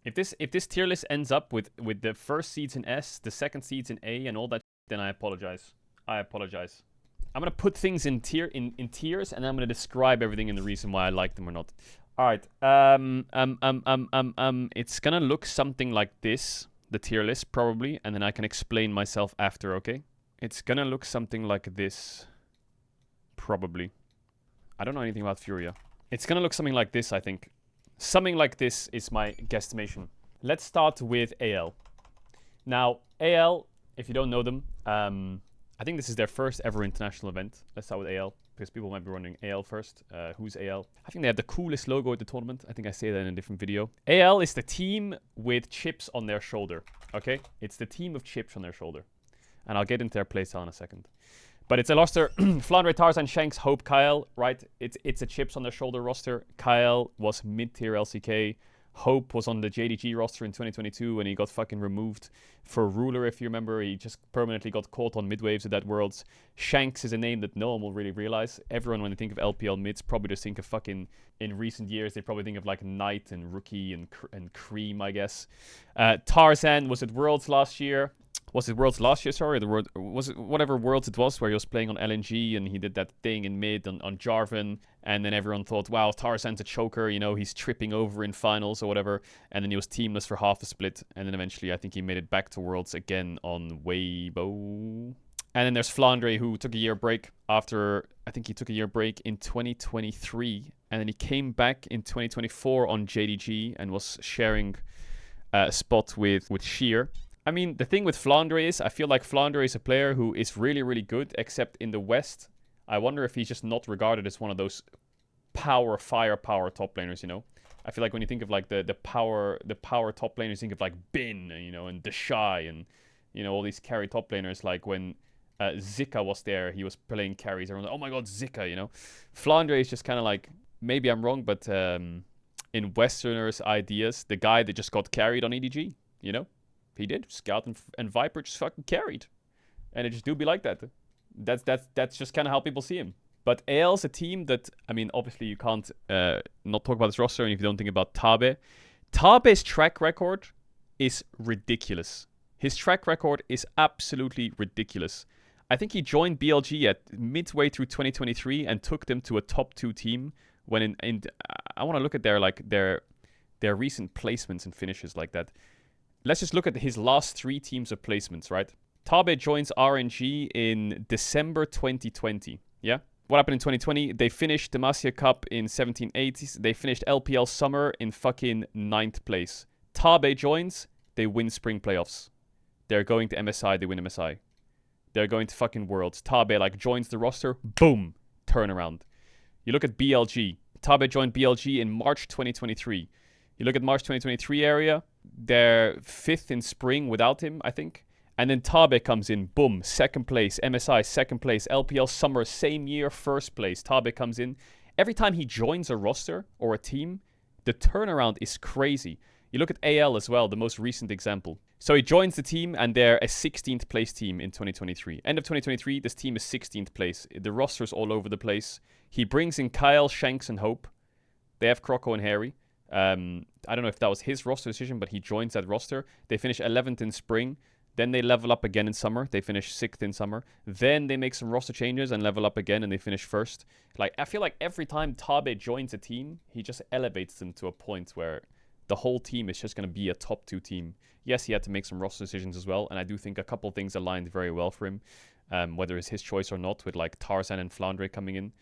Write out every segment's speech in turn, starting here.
If this tier list ends up with the first seeds in S, the second seeds in A, and all that, then I apologize. I apologize. I'm gonna put things in tiers, and I'm gonna describe everything and the reason why I like them or not. All right. It's gonna look something like this, the tier list probably, and then I can explain myself after. Okay. It's gonna look something like this, probably. I don't know anything about Furia. It's gonna look something like this, I think. Something like this is my guesstimation. Let's start with AL. Now, AL, if you don't know them, I think this is their first ever international event. Let's start with AL, because people might be wondering, AL first, who's AL? I think they have the coolest logo at the tournament. I think I say that in a different video. AL is the team with chips on their shoulder, okay? It's the team of chips on their shoulder. And I'll get into their playstyle in a second. But it's a roster, Flandre, Tarzan, Shanks, Hope, Kyle, right? It's a chips on their shoulder roster. Kyle was mid-tier LCK. Hope was on the JDG roster in 2022 and he got fucking removed for Ruler, if you remember. He just permanently got caught on mid-waves at that Worlds. Shanks is a name that no one will really realize. Everyone, when they think of LPL mids, probably just think of fucking, in recent years, they probably think of like Knight and Rookie and Cream, I guess. Tarzan was at Worlds last year. Was it Worlds last year, sorry? Was it whatever Worlds it was where he was playing on LNG and he did that thing in mid on Jarvan, and then everyone thought, wow, Tarzan's a choker, you know, he's tripping over in finals or whatever, and then he was teamless for half the split, and then eventually I think he made it back to Worlds again on Weibo. And then there's Flandre, who took a year break after, I think he took a year break in 2023, and then he came back in 2024 on JDG and was sharing a spot with Sheer. I mean, the thing with Flandre is, I feel like Flandre is a player who is really, really good, except in the West. I wonder if he's just not regarded as one of those firepower top laners, you know? I feel like when you think of like the power top laners, you think of like Bin, you know, and Deshai, and, you know, all these carry top laners. Like when Zika was there, he was playing carries. Everyone's like, oh my god, Zika, you know? Flandre is just kind of like, maybe I'm wrong, but in Westerners' ideas, the guy that just got carried on EDG, you know? He did. Scout and Viper just fucking carried. And it just do be like that. That's just kind of how people see him. But AL's a team that, I mean, obviously you can't not talk about this roster and if you don't think about Tabe. Tabe's track record is ridiculous. His track record is absolutely ridiculous. I think he joined BLG at midway through 2023 and took them to a top 2 team when I want to look at their recent placements and finishes like that. Let's just look at his last 3 teams of placements, right? Tabe joins RNG in December 2020, yeah? What happened in 2020? They finished Demacia Cup in 1780s. They finished LPL Summer in fucking 9th place. Tabe joins, they win Spring Playoffs. They're going to MSI, they win MSI. They're going to fucking Worlds. Tabe, like, joins the roster, boom, turnaround. You look at BLG. Tabe joined BLG in March 2023. You look at March 2023 area, they're 5th in spring without him, I think. And then Tabe comes in, boom, 2nd place. MSI, 2nd place. LPL Summer, same year, 1st place. Tabe comes in. Every time he joins a roster or a team, the turnaround is crazy. You look at AL as well, the most recent example. So he joins the team and they're a 16th place team in 2023. End of 2023, this team is 16th place. The roster's all over the place. He brings in Kyle, Shanks, and Hope. They have Croco and Harry. I don't know if that was his roster decision, but he joins that roster. They finish 11th in spring. Then they level up again in summer. They finish 6th in summer. Then they make some roster changes and level up again and they finish 1st. Like, I feel like every time Tabe joins a team, he just elevates them to a point where the whole team is just going to be a top 2 team. Yes, he had to make some roster decisions as well, and I do think a couple of things aligned very well for him, whether it's his choice or not, with like Tarzan and Flandre coming in.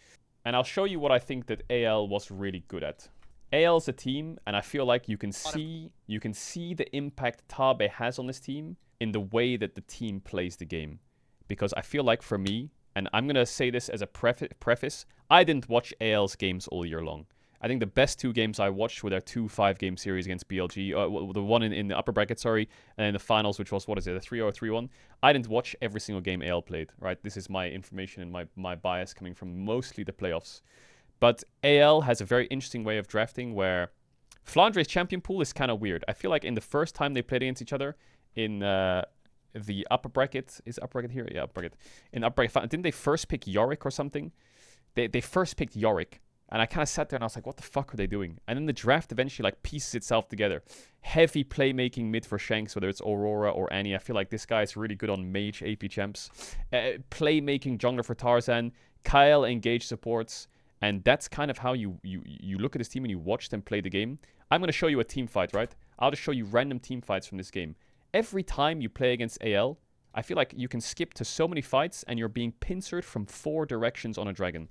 And I'll show you what I think that AL was really good at. AL's a team, and I feel like you can see the impact Tabe has on this team in the way that the team plays the game. Because I feel like for me, and I'm going to say this as a preface, I didn't watch AL's games all year long. I think the best 2 games I watched were their 2 5-game series against BLG. The one in the upper bracket, sorry, and in the finals, which was, what is it, a 3-0 or 3-1. I didn't watch every single game AL played, right? This is my information and my bias coming from mostly the playoffs. But AL has a very interesting way of drafting where Flandre's champion pool is kind of weird. I feel like in the first time they played against each other in the upper bracket, is upper bracket here? Yeah, upper bracket. In upper bracket, didn't they first pick Yorick or something? They first picked Yorick. And I kind of sat there and I was like, what the fuck are they doing? And then the draft eventually like pieces itself together. Heavy playmaking mid for Shanks, whether it's Aurora or Annie. I feel like this guy is really good on mage AP champs. Playmaking jungler for Tarzan. Kyle engage supports. And that's kind of how you look at this team and you watch them play the game. I'm going to show you a team fight, right? I'll just show you random team fights from this game. Every time you play against AL, I feel like you can skip to so many fights and you're being pincered from 4 directions on a dragon.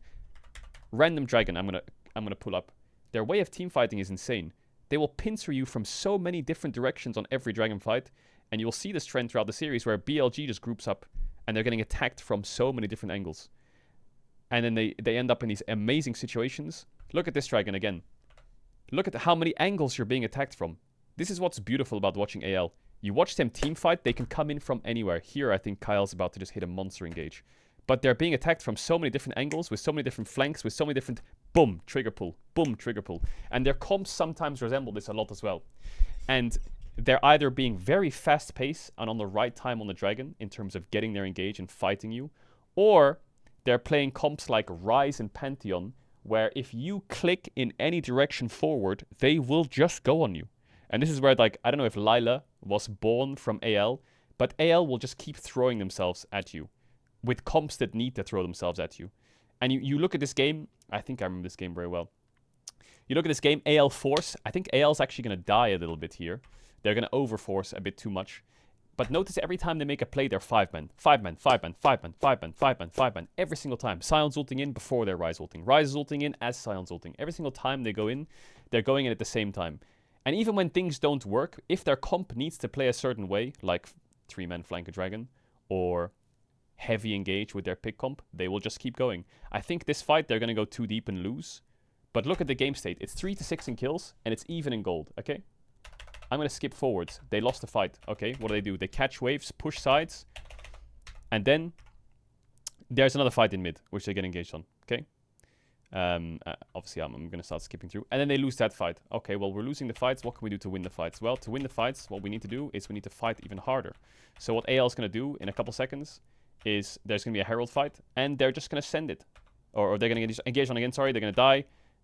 Random dragon, I'm gonna pull up. Their way of team fighting is insane. They will pincer you from so many different directions on every dragon fight, and you'll see this trend throughout the series where BLG just groups up and they're getting attacked from so many different angles. And then they end up in these amazing situations. Look at this dragon again. Look at how many angles you're being attacked from. This is what's beautiful about watching AL. You watch them team fight, they can come in from anywhere. Here, I think Kyle's about to just hit a monster engage. But they're being attacked from so many different angles, with so many different flanks, with so many different boom, trigger pull, boom, trigger pull. And their comps sometimes resemble this a lot as well. And they're either being very fast paced and on the right time on the dragon in terms of getting their engage and fighting you, or they're playing comps like Ryze and Pantheon, where if you click in any direction forward, they will just go on you. And this is where, like, I don't know if Lila was born from AL, but AL will just keep throwing themselves at you with comps that need to throw themselves at you. And you look at this game, I think I remember this game very well. You look at this game, AL Force, I think AL's actually going to die a little bit here. They're going to overforce a bit too much. But notice every time they make a play, they're 5-man. 5-man, 5-man, 5-man, 5-man, 5-man, 5-man. Every single time. Sion's ulting in before their Ryze ulting. Ryze is ulting in as Sion's ulting. Every single time they go in, they're going in at the same time. And even when things don't work, if their comp needs to play a certain way, like 3-man flank a dragon, or heavy engage with their pick comp, they will just keep going. I think this fight, they're going to go too deep and lose. But look at the game state. It's 3-6 in kills, and it's even in gold, okay? I'm going to skip forwards. They lost the fight. Okay, what do? They catch waves, push sides, and then there's another fight in mid, which they get engaged on, okay? Obviously, I'm going to start skipping through. And then they lose that fight. Okay, well, we're losing the fights. What can we do to win the fights? Well, to win the fights, what we need to do is we need to fight even harder. So what AL is going to do in a couple seconds is there's going to be a Herald fight, and they're just going to send it. Or they're going to engage on again, sorry. They're going to die.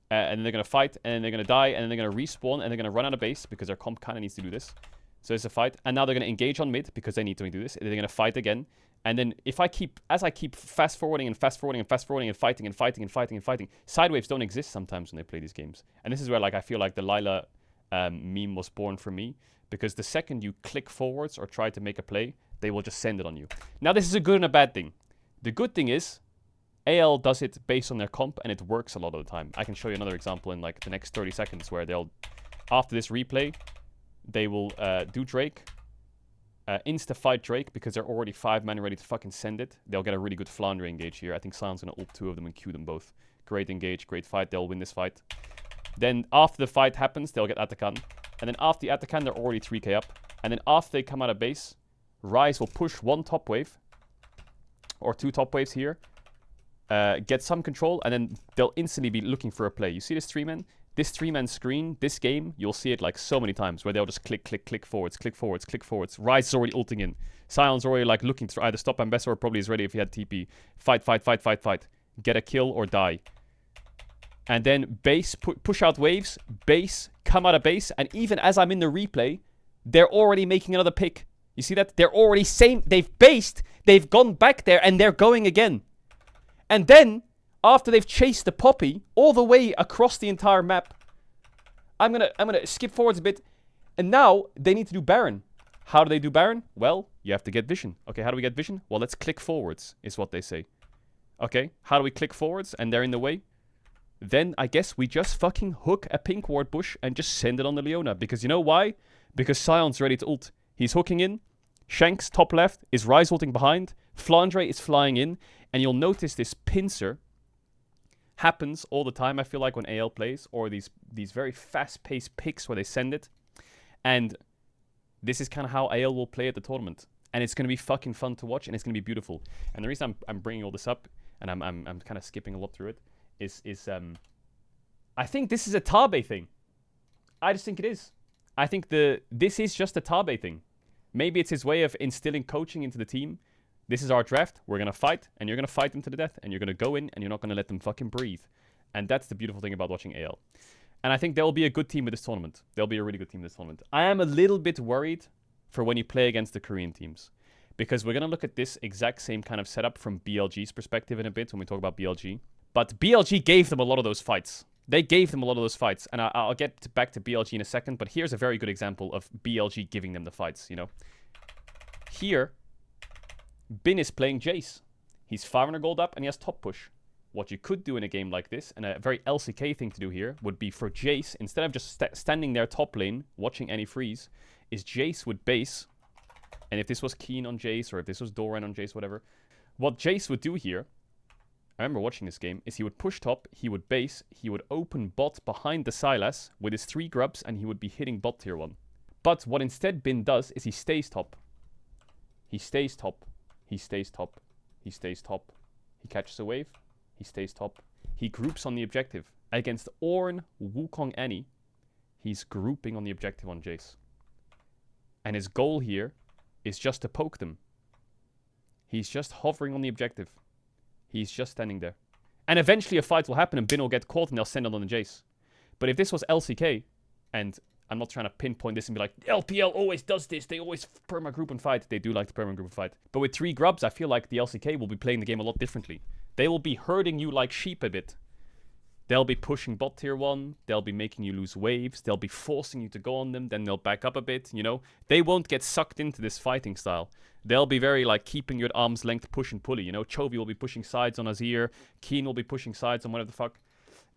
And then they're going to fight, and then they're going to die, and then they're going to respawn, and they're going to run out of base because their comp kind of needs to do this. So it's a fight. And now they're going to engage on mid because they need to do this. And they're going to fight again. And then as I keep fast forwarding and fast forwarding and fast forwarding and fighting and fighting and fighting and fighting, side waves don't exist sometimes when they play these games. And this is where, like, I feel like the Lila meme was born for me, because the second you click forwards or try to make a play, they will just send it on you. Now, this is a good and a bad thing. The good thing is AL does it based on their comp, and it works a lot of the time. I can show you another example in like the next 30 seconds where they'll, after this replay, they will do Drake, insta-fight Drake because they're already 5-man ready to fucking send it. They'll get a really good Flandre engage here. I think Sion's going to ult 2 of them and Q them both. Great engage, great fight. They'll win this fight. Then after the fight happens, they'll get Atakan. And then after the Atakan, they're already 3k up. And then after they come out of base, Ryze will push 1 top wave, or 2 top waves here, get some control, and then they'll instantly be looking for a play. You see this 3-man? This 3-man screen, this game, you'll see it like so many times where they'll just click, click, click forwards, click forwards, click forwards. Ryze is already ulting in. Sion's already like looking to either stop Ambassador or probably is ready if he had TP. Fight, fight, fight, fight, fight. Get a kill or die. And then base, push out waves, base, come out of base, and even as I'm in the replay, they're already making another pick. You see that? They're already they've based, they've gone back there, and they're going again. And then, after they've chased the Poppy all the way across the entire map, I'm gonna skip forwards a bit, and now they need to do Baron. How do they do Baron? Well, you have to get vision. Okay, how do we get vision? Well, let's click forwards, is what they say. Okay, how do we click forwards and they're in the way? Then I guess we just fucking hook a pink ward bush and just send it on the Leona. Because you know why? Because Sion's ready to ult. He's hooking in. Shanks, top left, is Ryze ulting behind. Flandre is flying in. And you'll notice this pincer happens all the time, I feel like, when AL plays. Or these very fast-paced picks where they send it. And this is kind of how AL will play at the tournament. And it's going to be fucking fun to watch, and it's going to be beautiful. And the reason I'm bringing all this up, and I'm kind of skipping a lot through it, is I think this is a Tabe thing. I just think it is. I think this is just a Tabe thing. Maybe it's his way of instilling coaching into the team. This is our draft. We're going to fight, and you're going to fight them to the death. And you're going to go in, and you're not going to let them fucking breathe. And that's the beautiful thing about watching AL. And I think they'll be a good team with this tournament. They'll be a really good team this tournament. I am a little bit worried for when you play against the Korean teams, because we're going to look at this exact same kind of setup from BLG's perspective in a bit when we talk about BLG. But BLG gave them a lot of those fights. They gave them a lot of those fights. And I'll get back to BLG in a second, but here's a very good example of BLG giving them the fights, you know. Here, Bin is playing Jace. He's 500 gold up and he has top push. What you could do in a game like this, and a very LCK thing to do here, would be for Jace, instead of just standing there top lane, watching any freeze, is Jace would base. And if this was Keen on Jace, or if this was Doran on Jace, whatever, what Jace would do here, I remember watching this game, is he would push top, he would base, he would open bot behind the Sylas with his 3 grubs, and he would be hitting bot tier 1. But what instead Bin does is he stays top. He stays top. He stays top. He stays top. He catches a wave. He stays top. He groups on the objective. Against Ornn, Wukong, Annie, he's grouping on the objective on Jace. And his goal here is just to poke them. He's just hovering on the objective. He's just standing there. And eventually a fight will happen and Bin will get caught and they'll send it on the Jace. But if this was LCK, and I'm not trying to pinpoint this and be like, LPL always does this, they always perma group and fight. They do like to perma group and fight. But with 3 grubs, I feel like the LCK will be playing the game a lot differently. They will be herding you like sheep a bit. They'll be pushing bot tier 1. They'll be making you lose waves. They'll be forcing you to go on them. Then they'll back up a bit, you know. They won't get sucked into this fighting style. They'll be very like keeping you at arm's length, push and pulley, you know. Chovy will be pushing sides on Azir. Keen will be pushing sides on whatever the fuck.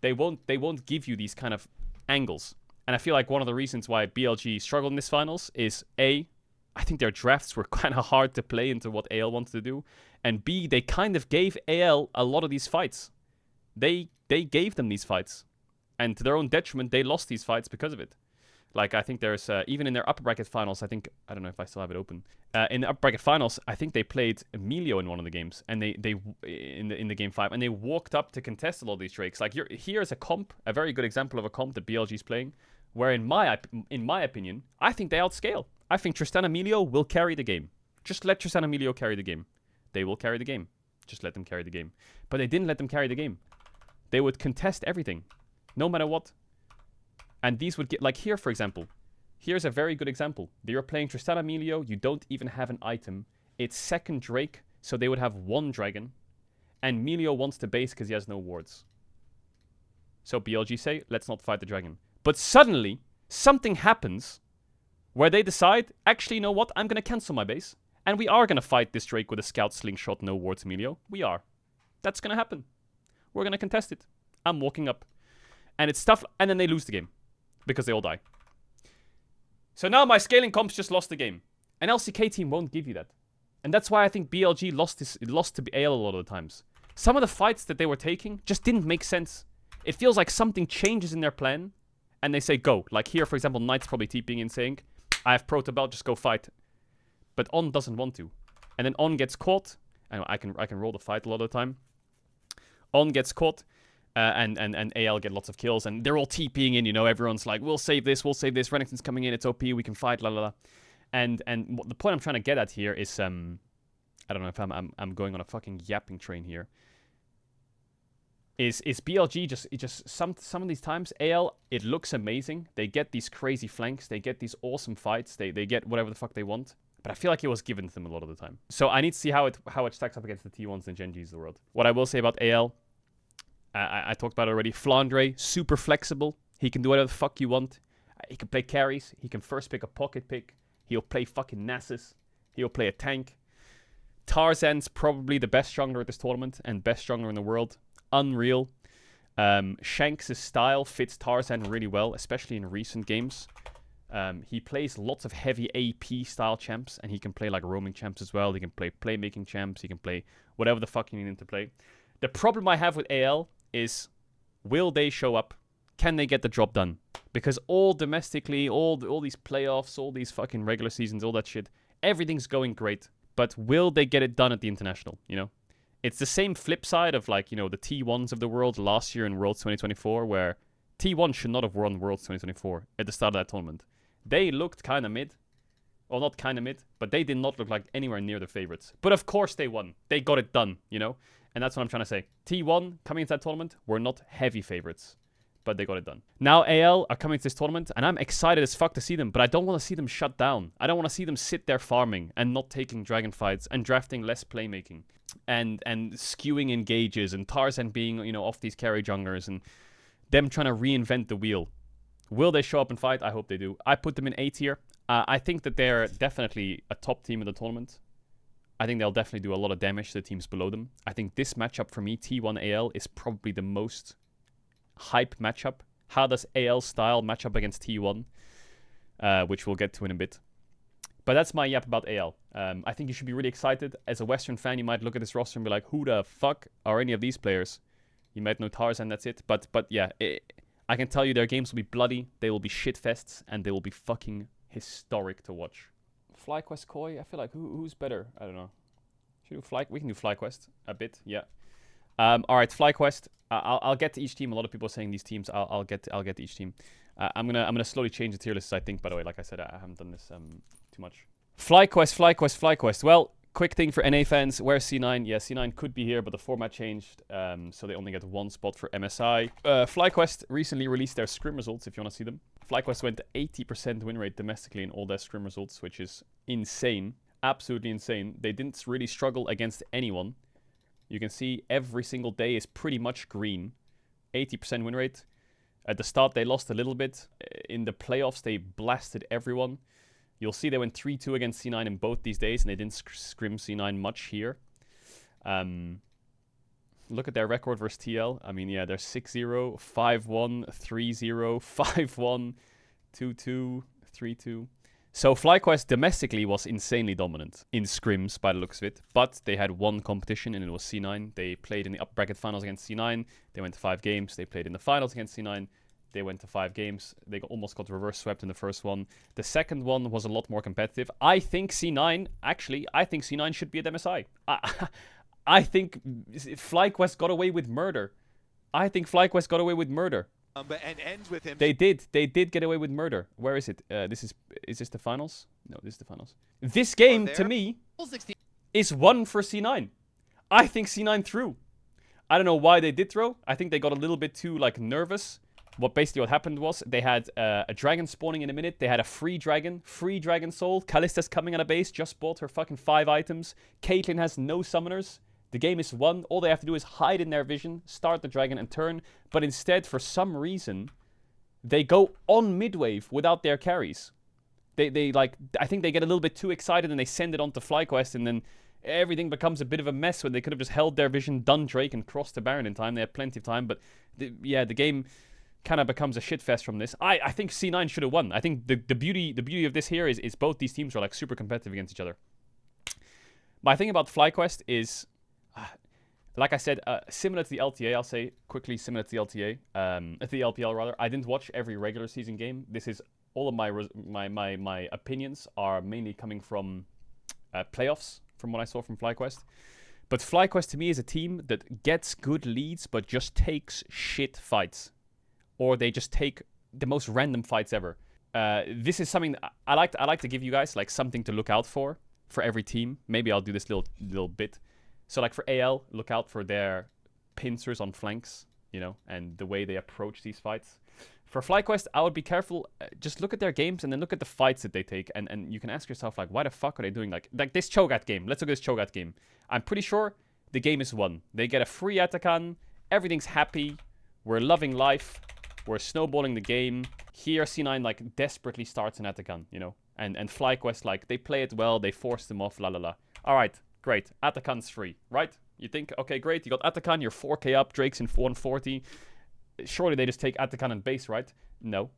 They won't give you these kind of angles. And I feel like one of the reasons why BLG struggled in this finals is A, I think their drafts were kind of hard to play into what AL wanted to do. And B, they kind of gave AL a lot of these fights. They gave them these fights. And to their own detriment, they lost these fights because of it. Like, I think there's, even in their upper bracket finals, I think, I don't know if I still have it open. In the upper bracket finals, I think they played Emilio in one of the games. And they in the game 5. And they walked up to contest a lot of these Drakes. Like, here's a comp, a very good example of a comp that BLG's playing. Where in my opinion, I think they outscale. I think Tristan Emilio will carry the game. Just let Tristan Emilio carry the game. They will carry the game. Just let them carry the game. But they didn't let them carry the game. They would contest everything, no matter what. And these would get, like here, for example. Here's a very good example. You're playing Tristan Emilio, you don't even have an item. It's second Drake, so they would have 1 dragon. And Emilio wants to base because he has no wards. So BLG say, let's not fight the dragon. But suddenly, something happens where they decide, actually, you know what? I'm going to cancel my base. And we are going to fight this Drake with a scout slingshot, no wards, Emilio. We are. That's going to happen. We're going to contest it. I'm walking up. And it's tough. And then they lose the game. Because they all die. So now my scaling comps just lost the game. An LCK team won't give you that. And that's why I think BLG lost to AL a lot of the times. Some of the fights that they were taking just didn't make sense. It feels like something changes in their plan. And they say, go. Like here, for example, Knight's probably TPing and saying, I have Proto Belt, just go fight. But On doesn't want to. And then On gets caught. And I can roll the fight a lot of the time. On gets caught. And AL get lots of kills. And they're all TPing in, you know. Everyone's like, we'll save this. Renekton's coming in. It's OP. We can fight, la la la. And the point I'm trying to get at here is, I don't know if I'm going on a fucking yapping train here. Is BLG just some of these times, AL, it looks amazing. They get these crazy flanks. They get these awesome fights. They get whatever the fuck they want. But I feel like it was given to them a lot of the time. So I need to see how it stacks up against the T1s and GENGs of the world. What I will say about AL, I talked about it already. Flandre, super flexible. He can do whatever the fuck you want. He can play carries. He can first pick a pocket pick. He'll play fucking Nasus. He'll play a tank. Tarzan's probably the best jungler at this tournament and best jungler in the world. Unreal. Shanks' style fits Tarzan really well, especially in recent games. He plays lots of heavy AP style champs, and he can play like roaming champs as well. He can play playmaking champs. He can play whatever the fuck you need him to play. The problem I have with AL is, will they show up? Can they get the job done? Because all domestically, all these playoffs, all these fucking regular seasons, all that shit, everything's going great. But will they get it done at the international, you know? It's the same flip side of, like, you know, the T1s of the world last year in Worlds 2024, where T1 should not have won Worlds 2024 at the start of that tournament. They looked kind of mid. Well, not kind of mid, but they did not look like anywhere near the favorites. But of course they won. They got it done, you know? And that's what I'm trying to say. T1 coming into that tournament were not heavy favorites, but they got it done. Now AL are coming to this tournament, and I'm excited as fuck to see them, but I don't want to see them shut down. I don't want to see them sit there farming and not taking dragon fights and drafting less playmaking and skewing engages and Tarzan being, you know, off these carry junglers and them trying to reinvent the wheel. Will they show up and fight? I hope they do. I put them in A tier. I think that they're definitely a top team in the tournament. I think they'll definitely do a lot of damage to the teams below them. I think this matchup for me, T1 AL, is probably the most hype matchup. How does AL style match up against T1? Which we'll get to in a bit. But that's my yap about AL. I think you should be really excited. As a Western fan, you might look at this roster and be like, who the fuck are any of these players? You might know Tarzan, that's it. But yeah, I can tell you their games will be bloody, they will be shitfests, and they will be fucking historic to watch. FlyQuest Koi, I feel like who's better? I don't know. Should we do we can do FlyQuest a bit, yeah. Alright, FlyQuest. I'll get to each team. A lot of people are saying these teams. I'll get to each team. I'm gonna slowly change the tier lists, I think, by the way. Like I said, I haven't done this too much. FlyQuest. Well, quick thing for NA fans. Where's C9? Yeah, C9 could be here, but the format changed, so they only get one spot for MSI. FlyQuest recently released their scrim results, if you want to see them. FlyQuest went to 80% win rate domestically in all their scrim results, which is insane. Absolutely insane. They didn't really struggle against anyone. You can see every single day is pretty much green. 80% win rate. At the start, they lost a little bit. In the playoffs, they blasted everyone. You'll see they went 3-2 against C9 in both these days, and they didn't scrim C9 much here. Look at their record versus TL. I mean, yeah, they're 6-0, 5-1, 3-0, 5-1, 2-2, 3-2. So FlyQuest domestically was insanely dominant in scrims by the looks of it, but they had one competition and it was C9. They played in the up bracket finals against C9. They went to 5 games. They played in the finals against C9. They went to 5 games. They almost got reverse swept in the first one. The second one was a lot more competitive. I think C9 should be at MSI. I think FlyQuest got away with murder. And ends with him. They did get away with murder. Where is it? Is this the finals? No, this is the finals. This game, to me, is one for C9. I think C9 threw. I don't know why they did throw. I think they got a little bit too, like, nervous. Basically what happened was they had a dragon spawning in a minute. They had a free dragon soul. Kallista's coming out of base, just bought her fucking 5 items. Caitlyn has no summoners. The game is won. All they have to do is hide in their vision, start the dragon, and turn. But instead, for some reason, they go on mid-wave without their carries. I think they get a little bit too excited and they send it on to FlyQuest, and then everything becomes a bit of a mess when they could have just held their vision, done Drake, and crossed the Baron in time. They had plenty of time, but the game kind of becomes a shitfest from this. I think C9 should have won. I think the beauty of this here is both these teams are like super competitive against each other. My thing about FlyQuest is, like I said, similar to the LTA, I'll say quickly, similar to the LTA, to the LPL rather. I didn't watch every regular season game. This is all of my opinions are mainly coming from playoffs, from what I saw from FlyQuest. But FlyQuest to me is a team that gets good leads, but just takes shit fights, or they just take the most random fights ever. This is something that I like to give you guys like something to look out for every team. Maybe I'll do this little bit. So like for AL, look out for their pincers on flanks, you know, and the way they approach these fights. For FlyQuest, I would be careful. Just look at their games and then look at the fights that they take. And you can ask yourself, like, why the fuck are they doing like this Cho'Gath game? Let's look at this Cho'Gath game. I'm pretty sure the game is won. They get a free Atakan. Everything's happy. We're loving life. We're snowballing the game. Here, C9, like, desperately starts an Atakan, you know. And FlyQuest, like, they play it well. They force them off, la la la. All right. Great. Atakan's free, right? You think, okay, great. You got Atakan, you're 4k up, Drake's in 140. Surely they just take Atakan and base, right? No.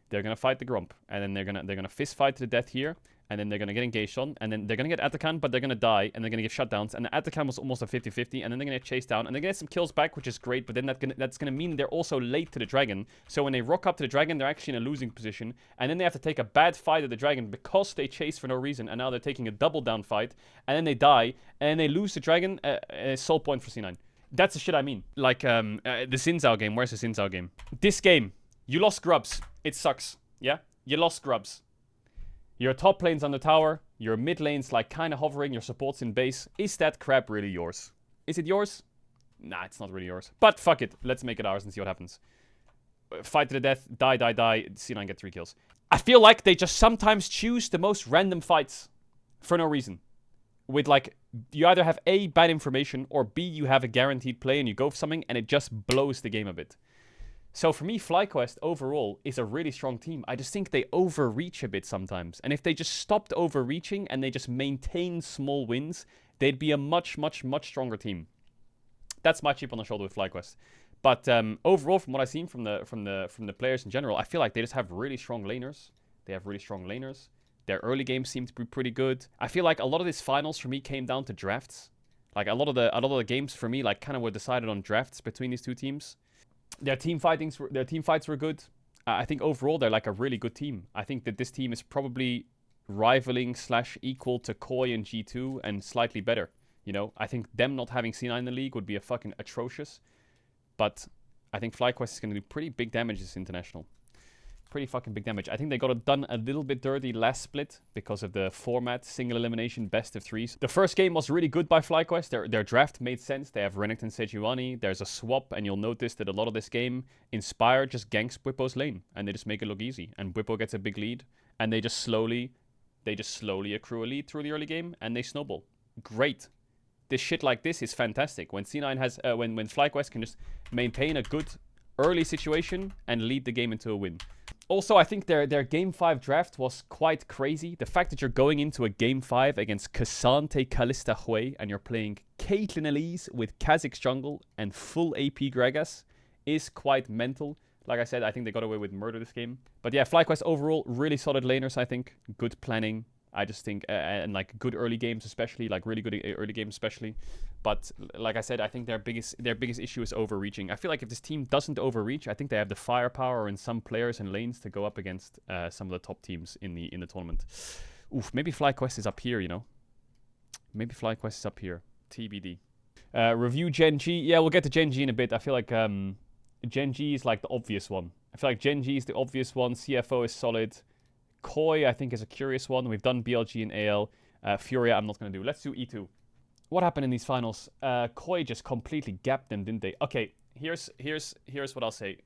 They're gonna fight the Grump, and then they're gonna fist fight to the death here, and then they're gonna get engaged on, and then they're gonna get Atakan, but they're gonna die, and they're gonna get shutdowns, and the Atakan was almost a 50-50, and then they're gonna get chased down, and they're gonna get some kills back, which is great, but then that's gonna mean they're also late to the dragon. So when they rock up to the dragon, they're actually in a losing position, and then they have to take a bad fight at the dragon because they chased for no reason, and now they're taking a double down fight, and then they die, and then they lose the dragon. Soul point for C9. That's the shit I mean. Like the Xin Zhao game. Where's the Xin Zhao game? This game, you lost Grubs. It sucks. Yeah, you lost Grubs. Your top lane's on the tower. Your mid lane's like kind of hovering. Your support's in base. Is that crap really yours? Is it yours? Nah, it's not really yours. But fuck it. Let's make it ours and see what happens. Fight to the death. Die, die, die. C9 get 3 kills. I feel like they just sometimes choose the most random fights for no reason. With like, you either have A, bad information, or B, you have a guaranteed play and you go for something and it just blows the game a bit. So for me, FlyQuest overall is a really strong team. I just think they overreach a bit sometimes. And if they just stopped overreaching and they just maintained small wins, they'd be a much, much, much stronger team. That's my chip on the shoulder with FlyQuest. But overall, from what I've seen from the players in general, I feel like they just have really strong laners. They have really strong laners. Their early games seem to be pretty good. I feel like a lot of these finals for me came down to drafts. Like a lot of the games for me like kind of were decided on drafts between these two teams. Their team fights were good. I think overall they're like a really good team. I think that this team is probably rivaling / equal to Koi and G2 and slightly better. You know, I think them not having C9 in the league would be a fucking atrocious. But I think FlyQuest is going to do pretty big damage this international. Pretty fucking big damage. I think they got it done a little bit dirty last split because of the format, single elimination, best of 3s. The first game was really good by FlyQuest. Their draft made sense. They have Renekton Sejuani. There's a swap, and you'll notice that a lot of this game, Inspire just ganks Bwipo's lane, and they just make it look easy. And Bwipo gets a big lead, and they just slowly accrue a lead through the early game, and they snowball. Great. This shit like this is fantastic. When C9 has, when FlyQuest can just maintain a good early situation and lead the game into a win. Also, I think their Game 5 draft was quite crazy. The fact that you're going into a Game 5 against Cassante Kalista Hui and you're playing Caitlyn Elise with Kha'Zix jungle and full AP Gragas is quite mental. Like I said, I think they got away with murder this game. But yeah, FlyQuest overall, really solid laners, I think. Good planning. I just think, and like good early games especially, like really good early games especially. But like I said, I think their biggest issue is overreaching. I feel like if this team doesn't overreach, I think they have the firepower and some players and lanes to go up against some of the top teams in the tournament. Oof, maybe FlyQuest is up here, you know. Maybe FlyQuest is up here. TBD. Review GENG. Yeah, we'll get to GENG in a bit. I feel like GENG is like the obvious one. I feel like GENG is the obvious one. CFO is solid. Koi, I think, is a curious one. We've done BLG and AL. Furia, I'm not going to do. Let's do E2. What happened in these finals? Koi just completely gapped them, didn't they? Okay, here's what I'll say.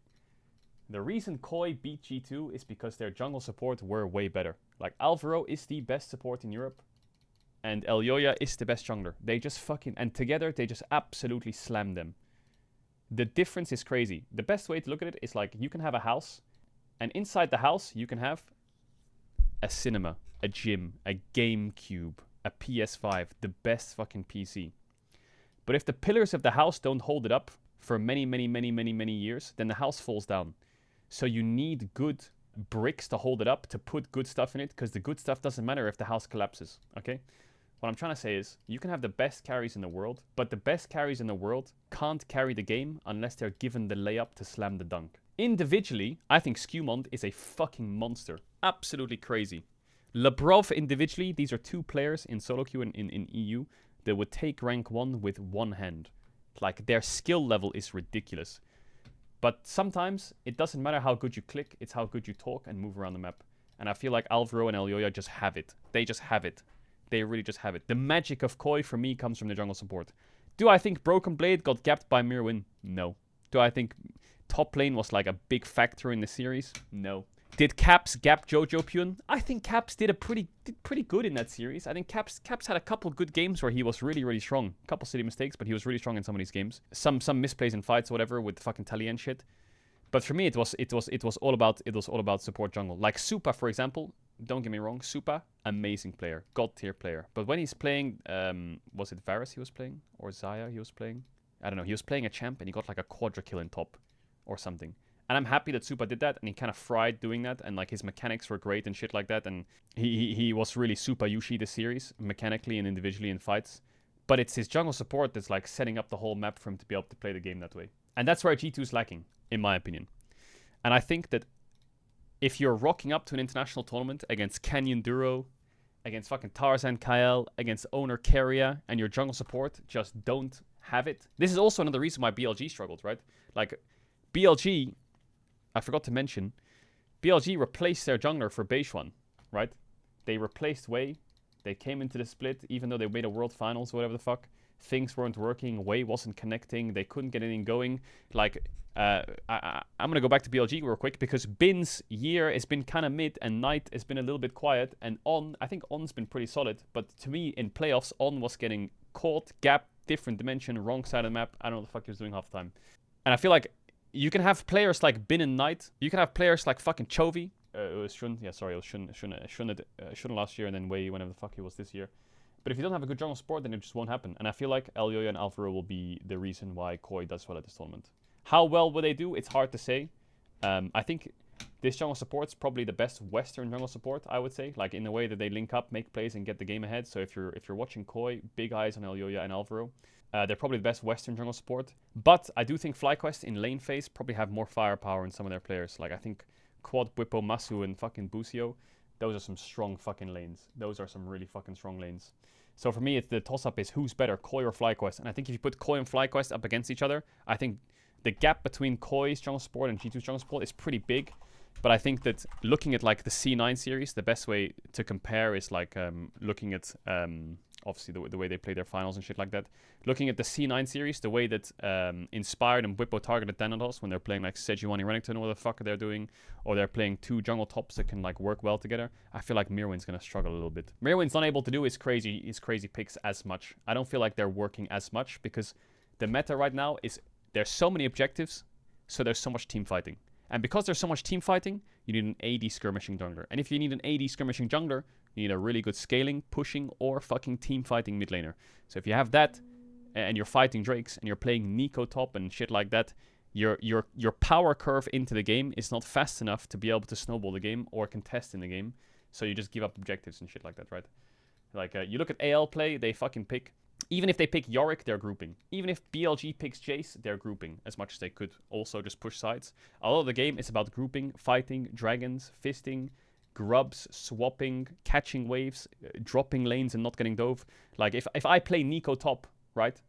The reason Koi beat G2 is because their jungle support were way better. Like, Alvaro is the best support in Europe. And Elyoya is the best jungler. They just fucking... And together, they just absolutely slammed them. The difference is crazy. The best way to look at it is like, you can have a house. And inside the house, you can have... a cinema, a gym, a GameCube, a PS5, the best fucking PC. But if the pillars of the house don't hold it up for many years, then the house falls down. So you need good bricks to hold it up, to put good stuff in it, because the good stuff doesn't matter if the house collapses, okay? What I'm trying to say is, you can have the best carries in the world, but the best carries in the world can't carry the game unless they're given the layup to slam the dunk. Individually, I think Skewmont is a fucking monster. Absolutely crazy. Labrov individually, these are two players in solo queue and in EU that would take rank 1 with one hand. Like, their skill level is ridiculous. But sometimes, it doesn't matter how good you click, it's how good you talk and move around the map. And I feel like Alvaro and Elyoya just have it. They just have it. They really just have it. The magic of Koi, for me, comes from the jungle support. Do I think Broken Blade got gapped by Mirwin? No. Do I think top lane was like a big factor in the series? No. Did Caps gap Jojo Pyun? I think Caps did pretty good in that series. I think Caps had a couple good games where he was really strong. A couple silly mistakes, but he was really strong in some of these games. Some misplays in fights or whatever with fucking Tally and shit. But for me, it was all about support jungle. Like Supa, for example. Don't get me wrong, Supa, amazing player, god tier player. But when he's playing, was it Varus he was playing or Xayah he was playing? I don't know. He was playing a champ and he got like a quadra kill in top or something. And I'm happy that Supa did that, and he kind of fried doing that, and like his mechanics were great and shit like that, and he was really Supa Yushi this series, mechanically and individually in fights. But it's his jungle support that's like setting up the whole map for him to be able to play the game that way. And that's where G2 is lacking, in my opinion. And I think that if you're rocking up to an international tournament against Canyon Duro, against fucking Tarzan Kael, against Owner Keria, and your jungle support just don't have it. This is also another reason why BLG struggled, right? Like, BLG... I forgot to mention, BLG replaced their jungler for Beishuan, right? They replaced Wei. They came into the split, even though they made a World Finals or whatever the fuck. things weren't working, Wei wasn't connecting, they couldn't get anything going. Like, I'm going to go back to BLG real quick, because Bin's year has been kind of mid, and Knight has been a little bit quiet, and I think On's been pretty solid, but to me, in playoffs, On was getting caught, gap, different dimension, wrong side of the map. I don't know what the fuck he was doing half the time. And I feel like you can have players like Bin and Knight, you can have players like fucking Chovy, it was Shun, yeah, sorry, it was Shun last year, and then Wei, whenever the fuck he was this year. But if you don't have a good jungle support, then it just won't happen. And I feel like Elyoya and Alvaro will be the reason why Koi does well at this tournament. How well will they do? It's hard to say. I think this jungle support's probably the best Western jungle support, I would say. Like, in the way that they link up, make plays, and get the game ahead. So if you're watching Koi, big eyes on Elyoya and Alvaro. They're probably the best Western jungle support. But I do think FlyQuest in lane phase probably have more firepower in some of their players. Like, I think Quad, Bwipo, Masu, and fucking Busio, those are some strong fucking lanes. Those are some really fucking strong lanes. So for me, it's the toss-up is who's better, Koi or FlyQuest. And I think if you put Koi and FlyQuest up against each other, I think the gap between Koi's jungle support and G2's jungle support is pretty big. But I think that looking at like the C9 series, the best way to compare is like looking at obviously the way they play their finals and shit like that. Looking at the C9 series, the way that Inspired and Bwipo targeted Thanatos when they're playing like Sejuani Renekton or what the fuck they're doing, or they're playing two jungle tops that can like work well together, I feel like Mirwin's gonna struggle a little bit. Mirwin's not able to do his crazy picks as much. I don't feel like they're working as much because the meta right now is there's so many objectives, so there's so much team fighting. And because there's so much team fighting, you need an AD skirmishing jungler. And if you need an AD skirmishing jungler, you need a really good scaling, pushing, or fucking team fighting mid laner. So if you have that, and you're fighting Drakes, and you're playing Nico top and shit like that, your power curve into the game is not fast enough to be able to snowball the game or contest in the game. So you just give up objectives and shit like that, right? Like, you look at AL play, they fucking pick... Even if they pick Yorick, they're grouping. Even if BLG picks Jace, they're grouping as much as they could. Also just push sides. A lot of the game is about grouping, fighting, dragons, fisting, grubs, swapping, catching waves, dropping lanes and not getting dove. Like, if I play Nico top, right?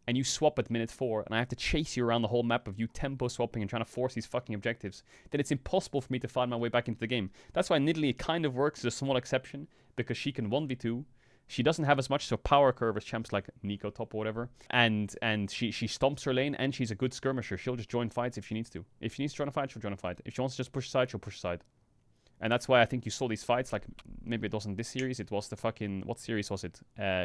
And you swap at minute 4, and I have to chase you around the whole map of you tempo swapping and trying to force these fucking objectives, then it's impossible for me to find my way back into the game. That's why Nidalee kind of works as a small exception, because she can 1v2. She doesn't have as much of a power curve as champs like Nico top or whatever. And she stomps her lane, and she's a good skirmisher. She'll just join fights if she needs to. If she needs to join a fight, she'll join a fight. If she wants to just push aside, she'll push aside. And that's why I think you saw these fights, like, maybe it wasn't this series, it was the fucking, what series was it?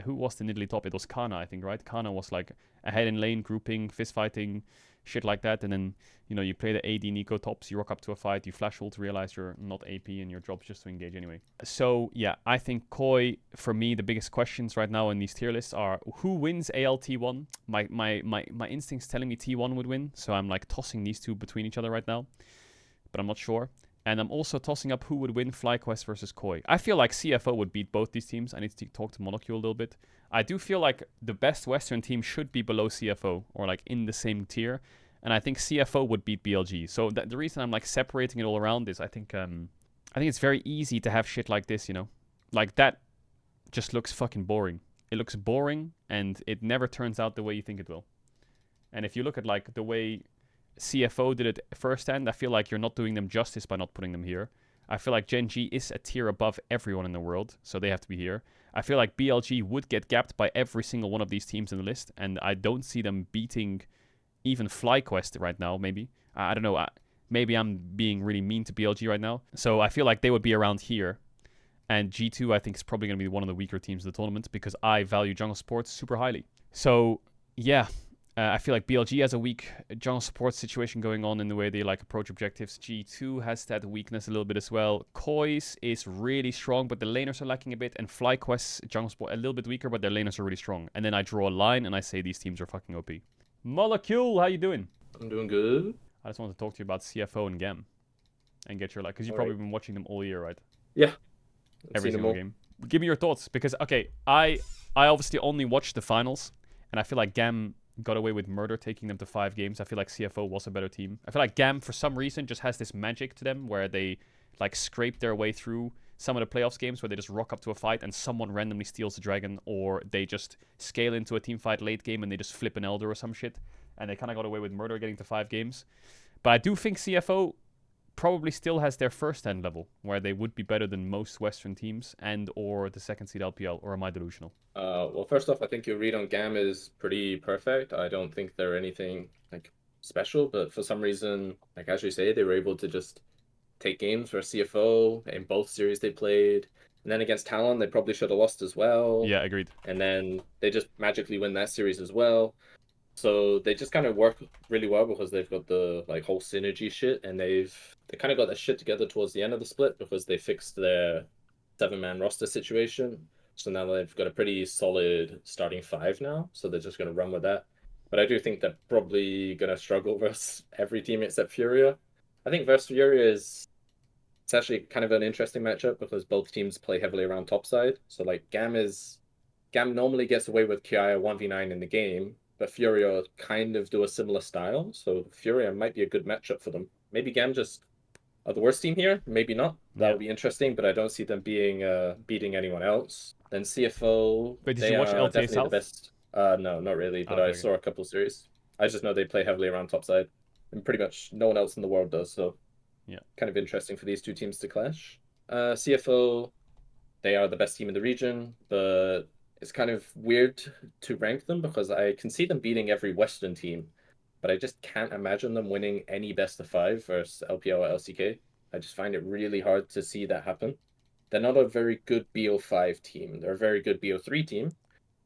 Who was the Nidalee top? It was Kana, I think, right? Kana was, like, ahead in lane, grouping, fist fighting, shit like that, and then, you know, you play the AD Nico tops, you rock up to a fight, you flash ult, realize you're not AP, and your job's just to engage anyway. So, yeah, I think Koi, for me, the biggest questions right now in these tier lists are, who wins AL T1? My instinct's telling me T1 would win, so I'm, like, tossing these two between each other right now, but I'm not sure. And I'm also tossing up who would win FlyQuest versus Koi. I feel like CFO would beat both these teams. I need to talk to Molecule a little bit. I do feel like the best Western team should be below CFO, or like in the same tier. And I think CFO would beat BLG. So the reason I'm like separating it all around is I think it's very easy to have shit like this, you know? Like that just looks fucking boring. It looks boring, and it never turns out the way you think it will. And if you look at like the way CFO did it firsthand, I feel like you're not doing them justice by not putting them here. I feel like GENG is a tier above everyone in the world, so they have to be here. I feel like BLG would get gapped by every single one of these teams in the list, and I don't see them beating even FlyQuest right now, maybe. I don't know. Maybe I'm being really mean to BLG right now. So I feel like they would be around here. And G2, I think, is probably going to be one of the weaker teams of the tournament, because I value jungle support super highly. So, yeah. I feel like BLG has a weak jungle support situation going on in the way they like approach objectives. G2 has that weakness a little bit as well. Koi's is really strong, but the laners are lacking a bit. And FlyQuest's jungle support a little bit weaker, but their laners are really strong. And then I draw a line and I say these teams are fucking OP. Molecule, how you doing? I'm doing good. I just want to talk to you about CFO and GAM. And get your like, because you've probably been watching them all year, right? Yeah. Every single game. Give me your thoughts, because, okay, I obviously only watched the finals. And I feel like GAM got away with murder, taking them to 5 games. I feel like CFO was a better team. I feel like GAM, for some reason, just has this magic to them where they, like, scrape their way through some of the playoffs games where they just rock up to a fight and someone randomly steals the dragon, or they just scale into a team fight late game and they just flip an Elder or some shit. And they kind of got away with murder getting to 5 games. But I do think CFO probably still has their first end level, where they would be better than most Western teams and or the second seed LPL, or am I delusional? Well, first off, I think your read on GAM is pretty perfect. I don't think they're anything like special, but for some reason, like as you say, they were able to just take games for CFO in both series they played. And then against Talon, they probably should have lost as well. Yeah, agreed. And then they just magically win that series as well. So they just kind of work really well because they've got the like whole synergy shit, and they kind of got that shit together towards the end of the split because they fixed their 7-man roster situation. So now they've got a pretty solid starting 5 now. So they're just going to run with that. But I do think they're probably going to struggle versus every team except Furia. I think versus Furia it's actually kind of an interesting matchup because both teams play heavily around topside. So like GAM normally gets away with Kiaya 1v9 in the game, but Furia kind of do a similar style. So Furia might be a good matchup for them. Maybe GAM just are the worst team here, maybe not. That would be interesting, but I don't see them beating anyone else. Then CFO, Wait, did you watch LTA definitely South? the best. No, not really, but I saw a couple series. I just know they play heavily around topside, and pretty much no one else in the world does. So yeah, kind of interesting for these two teams to clash. CFO, they are the best team in the region, but it's kind of weird to rank them because I can see them beating every Western team, but I just can't imagine them winning any best of 5 versus LPL or LCK. I just find it really hard to see that happen. They're not a very good BO5 team. They're a very good BO3 team,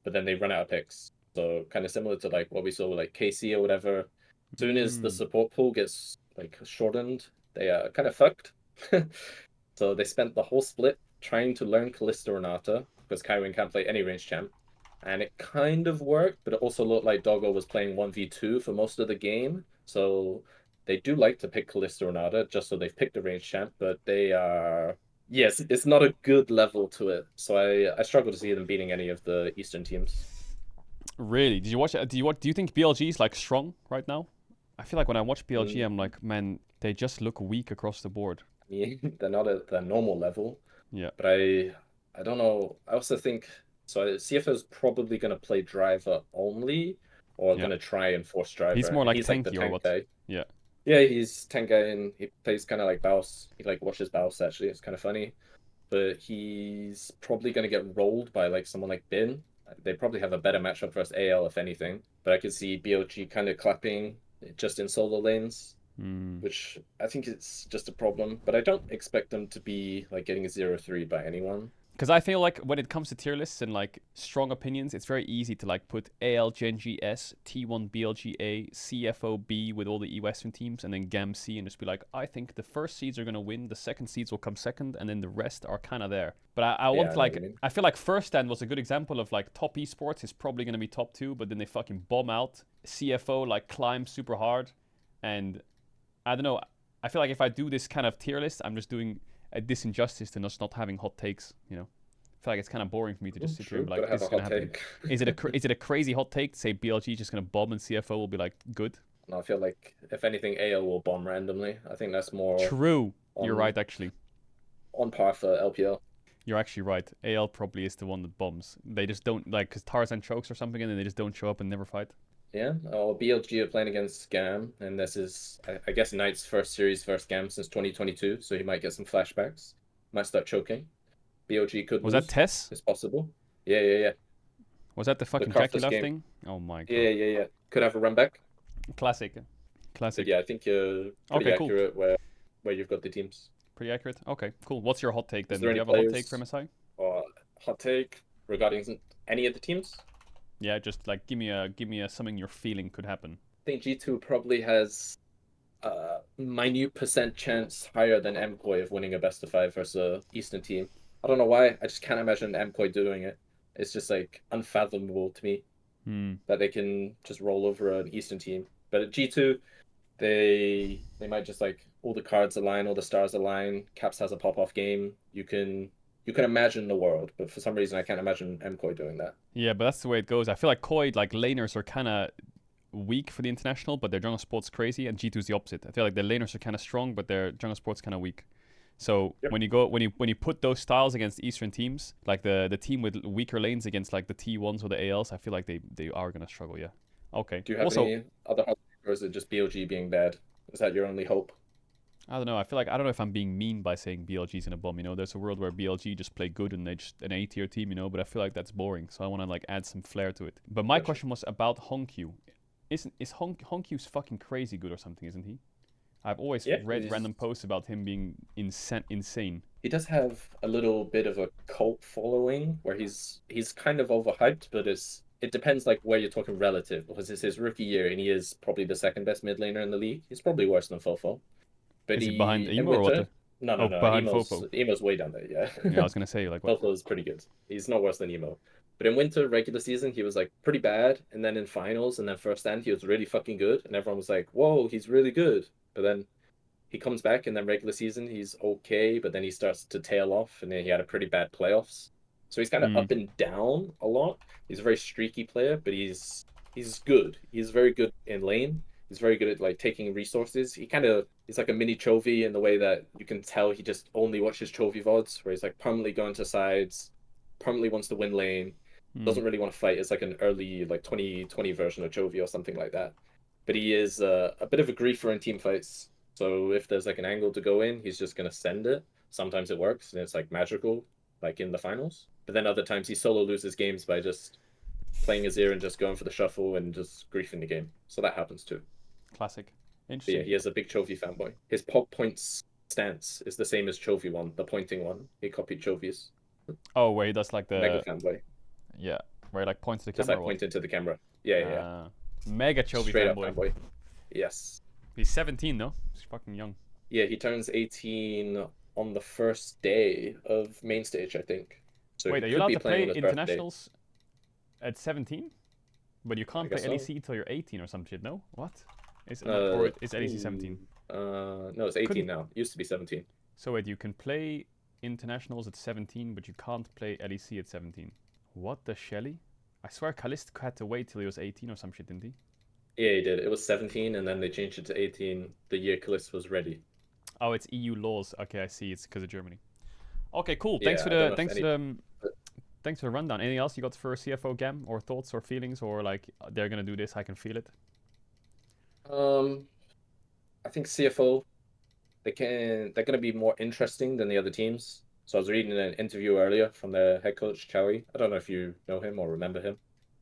but then they run out of picks. So kind of similar to like what we saw with like KC or whatever. As soon as the support pool gets like shortened, they are kind of fucked. So they spent the whole split trying to learn Kalista Renata because Kaiwin can't play any range champ. And it kind of worked, but it also looked like Doggo was playing 1v2 for most of the game. So they do like to pick Kalista Renata just so they've picked a range champ, but they are... Yes, it's not a good level to it. So I struggle to see them beating any of the Eastern teams. Really? Did you watch? Do you think BLG is like strong right now? I feel like when I watch BLG, I'm like, man, they just look weak across the board. Yeah, they're not at their normal level. Yeah. But I don't know. I also think so. CFO is probably going to play driver only, or going to try and force driver. He's more like tanky the or tank what? guy. Yeah. Yeah, he's tank guy and he plays kind of like Baus. He like watches Baus actually. It's kind of funny, but he's probably going to get rolled by like someone like Bin. They probably have a better matchup versus AL if anything. But I could see BOG kind of clapping just in solo lanes. Which I think it's just a problem, but I don't expect them to be like getting a 0-3 by anyone. Because I feel like when it comes to tier lists and like strong opinions, it's very easy to like put AL GENG S, T1 BLG A, CFO B with all the E-Western teams, and then GAM C, and just be like, I think the first seeds are going to win, the second seeds will come second, and then the rest are kind of there. But I feel like First Stand was a good example of like top esports is probably going to be top 2, but then they fucking bomb out. CFO like climb super hard, and I don't know. I feel like if I do this kind of tier list, I'm just doing a disinjustice to us not having hot takes. You know, I feel like it's kind of boring for me to just sit here and be like, this is gonna happen. Is it a crazy hot take to say BLG just gonna bomb and CFO will be like good? No, I feel like if anything, AL will bomb randomly. I think that's more true. You're right, actually. On par for LPL. You're actually right. AL probably is the one that bombs. They just don't like because Tarzan chokes or something, and then they just don't show up and never fight. Yeah, BLG are playing against GAM, and this is, I guess, Knight's first series versus GAM since 2022, so he might get some flashbacks. Might start choking. BLG could Was lose. that Tess? It's possible. Yeah. Was that the fucking Jackie Love thing? Oh my god. Yeah. Could have a run back. Classic. But yeah, I think you're pretty accurate where you've got the teams. Pretty accurate? Okay, cool. What's your hot take then? Do you have a hot take for MSI? Hot take regarding any of the teams? Yeah, just like give me a something you're feeling could happen. I think G2 probably has a minute % chance higher than MKOI of winning a best of 5 versus a Eastern team. I don't know why. I just can't imagine MKOI doing it. It's just like unfathomable to me that they can just roll over an Eastern team. But at G2, they might just like all the cards align, all the stars align. Caps has a pop-off game. You can imagine the world, but for some reason I can't imagine MKOI doing that. Yeah, but that's the way it goes. I feel like KOI, like laners are kind of weak for the international, but their jungle support's crazy, and G2 is the opposite. I feel like their laners are kind of strong, but their jungle support's kind of weak. So when you put those styles against Eastern teams, like the team with weaker lanes against like the T1s or the ALs, I feel like they are gonna struggle. Yeah. Okay. Do you have any other hot, or is it just BLG being bad? Is that your only hope? I don't know. I feel like I don't know if I'm being mean by saying BLG's in a bomb. You know, there's a world where BLG just play good and they just an A-tier team. You know, but I feel like that's boring. So I want to like add some flair to it. But my Gotcha. question was about Honkyu. Is Honkyu's fucking crazy good or something? Isn't he? I've always read random posts about him being insane. He does have a little bit of a cult following where he's kind of overhyped, but it depends like where you're talking relative, because it's his rookie year and he is probably the second best mid laner in the league. He's probably worse than Fofo. But Is he behind in Emo or what? winter, no. Behind Fofo. Emo's way down there, yeah. Yeah, I was gonna say like what? Fofo's pretty good. He's not worse than Emo. But in winter, regular season, he was like pretty bad, and then in finals and then first stand, he was really fucking good, and everyone was like, "Whoa, he's really good." But then he comes back, and then regular season, he's okay, but then he starts to tail off, and then he had a pretty bad playoffs. So he's kind of up and down a lot. He's a very streaky player, but he's good. He's very good in lane. He's very good at like taking resources. He's like a mini Chovy in the way that you can tell he just only watches Chovy VODs, where he's like permanently going to sides, permanently wants to win lane, doesn't really want to fight. It's like an early like 2020 version of Chovy or something like that. But he is a bit of a griefer in team fights. So if there's like an angle to go in, he's just gonna send it. Sometimes it works and it's like magical, like in the finals. But then other times he solo loses games by just playing his ear and just going for the shuffle and just griefing the game. So that happens too. Classic. But Interesting. yeah, he is a big Chovy fanboy. His pop points stance is the same as Chovy one, the pointing one. He copied Chovy's. Oh, where he does like the mega fanboy. Yeah, where he like points to the Just camera. like point into the camera. Yeah. Mega Chovy Straight fanboy. up fanboy. Yes. He's 17 though. He's fucking young. Yeah, he turns 18 on the first day of main stage, I think. So wait, are you allowed to play internationals at 17? But you can't play LEC until you're 18 or some shit, no? What? Is or is LEC 17? No, it's 18 now. It used to be 17. So wait, you can play internationals at 17, but you can't play LEC at 17. What the Shelly? I swear Kalist had to wait till he was 18 or some shit, didn't he? Yeah, he did. It was 17, and then they changed it to 18 the year Kalist was ready. Oh, it's EU laws. Okay, I see. It's because of Germany. Okay, cool. Yeah, Thanks for the rundown. Anything else you got for CFO Gam, or thoughts or feelings, or like they're gonna do this, I can feel it? I think CFO, they're gonna be more interesting than the other teams. So I was reading an interview earlier from their head coach Chowie. I don't know if you know him or remember him.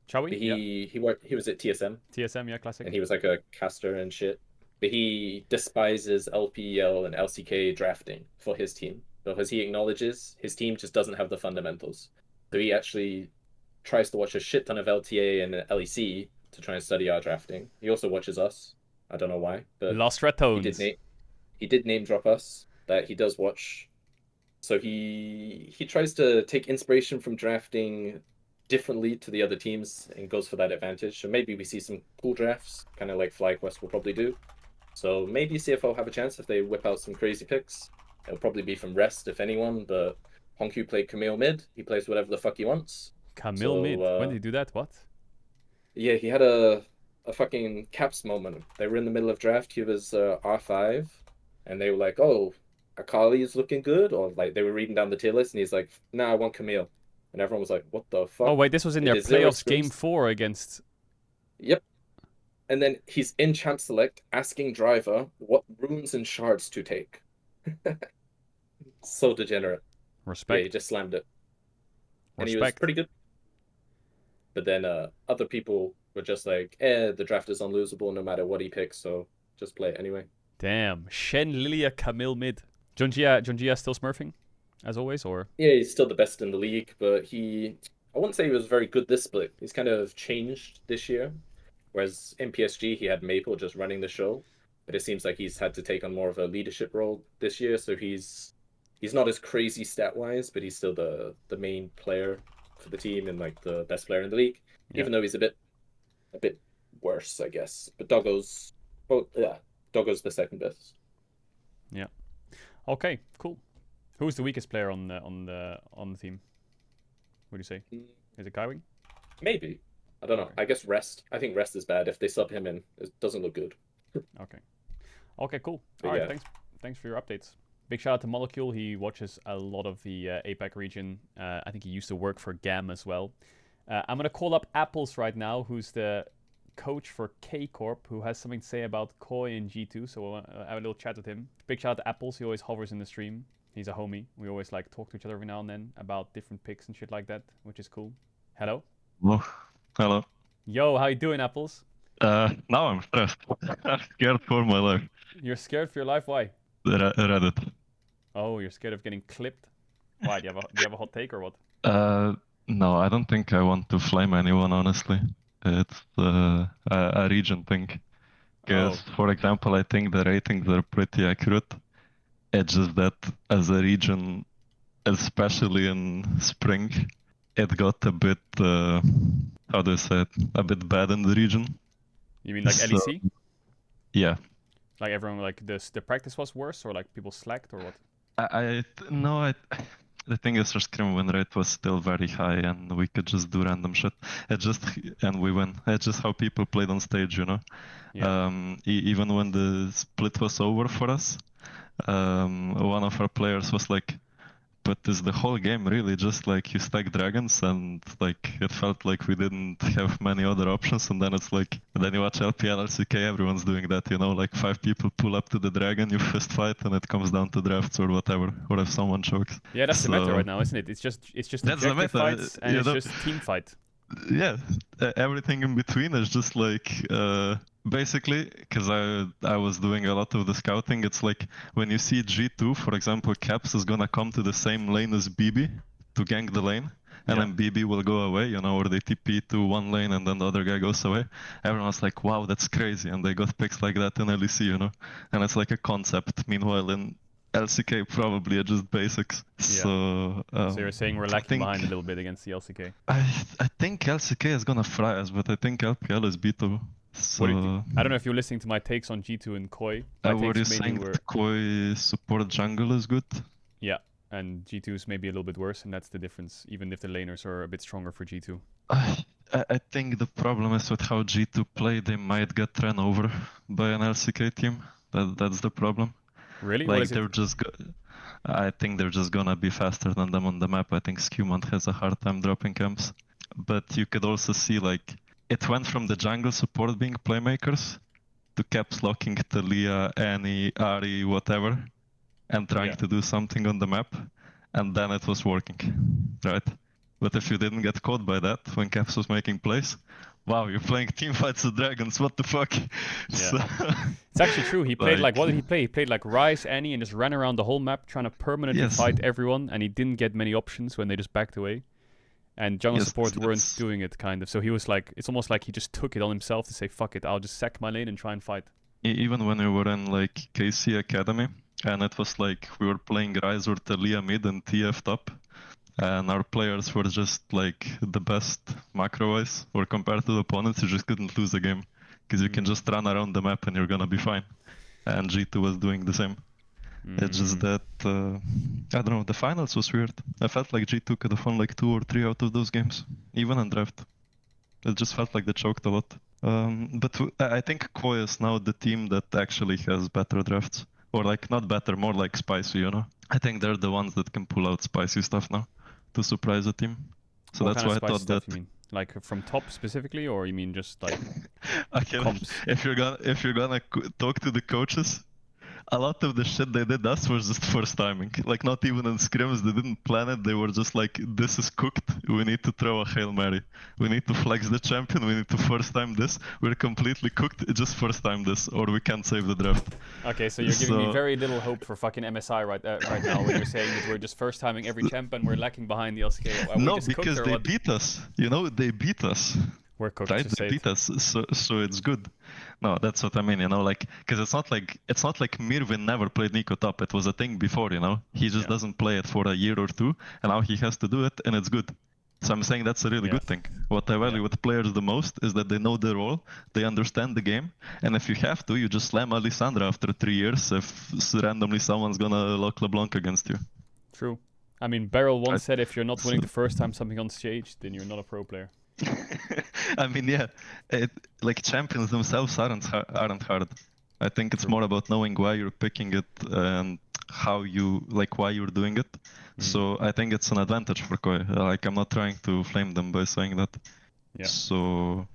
Chowie? He was at TSM. TSM, yeah, classic. And he was like a caster and shit. But he despises LPL and LCK drafting for his team because he acknowledges his team just doesn't have the fundamentals. So he actually tries to watch a shit ton of LTA and LEC to try and study our drafting. He also watches us. I don't know why, but Lost Red Tones. He did name drop us that he does watch. So he tries to take inspiration from drafting differently to the other teams and goes for that advantage. So maybe we see some cool drafts, kind of like FlyQuest will probably do. So maybe CFO have a chance if they whip out some crazy picks. It'll probably be from Rest, if anyone, but Honkyu played Camille mid. He plays whatever the fuck he wants. Camille mid? When did he do that? What? Yeah, he had a fucking Caps moment. They were in the middle of draft. He was R5, and they were like, oh, Akali is looking good? Or like they were reading down the tier list, and he's like, nah, I want Camille. And everyone was like, what the fuck? Oh, wait, this was in their playoffs game 4 against... Yep. And then he's in Champ Select asking Driver what runes and shards to take. So degenerate. Respect. Yeah, he just slammed it. And Respect. he was pretty good. But then other people were just like, the draft is unlosable no matter what he picks, so just play it anyway. Damn. Shen, Lilia, Camille mid. Junjia still smurfing, as always, or? Yeah, he's still the best in the league, but I wouldn't say he was very good this split. He's kind of changed this year. Whereas in PSG, he had Maple just running the show. But it seems like he's had to take on more of a leadership role this year, so he's not as crazy stat-wise, but he's still the main player for the team and like the best player in the league. Yeah. Even though he's a bit worse, I guess. But Doggo's the second best. Yeah. Okay, cool. Who's the weakest player on the team? What do you say? Is it Kaiwing? Maybe. I don't know. I guess Rest. I think Rest is bad. If they sub him in, it doesn't look good. Okay, cool. All right, thanks for your updates. Big shout out to Molecule. He watches a lot of the APAC region. I think he used to work for GAM as well. I'm going to call up Apples right now, who's the coach for KCORP, who has something to say about Koi in G2. So we'll have a little chat with him. Big shout out to Apples. He always hovers in the stream. He's a homie. We always like talk to each other every now and then about different picks and shit like that, which is cool. Hello. Hello. Hello. Yo, how you doing, Apples? Now I'm stressed. I'm scared for my life. You're scared for your life? Why? Reddit. Oh, you're scared of getting clipped? Why? Do you have a hot take or what? No, I don't think I want to flame anyone, honestly. It's a region thing. Because, for example, I think the ratings are pretty accurate. It's just that as a region, especially in spring, it got a bit, how do I say it, a bit bad in the region. You mean like LEC? Yeah. Like everyone, like the practice was worse, or like people slacked, or what? The thing is, our scrim win rate was still very high, and we could just do random shit. And we win. It's just how people played on stage, you know. Yeah. Even when the split was over for us, one of our players was like, "But is the whole game really just like you stack dragons?" And like it felt like we didn't have many other options. And then it's like, then you watch LPL, LCK, everyone's doing that, you know, like 5 people pull up to the dragon, you fist fight, and it comes down to drafts or whatever, or if someone chokes. Yeah, that's the meta right now, isn't it? It's just That's the objective meta, fights and you it's know? just team fight. Yeah, everything in between is just like basically, because I was doing a lot of the scouting. It's like when you see G2, for example, Caps is gonna come to the same lane as BB to gank the lane, and then BB will go away, you know, or they TP to one lane and then the other guy goes away. Everyone's like, wow, that's crazy, and they got picks like that in LEC, you know, and it's like a concept. Meanwhile, in LCK, probably are just basics. Yeah. So you're saying we're lacking behind a little bit against the LCK? I think LCK is gonna fry us, but I think LPL is beatable. So What do you think? I don't know if you're listening to my takes on G2 and Koi. were you saying that Koi support jungle is good? Yeah, and G2 is maybe a little bit worse, and that's the difference, even if the laners are a bit stronger for G2. I think the problem is with how G2 play, they might get ran over by an LCK team. That's the problem. Really? Like I think they're just gonna be faster than them on the map. I think Skewmont has a hard time dropping camps. But you could also see like it went from the jungle support being playmakers to caps locking Talia, Annie, Ari, whatever, and trying to do something on the map, and then it was working, right? But if you didn't get caught by that when Caps was making plays, wow, you're playing team fights with dragons, what the fuck? Yeah. So, it's actually true. He played like, what did he play? He played like Ryze, Annie, and just ran around the whole map trying to permanently fight everyone, and he didn't get many options when they just backed away. And jungle support weren't doing it, kind of. So he was like, it's almost like he just took it on himself to say, fuck it, I'll just sack my lane and try and fight. Even when we were in like KC Academy, and it was like we were playing Ryze or Talia mid and TF top, and our players were just like the best macro-wise, or compared to the opponents, you just couldn't lose a game. Because you can just run around the map and you're gonna be fine. And G2 was doing the same. It's just that, I don't know, the finals was weird. I felt like G2 could have won like 2 or 3 out of those games, even in draft. It just felt like they choked a lot. But I think Koi is now the team that actually has better drafts. Or like, not better, more like spicy, you know? I think they're the ones that can pull out spicy stuff now to surprise the team. So what that's kind why of I thought stuff that... You mean? Like from top specifically, or you mean just like comps? If you're gonna talk to the coaches, a lot of the shit they did us was just first timing. Like not even in scrims, they didn't plan it. They were just like, this is cooked. We need to throw a Hail Mary. We need to flex the champion. We need to first time this. We're completely cooked. Just first time this, or we can't save the draft. Okay, so you're giving me very little hope for fucking MSI right now when you're saying that we're just first timing every champ and we're lacking behind the LCK. No, because they beat us. You know, they beat us. We're cooked, right? They beat us, so it's good. No, that's what I mean, you know, like, because it's not like Mirvin never played Nico top. It was a thing before, you know. He just doesn't play it for a year or two, and now he has to do it, and it's good. So I'm saying that's a really good thing. What I value with players the most is that they know their role, they understand the game, and if you have to, you just slam Alessandra after 3 years if randomly someone's gonna lock LeBlanc against you. True. I mean, Beryl once said if you're not winning the first time something on stage, then you're not a pro player. I mean, yeah, like champions themselves aren't hard. I think it's more about knowing why you're picking it and how you, like, why you're doing it. So I think it's an advantage for Koi. Like, I'm not trying to flame them by saying that. Yeah. So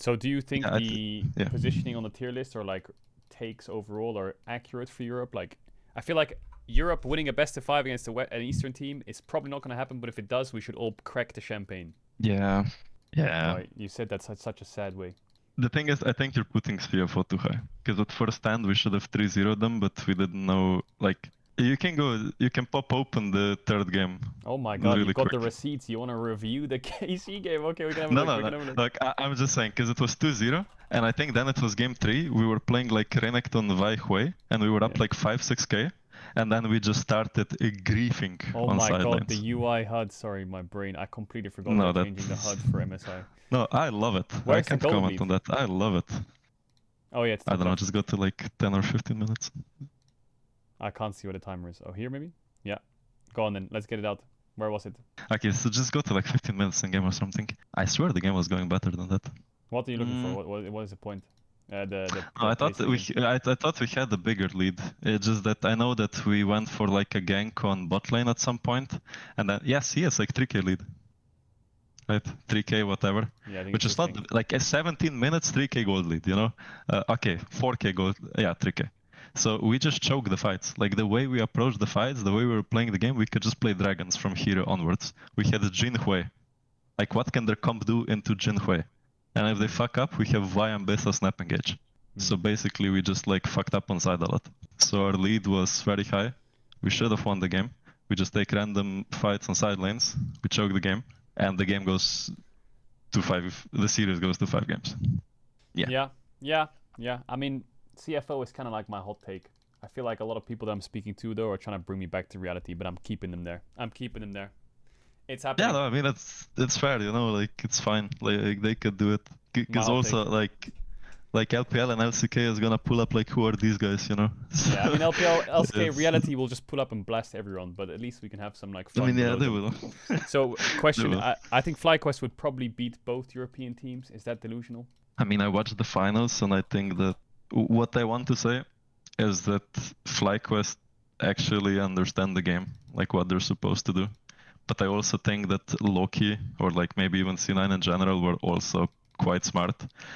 So do you think Yeah, the positioning on the tier list or like takes overall are accurate for Europe? Like, I feel like Europe winning a best of 5 against an Eastern team is probably not going to happen, but if it does, we should all crack the champagne. Yeah. Right, you said that's such a sad way. The thing is, I think you're putting CFO too high. Because at first stand, we should have 3-0 them, but we didn't know, like, you can pop open the third game. Oh my god, really you got quick. the receipts. You want to review the KC game? Okay, we can have a No, look. no, We can have a no. look. Like, I'm just saying, because it was 2-0, and I think then it was game 3. We were playing like Renekton Weihui, and we were up like 5-6k, and then we just started griefing Oh on my sidelines. god, the UI HUD. Sorry, my brain. I completely forgot No, about changing the HUD for MSI. No, I love it. Where's I the can't goal comment lead? on that. I love it. Oh yeah, it's I don't know, left. just go to like 10 or 15 minutes. I can't see what the timer is. Oh, here maybe? Yeah. Go on then. Let's get it out. Where was it? Okay, so just go to like 15 minutes in game or something. I swear the game was going better than that. What are you looking for? What is the point? No, I thought I thought we had a bigger lead. It's just that I know that we went for like a gank on bot lane at some point, and then yes, he has like 3k lead, right? 3k whatever, Yeah, I think which it's is not like a 17 minutes 3k gold lead, you know? Okay, 4k gold, yeah, 3k. So we just choked the fights. Like the way we approached the fights, the way we were playing the game, we could just play dragons from here onwards. We had Jin Hui. Like what can their comp do into Jin Hui? And if they fuck up, we have Vi and Besa snap engage. So basically we just like fucked up on side a lot. So our lead was very high. We should have won the game. We just take random fights on side lanes. We choke the game. And the game goes to 5. The series goes to 5 games. Yeah. Yeah. I mean, CFO is kind of like my hot take. I feel like a lot of people that I'm speaking to, though, are trying to bring me back to reality, but I'm keeping them there. It's happening. Yeah, no, I mean, it's fair, you know, like, it's fine. Like, they could do it. Because also, like LPL and LCK is gonna pull up, like, who are these guys, you know? So, Yeah, I mean, LPL, LCK reality will just pull up and blast everyone, but at least we can have some, like, fun. I mean, yeah, they will. So, question, They will. I think FlyQuest would probably beat both European teams. Is that delusional? I mean, I watched the finals, and I think that what I want to say is that FlyQuest actually understand the game, like what they're supposed to do. But I also think that Loki, or like maybe even C9 in general, were also quite smart.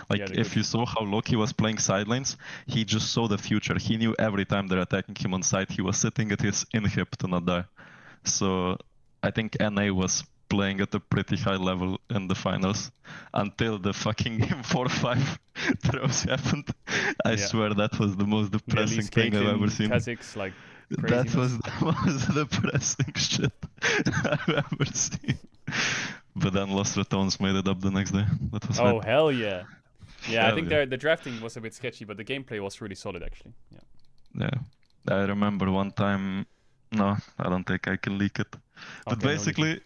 Like if you saw how Loki was playing sidelines, he just saw the future. He knew every time they're attacking him on side, he was sitting at his inhib to not die. So I think NA was playing at a pretty high level in the finals until the fucking game 4-5 throws happened. I swear that was the most depressing thing I've ever seen. Kha'Zix, like, that was the most depressing shit I've ever seen. But then Lost Retones made it up the next day. That was hype. Hell yeah. Yeah, Hell I think yeah. the drafting was a bit sketchy, but the gameplay was really solid, actually. Yeah. I remember one time... No, I don't think I can leak it. But Okay, no basically,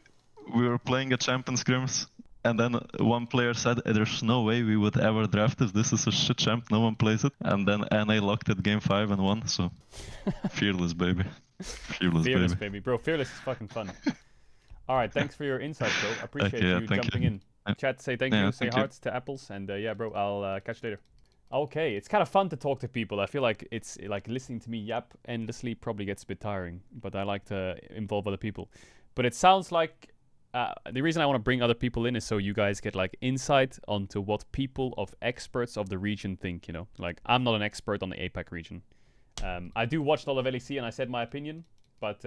we were playing a champion scrims, and then one player said, there's no way we would ever draft this is a shit champ, no one plays it. And then NA locked it game 5 and won, so fearless, baby. Fearless, baby. Bro, fearless is fucking fun. Alright, thanks for your insights, bro. I appreciate you jumping in. Chat, say thank you, say hearts to apples, and yeah, bro, I'll catch you later. Okay, it's kind of fun to talk to people. I feel like it's like listening to me yap endlessly probably gets a bit tiring, but I like to involve other people. But it sounds like the reason I want to bring other people in is so you guys get like insight onto what people of experts of the region think, you know. Like, I'm not an expert on the APAC region. I do watch a lot of LEC and I said my opinion, but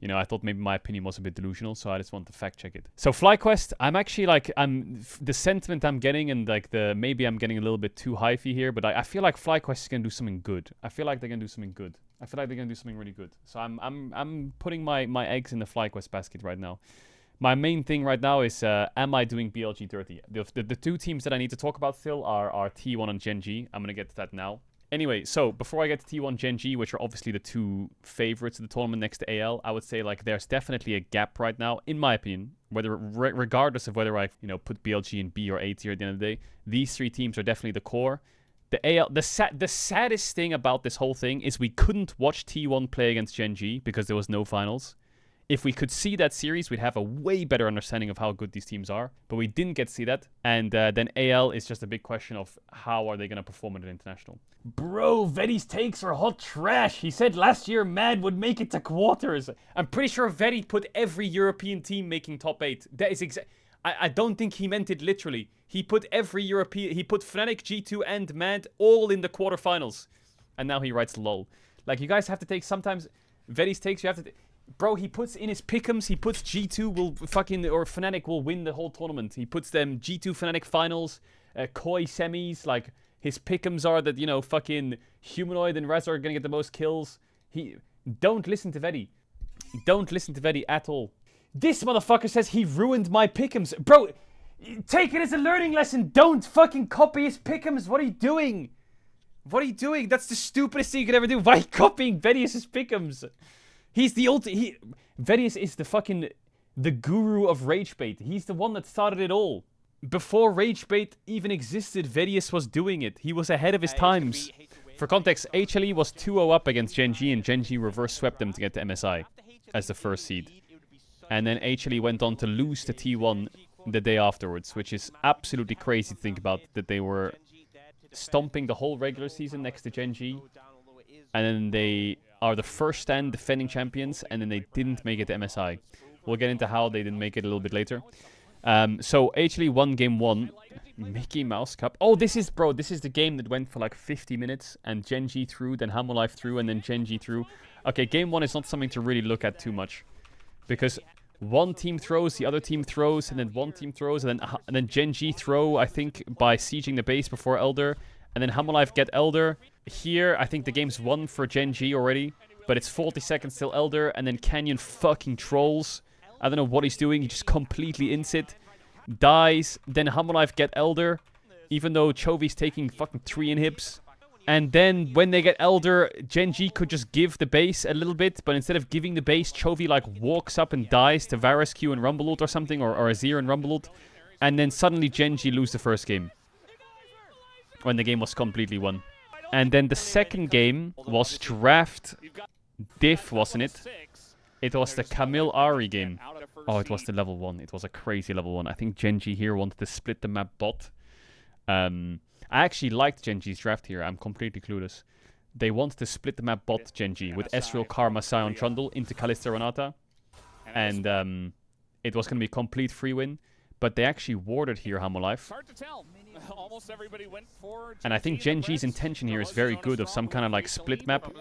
you know, I thought maybe my opinion was a bit delusional, so I just want to fact check it. So FlyQuest, I'm actually like, the sentiment I'm getting, and like maybe I'm getting a little bit too hyphy here, but I feel like FlyQuest is gonna do something good. I feel like they're gonna do something good. I feel like they're gonna do something really good. So I'm putting my eggs in the FlyQuest basket right now. My main thing right now is, am I doing BLG dirty? The two teams that I need to talk about still are T1 and GENG. I'm gonna get to that now. Anyway, so before I get to T1 GENG, which are obviously the two favorites of the tournament next to AL, I would say like there's definitely a gap right now, in my opinion. Whether regardless of whether I put BLG in B or A tier at the end of the day, these three teams are definitely the core. The AL, the saddest thing about this whole thing is we couldn't watch T1 play against GENG because there was no finals. If we could see that series, we'd have a way better understanding of how good these teams are. But we didn't get to see that. And then AL is just a big question of how are they going to perform at an international. Bro, Vedi's takes are hot trash. He said last year Mad would make it to quarters. I'm pretty sure Vedi put every European team making top 8. That is I don't think he meant it literally. He put every European... He put Fnatic, G2, and Mad all in the quarterfinals. And now he writes lol. Like, you guys have to take sometimes... VEDIUS takes, you have to... Bro, he puts in his pick'ems, he puts G2 will fucking... Or Fnatic will win the whole tournament. He puts them G2 Fnatic finals, Koi semis. Like, his pick'ems are that, you know, fucking Humanoid and Raz are gonna get the most kills. Don't listen to Vedi. Don't listen to Vedi at all. This motherfucker says he ruined my pick'ems. Bro, take it as a learning lesson. Don't fucking copy his pick'ems. What are you doing? What are you doing? That's the stupidest thing you could ever do. Why copying VEDIUS' pick'ems? He's the ultimate... VEDIUS is the fucking... The guru of ragebait. He's the one that started it all. Before ragebait even existed, VEDIUS was doing it. He was ahead of his times. For context, HLE was 2-0 up against GENG, and GENG reverse swept them to get to MSI as the first seed. And then HLE went on to lose to T1 the day afterwards, which is absolutely crazy to think about, that they were stomping the whole regular season next to GENG, and then they are the first stand defending champions, and then they didn't make it to MSI. We'll get into how they didn't make it a little bit later. So HLE won game 1. Mickey Mouse Cup. Oh, this is the game that went for like 50 minutes, and GENG threw, then Hamolive threw, and then GENG threw. Okay, game 1 is not something to really look at too much, because one team throws, the other team throws, and then one team throws, and then GENG throw, I think, by sieging the base before Elder, and then Hamolive get Elder. Here, I think the game's won for GENG already, but it's 40 seconds till Elder, and then Canyon fucking trolls. I don't know what he's doing, he just completely ins it, dies, then Hamolive get Elder, even though Chovy's taking fucking 3 inhibs. And then when they get Elder, GENG could just give the base a little bit, but instead of giving the base, Chovy like walks up and dies to Varus Q and Rumble Ult or something, or Azir and Rumble Ult. And then suddenly GENG lose the first game, when the game was completely won. And then the second game was Draft Diff, wasn't it? It was the Camille Ari game. Oh, it was the level 1. It was a crazy level 1. I think GENG here wanted to split the map bot. I actually liked GENG's draft here. I'm completely clueless. They wanted to split the map bot GENG with Ezreal, Karma, Sion, Trundle into Kalista Renata. And it was going to be a complete free win. But they actually warded here Hamolive. And I think GENG's intention here is very good, of some kind of like split map.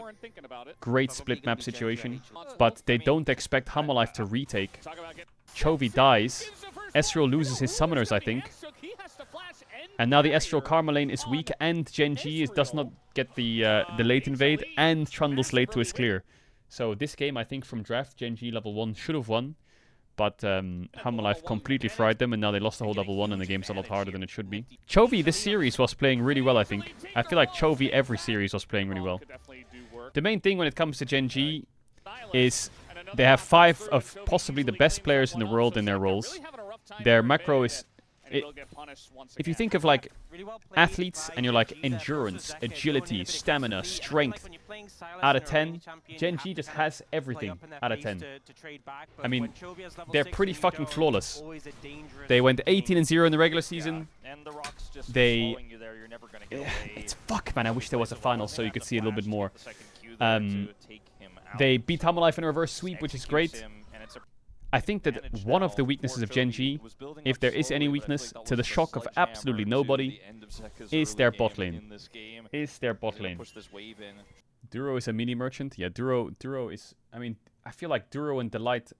Great split map situation. But they don't expect Hamolive to retake. Chovy dies. Ezreal loses his summoners, I think. And now the Ezreal Karma lane is weak, and GENG does not get the late invade, and Trundle's late to his clear. So this game, I think, from draft, GENG level 1 should have won. But Hamolive completely fried them, and now they lost the whole level 1, and the game's a lot harder than it should be. Chovy this series was playing really well, I think. I feel like Chovy every series was playing really well. The main thing when it comes to GENG is they have 5 of possibly the best players in the world in their roles. Their macro is... if you think of like athletes and you're like endurance, agility, stamina, strength, out of 10, GENG just has everything out of 10. I mean, they're pretty fucking flawless. They went 18-0 in the regular season. It's fuck, man. I wish there was a final so you could see a little bit more. They beat Hamolive in a reverse sweep, which is great. I think that one of the weaknesses of GENG, if there is any weakness, to the shock of absolutely nobody, is their bot lane. Duro is a melee merchant. Yeah, Duro is... I mean, I feel like Duro and Delight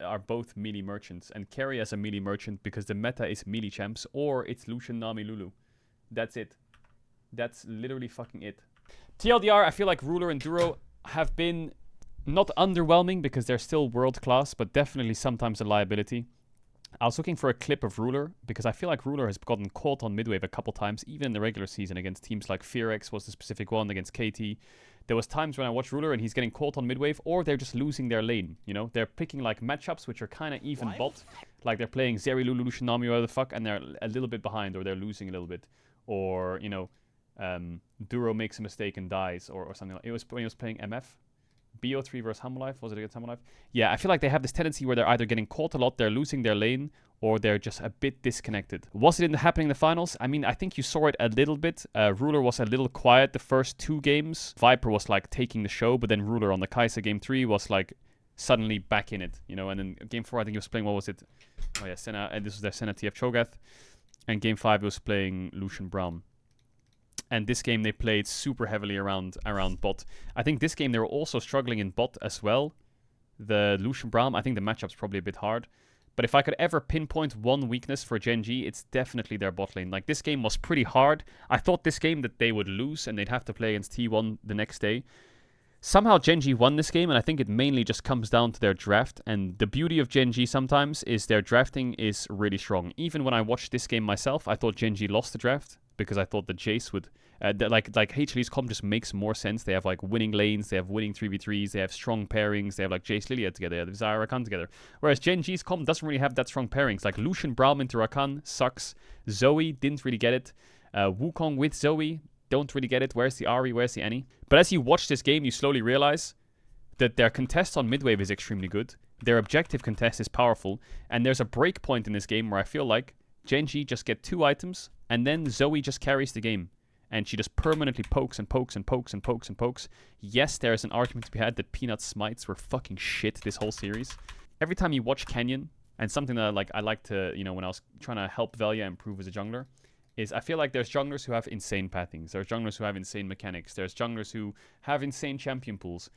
are both melee merchants, and carry as a melee merchant because the meta is melee champs, or it's Lucian, Nami, Lulu. That's it. That's literally fucking it. TLDR, I feel like Ruler and Duro have been... not underwhelming because they're still world class, but definitely sometimes a liability. I was looking for a clip of Ruler because I feel like Ruler has gotten caught on midwave a couple times, even in the regular season against teams like Fearex was the specific one, against KT. There was times when I watched Ruler and he's getting caught on midwave, or they're just losing their lane, you know? They're picking like matchups which are kind of even bot. Like they're playing Zeri, Lulu, Lucian, Nami, or whatever the fuck, and they're a little bit behind, or they're losing a little bit. Or, you know, Duro makes a mistake and dies, or something like... It was when he was playing MF. BO3 versus Hamolive, was it against Hamolive? Yeah, I feel like they have this tendency where they're either getting caught a lot, they're losing their lane, or they're just a bit disconnected. Was it happening in the finals? I mean, I think you saw it a little bit. Ruler was a little quiet the first 2 games. Viper was like taking the show, but then Ruler on the Kai'Sa game 3 was like suddenly back in it, you know. And then game 4, I think he was playing, what was it? Oh yeah, Senna, and this was their Senna TF Cho'Gath. And game 5 he was playing Lucian Braum. And this game they played super heavily around bot. I think this game they were also struggling in bot as well. The Lucian Braum, I think the matchup's probably a bit hard. But if I could ever pinpoint one weakness for GENG, it's definitely their bot lane. Like, this game was pretty hard. I thought this game that they would lose and they'd have to play against T1 the next day. Somehow GENG won this game, and I think it mainly just comes down to their draft. And the beauty of GENG sometimes is their drafting is really strong. Even when I watched this game myself, I thought GENG lost the draft because I thought the Jace would... like HLE's comp just makes more sense. They have like winning lanes, they have winning 3v3s, they have strong pairings, they have like Jace Lilia together, they have Zyra Rakan together. Whereas GENG's comp doesn't really have that strong pairings. Like Lucian Braum into Rakan sucks. Zoe didn't really get it. Wukong with Zoe, don't really get it. Where's the Ahri? Where's the Annie? But as you watch this game, you slowly realize that their contest on midwave is extremely good. Their objective contest is powerful. And there's a break point in this game where I feel like GENG just get 2 items and then Zoe just carries the game. And she just permanently pokes and pokes and pokes and pokes and pokes. Yes, there's an argument to be had that Peanut's smites were fucking shit this whole series. Every time you watch Canyon, and something that I like to, you know, when I was trying to help Velia improve as a jungler, is I feel like there's junglers who have insane pathings. There's junglers who have insane mechanics. There's junglers who have insane champion pools.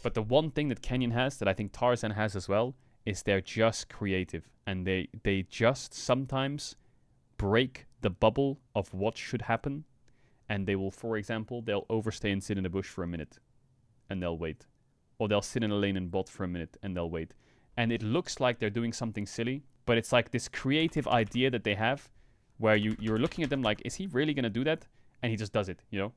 But the one thing that Canyon has, that I think Tarzan has as well, is they're just creative. And they just sometimes break the bubble of what should happen. And they will, for example, they'll overstay and sit in a bush for a minute. And they'll wait. Or they'll sit in a lane and bot for a minute and they'll wait. And it looks like they're doing something silly. But it's like this creative idea that they have, where you're looking at them like, is he really going to do that? And he just does it, you know?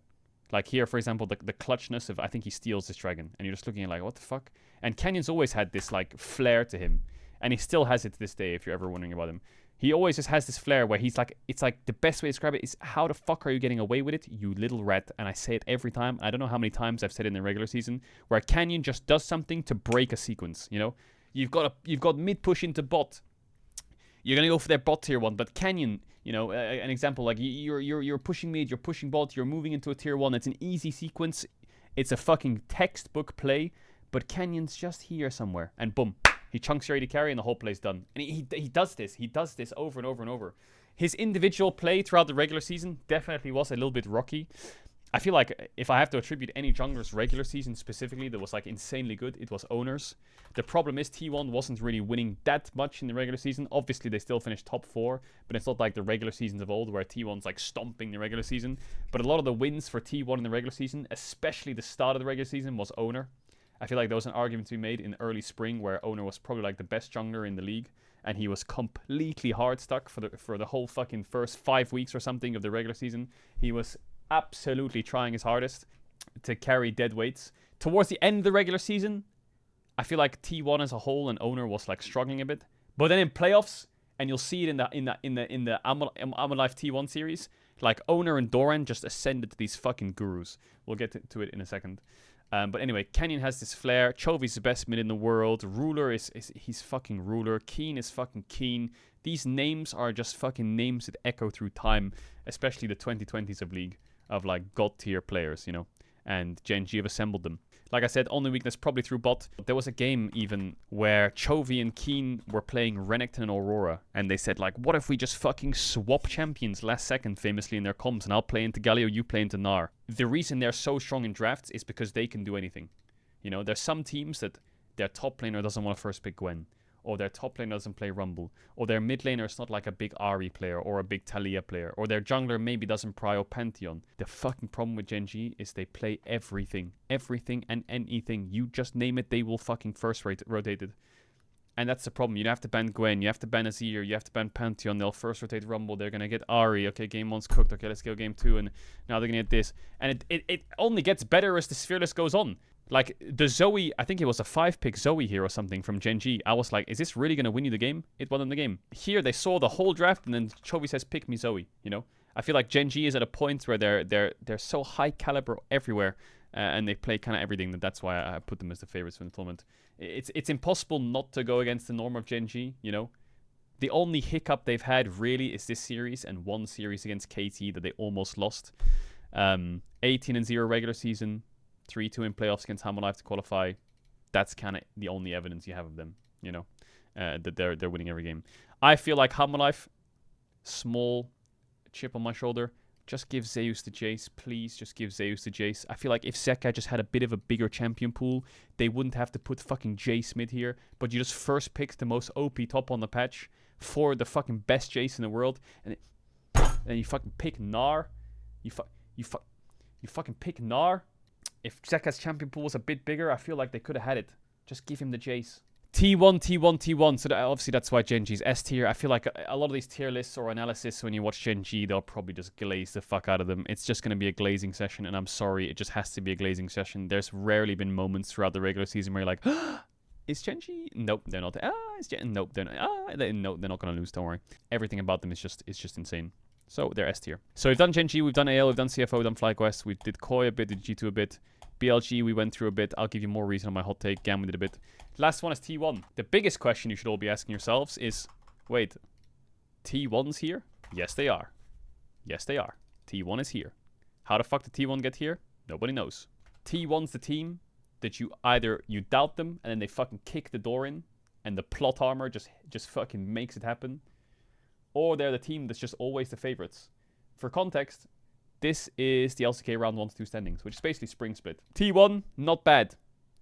Like here, for example, the clutchness of, I think he steals this dragon. And you're just looking at like, what the fuck? And Canyon's always had this like flair to him. And he still has it to this day, if you're ever wondering about him. He always just has this flair where he's like, it's like the best way to describe it is, how the fuck are you getting away with it, you little rat? And I say it every time. I don't know how many times I've said it in the regular season, where Canyon just does something to break a sequence, you know? You've got mid push into bot. You're gonna go for their bot tier 1, but Canyon, you know, an example, like you're pushing mid, you're pushing bot, you're moving into a tier 1. It's an easy sequence. It's a fucking textbook play, but Canyon's just here somewhere, and boom, he chunks your AD carry and the whole play's done. And he does this. He does this over and over and over. His individual play throughout the regular season definitely was a little bit rocky. I feel like if I have to attribute any jungler's regular season specifically that was like insanely good, it was Owners. The problem is T1 wasn't really winning that much in the regular season. Obviously, they still finished top 4, but it's not like the regular seasons of old where T1's like stomping the regular season. But a lot of the wins for T1 in the regular season, especially the start of the regular season, was Owner. I feel like there was an argument to be made in early spring where Owner was probably like the best jungler in the league, and he was completely hard stuck for the whole fucking first 5 weeks or something of the regular season. He was absolutely trying his hardest to carry dead weights. Towards the end of the regular season, I feel like T1 as a whole and Owner was like struggling a bit. But then in playoffs, and you'll see it in the Amalife T1 series, like Owner and Doran just ascended to these fucking gurus. We'll get to it in a second. But anyway, Canyon has this flair. Chovy's the best mid in the world. Ruler he's fucking Ruler. Keen is fucking Keen. These names are just fucking names that echo through time, especially the 2020s of League, of like god tier players, you know. And GENG have assembled them. Like I said, only weakness probably through bot. There was a game even where Chovy and Keen were playing Renekton and Aurora, and they said like, what if we just fucking swap champions last second famously in their comps, and I'll play into Galio, you play into Gnar. The reason they're so strong in drafts is because they can do anything. You know, there's some teams that their top laner doesn't want to first pick Gwen, or their top laner doesn't play Rumble, or their mid laner is not like a big Ahri player or a big Talia player, or their jungler maybe doesn't prio Pantheon. The fucking problem with GENG is they play everything. Everything and anything. You just name it, they will fucking first rotate it. And that's the problem. You have to ban Gwen, you have to ban Azir, you have to ban Pantheon, they'll first rotate Rumble, they're gonna get Ahri, okay, game 1's cooked, okay, let's go game 2, and now they're gonna get this. And it only gets better as the Sphereless goes on. Like, the Zoe, I think it was a 5-pick Zoe here or something from GENG. I was like, is this really going to win you the game? It won them the game. Here, they saw the whole draft, and then Chovy says, pick me Zoe, you know? I feel like GENG is at a point where they're so high caliber everywhere, and they play kind of everything, that's why I put them as the favorites for the tournament. It's impossible not to go against the norm of GENG, you know? The only hiccup they've had, really, is this series, and one series against KT that they almost lost. 18-0 regular season, 3-2 in playoffs against Hamalife to qualify. that's kind of the only evidence you have of them, you know, that they're winning every game. I feel like Humble Life, small chip on my shoulder. Just give Zeus the Jace, please. Just give Zeus the Jace. I feel like if Zeka just had a bit of a bigger champion pool, they wouldn't have to put fucking Jace mid here. But you just first picked the most OP top on the patch for the fucking best Jace in the world, and then you fucking pick Gnar. You fucking pick Gnar. If Zeka's champion pool was a bit bigger, I feel like they could have had it. Just give him the Jace. T1, T1, T1. So obviously that's why GenG's S tier. I feel like a lot of these tier lists or analysis, when you watch GenG, they'll probably just glaze the fuck out of them. It's just going to be a glazing session, and I'm sorry, it just has to be a glazing session. There's rarely been moments throughout the regular season where you're like, is GenG? Nope, they're not. Is Gen? Nope, they're not. No, they're not going to lose, don't worry. Everything about them is just insane. So they're S tier. So we've done GenG, we've done AL, we've done CFO, we've done FlyQuest, we did Koi a bit, did G2 a bit. BLG, we went through a bit. I'll give you more reason on my hot take. Gam, we did a bit. Last one is T1. The biggest question you should all be asking yourselves is, wait, T1's here? Yes, they are. Yes, they are. T1 is here. How the fuck did T1 get here? Nobody knows. T1's the team that you doubt them and then they fucking kick the door in and the plot armor just fucking makes it happen. Or they're the team that's just always the favorites. For context, this is the LCK round 1-2 standings, which is basically spring split. T1, not bad.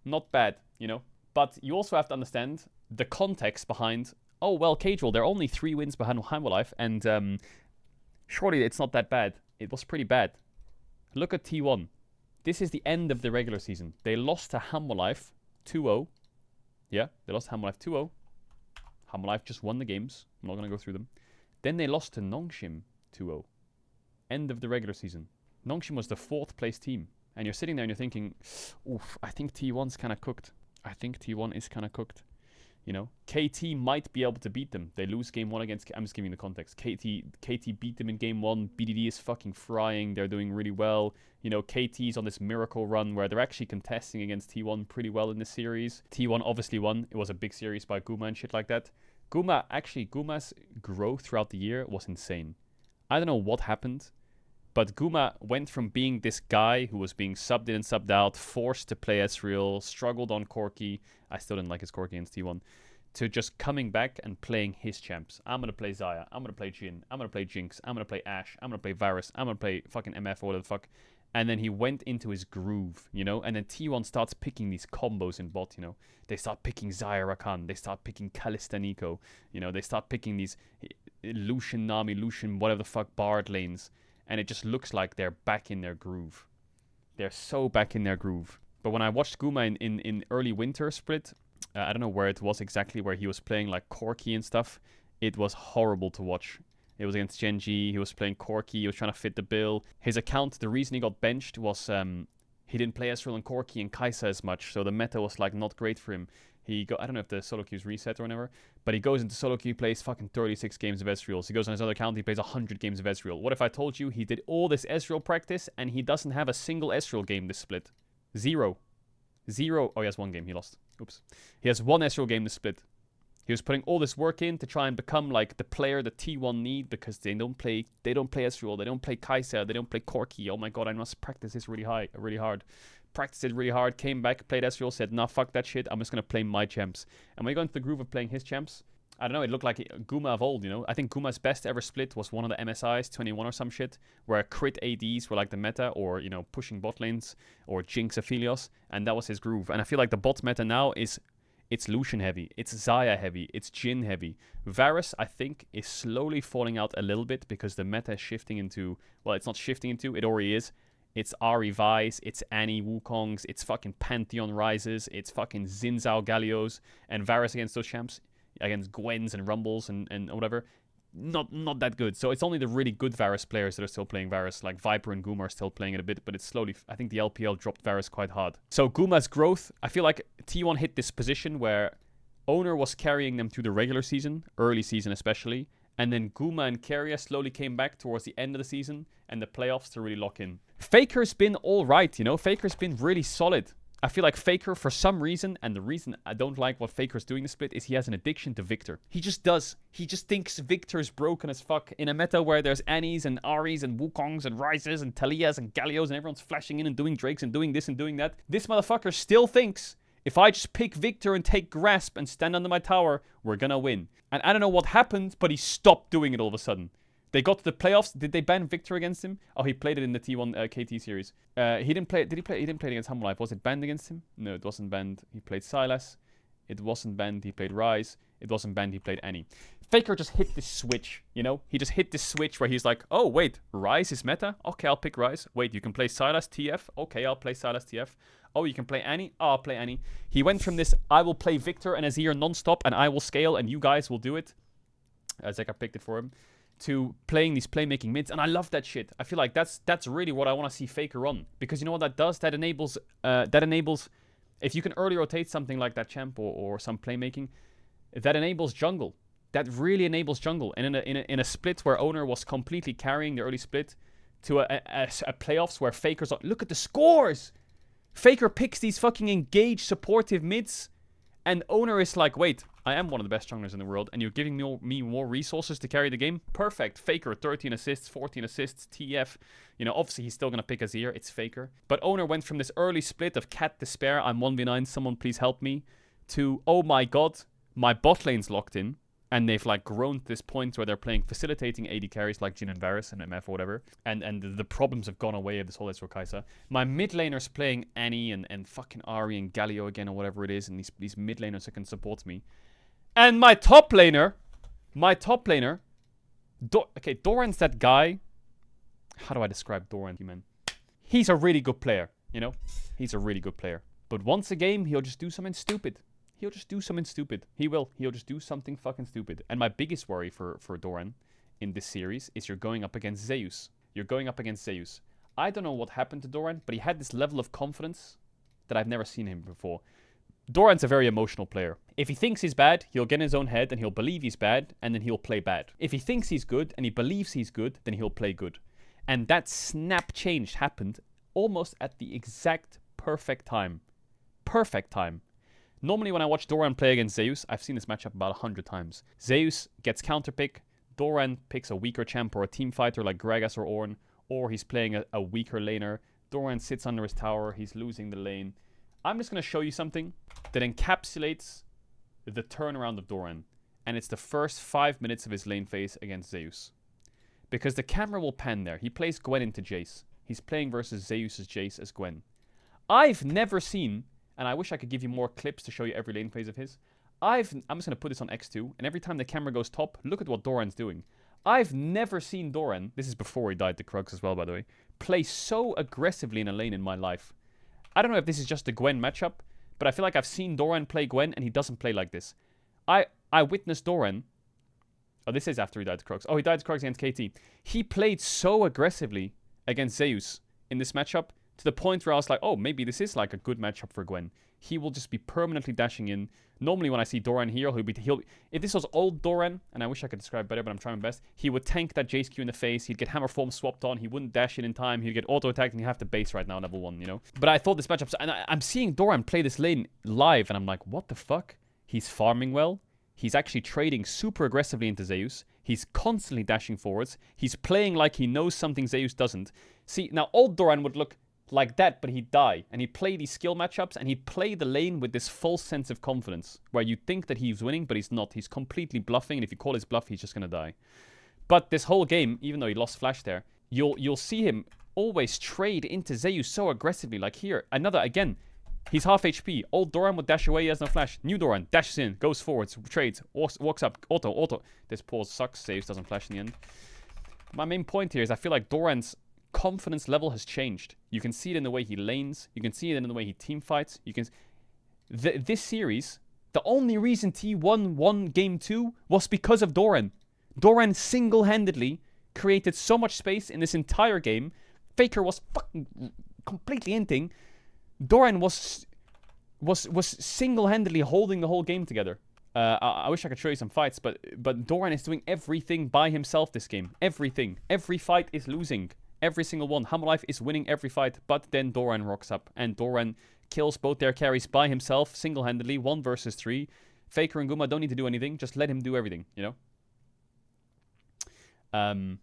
Not bad, you know. But you also have to understand the context behind, oh, well, Caedrel, they're only 3 wins behind Humble Life, and surely it's not that bad. It was pretty bad. Look at T1. This is the end of the regular season. They lost to Humble Life 2-0. Yeah, they lost to Humble Life 2-0. Humble Life just won the games. I'm not going to go through them. Then they lost to Nongshim 2-0. End of the regular season. Nongshim was the 4th place team. And you're sitting there and you're thinking, oof, I think T1's kind of cooked. I think T1 is kind of cooked. You know, KT might be able to beat them. They lose game 1 against... I'm just giving you the context. KT beat them in game 1. BDD is fucking frying. They're doing really well. You know, KT's on this miracle run where they're actually contesting against T1 pretty well in this series. T1 obviously won. It was a big series by Guma and shit like that. Guma's growth throughout the year was insane. I don't know what happened, but Guma went from being this guy who was being subbed in and subbed out, forced to play Ezreal, struggled on Corki. I still didn't like his Corki against T1. To just coming back and playing his champs. I'm going to play Xayah. I'm going to play Jhin. I'm going to play Jinx. I'm going to play Ashe. I'm going to play Varus. I'm going to play fucking MF or whatever the fuck. And then he went into his groove, you know? And then T1 starts picking these combos in bot, you know? They start picking Xayah Rakan. They start picking Kalista Nico. You know, they start picking these Lucian, Nami, Lucian, whatever the fuck, Bard lanes. And it just looks like they're back in their groove. They're so back in their groove. But when I watched Guma in early winter split, I don't know where it was exactly, where he was playing like Corki and stuff. It was horrible to watch. It was against GenG. He was playing Corki. He was trying to fit the bill. His account, the reason he got benched was he didn't play Ezreal and Corki and Kai'Sa as much. So the meta was like not great for him. I don't know if the solo queue's reset or whatever, but he goes into solo queue, plays fucking 36 games of Ezreal. So he goes on his other account, he plays 100 games of Ezreal. What if I told you he did all this Ezreal practice and he doesn't have a single Ezreal game this split? Zero. Oh, he has 1 game. He lost. Oops. He has 1 Ezreal game this split. He was putting all this work in to try and become like the player that T1 need, because they don't play Ezreal, they don't play Kai'Sa, they don't play Corki. Oh my god, I must practice this really hard. Practiced it really hard, came back, played Ezreal, said, nah, fuck that shit, I'm just gonna play my champs. And when you go into the groove of playing his champs, I don't know, it looked like Guma of old, you know? I think Guma's best ever split was one of the MSIs, 21 or some shit, where crit ADs were like the meta, or, you know, pushing bot lanes, or Jinx Aphelios, and that was his groove. And I feel like the bot meta now is, it's Lucian heavy, it's Xayah heavy, it's Jhin heavy. Varus, I think, is slowly falling out a little bit because the meta is shifting into, well, it's not shifting into, it already is. It's Ahri Vi's, it's Annie Wukongs, it's fucking Pantheon Rises, it's fucking Xin Zhao Gallios, and Varus against those champs, against Gwens and Rumbles and whatever, not that good. So it's only the really good Varus players that are still playing Varus, like Viper and Guma are still playing it a bit, but it's slowly, I think the LPL dropped Varus quite hard. So Guma's growth, I feel like T1 hit this position where Owner was carrying them through the regular season, early season especially, and then Guma and Keria slowly came back towards the end of the season and the playoffs to really lock in. Faker's been alright, you know? Faker's been really solid. I feel like Faker, for some reason, and the reason I don't like what Faker's doing this split, is he has an addiction to Victor. He just does. He just thinks Victor's broken as fuck. In a meta where there's Annies and Aries and Wukongs and Rises and Talias and Gallios and everyone's flashing in and doing Drakes and doing this and doing that, this motherfucker still thinks If I just pick Victor and take Grasp and stand under my tower, we're gonna win. And I don't know what happened, but he stopped doing it all of a sudden. They got to the playoffs. Did they ban Victor against him? Oh, he played it in the T1 KT series. He didn't play. Did he play? He didn't play it against Humble Life. Was it banned against him? No, it wasn't banned. He played Silas. It wasn't banned. He played Rise. It wasn't banned. He played Annie. Faker just hit this switch, you know? He just hit this switch where he's like, oh, wait, Rise is meta? Okay, I'll pick Rise. Wait, you can play Silas TF? Okay, I'll play Silas TF. Oh, you can play Annie? Oh, I'll play Annie. He went from this, I will play Victor and Azir non-stop and I will scale and you guys will do it. Zeka picked it for him. To playing these playmaking mids. And I love that shit. I feel like that's really what I want to see Faker run. Because you know what that does? That enables, if you can early rotate something like that champ or some playmaking, that enables jungle. That really enables jungle. And in a split where Owner was completely carrying the early split to a playoffs where Faker's... Look at the scores! Faker picks these fucking engaged, supportive mids. And Owner is like, wait, I am one of the best junglers in the world. And you're giving me more resources to carry the game? Perfect. Faker, 13 assists, 14 assists, TF. You know, obviously he's still going to pick Azir. It's Faker. But Owner went from this early split of cat despair, I'm 1v9, someone please help me, to, oh my god, my bot lane's locked in. And they've like grown to this point where they're playing facilitating AD carries like Jhin and Varus and MF or whatever. And the problems have gone away of this whole Ezreal Kai'Sa. My mid laner's playing Annie and fucking Ahri and Galio again or whatever it is. And these mid laners that can support me. And my top laner. Okay, Doran's that guy. How do I describe Doran, man? He's a really good player, you know? He's a really good player. But once a game, he'll just do something stupid. He'll just do something stupid. He'll just do something fucking stupid. And my biggest worry for Doran in this series is you're going up against Zeus. I don't know what happened to Doran, but he had this level of confidence that I've never seen him before. Doran's a very emotional player. If he thinks he's bad, he'll get in his own head and he'll believe he's bad and then he'll play bad. If he thinks he's good and he believes he's good, then he'll play good. And that snap change happened almost at the exact perfect time. Normally when I watch Doran play against Zeus, I've seen this matchup about 100 times. Zeus gets counterpick, Doran picks a weaker champ or a team fighter like Gragas or Ornn, or he's playing a weaker laner. Doran sits under his tower, he's losing the lane. I'm just going to show you something that encapsulates the turnaround of Doran. And it's the first 5 minutes of his lane phase against Zeus. Because the camera will pan there. He plays Gwen into Jace. He's playing versus Zeus's Jace as Gwen. I've never seen... And I wish I could give you more clips to show you every lane phase of his. I'm just going to put this on X2. And every time the camera goes top, look at what Doran's doing. I've never seen Doran, this is before he died to Krugs as well, by the way, play so aggressively in a lane in my life. I don't know if this is just a Gwen matchup, but I feel like I've seen Doran play Gwen and he doesn't play like this. I witnessed Doran. Oh, this is after he died to Krugs. Oh, he died to Krugs against KT. He played so aggressively against Zeus in this matchup, to the point where I was like, oh, maybe this is like a good matchup for Gwen. He will just be permanently dashing in. Normally when I see Doran here, if this was old Doran, and I wish I could describe better, but I'm trying my best, he would tank that Jace Q in the face, he'd get Hammer Form swapped on, he wouldn't dash in time, he'd get auto-attacked, and he'd have the base right now, level 1, you know? But I thought this matchup, and I'm seeing Doran play this lane live, and I'm like, what the fuck? He's farming well, he's actually trading super aggressively into Zeus, he's constantly dashing forwards, he's playing like he knows something Zeus doesn't. See, now old Doran would look like that, but he'd die. And he'd play these skill matchups, and he'd play the lane with this false sense of confidence, where you think that he's winning, but he's not. He's completely bluffing, and if you call his bluff, he's just gonna die. But this whole game, even though he lost Flash there, you'll see him always trade into Zeus so aggressively. Like here, again, he's half HP. Old Doran would dash away, he has no Flash. New Doran dashes in, goes forwards, trades, walks up, auto. This pause sucks, Zeus doesn't Flash in the end. My main point here is I feel like Doran's confidence level has changed. You can see it in the way he lanes. You can see it in the way he team fights. You can. This series, the only reason T1 won Game 2 was because of Doran. Doran single-handedly created so much space in this entire game. Faker was fucking completely inting. Doran was single-handedly holding the whole game together. I wish I could show you some fights, but Doran is doing everything by himself this game. Everything. Every fight is losing. Every single one. Humble Life is winning every fight, but then Doran rocks up. And Doran kills both their carries by himself, single-handedly, 1 versus 3. Faker and Guma don't need to do anything. Just let him do everything, you know?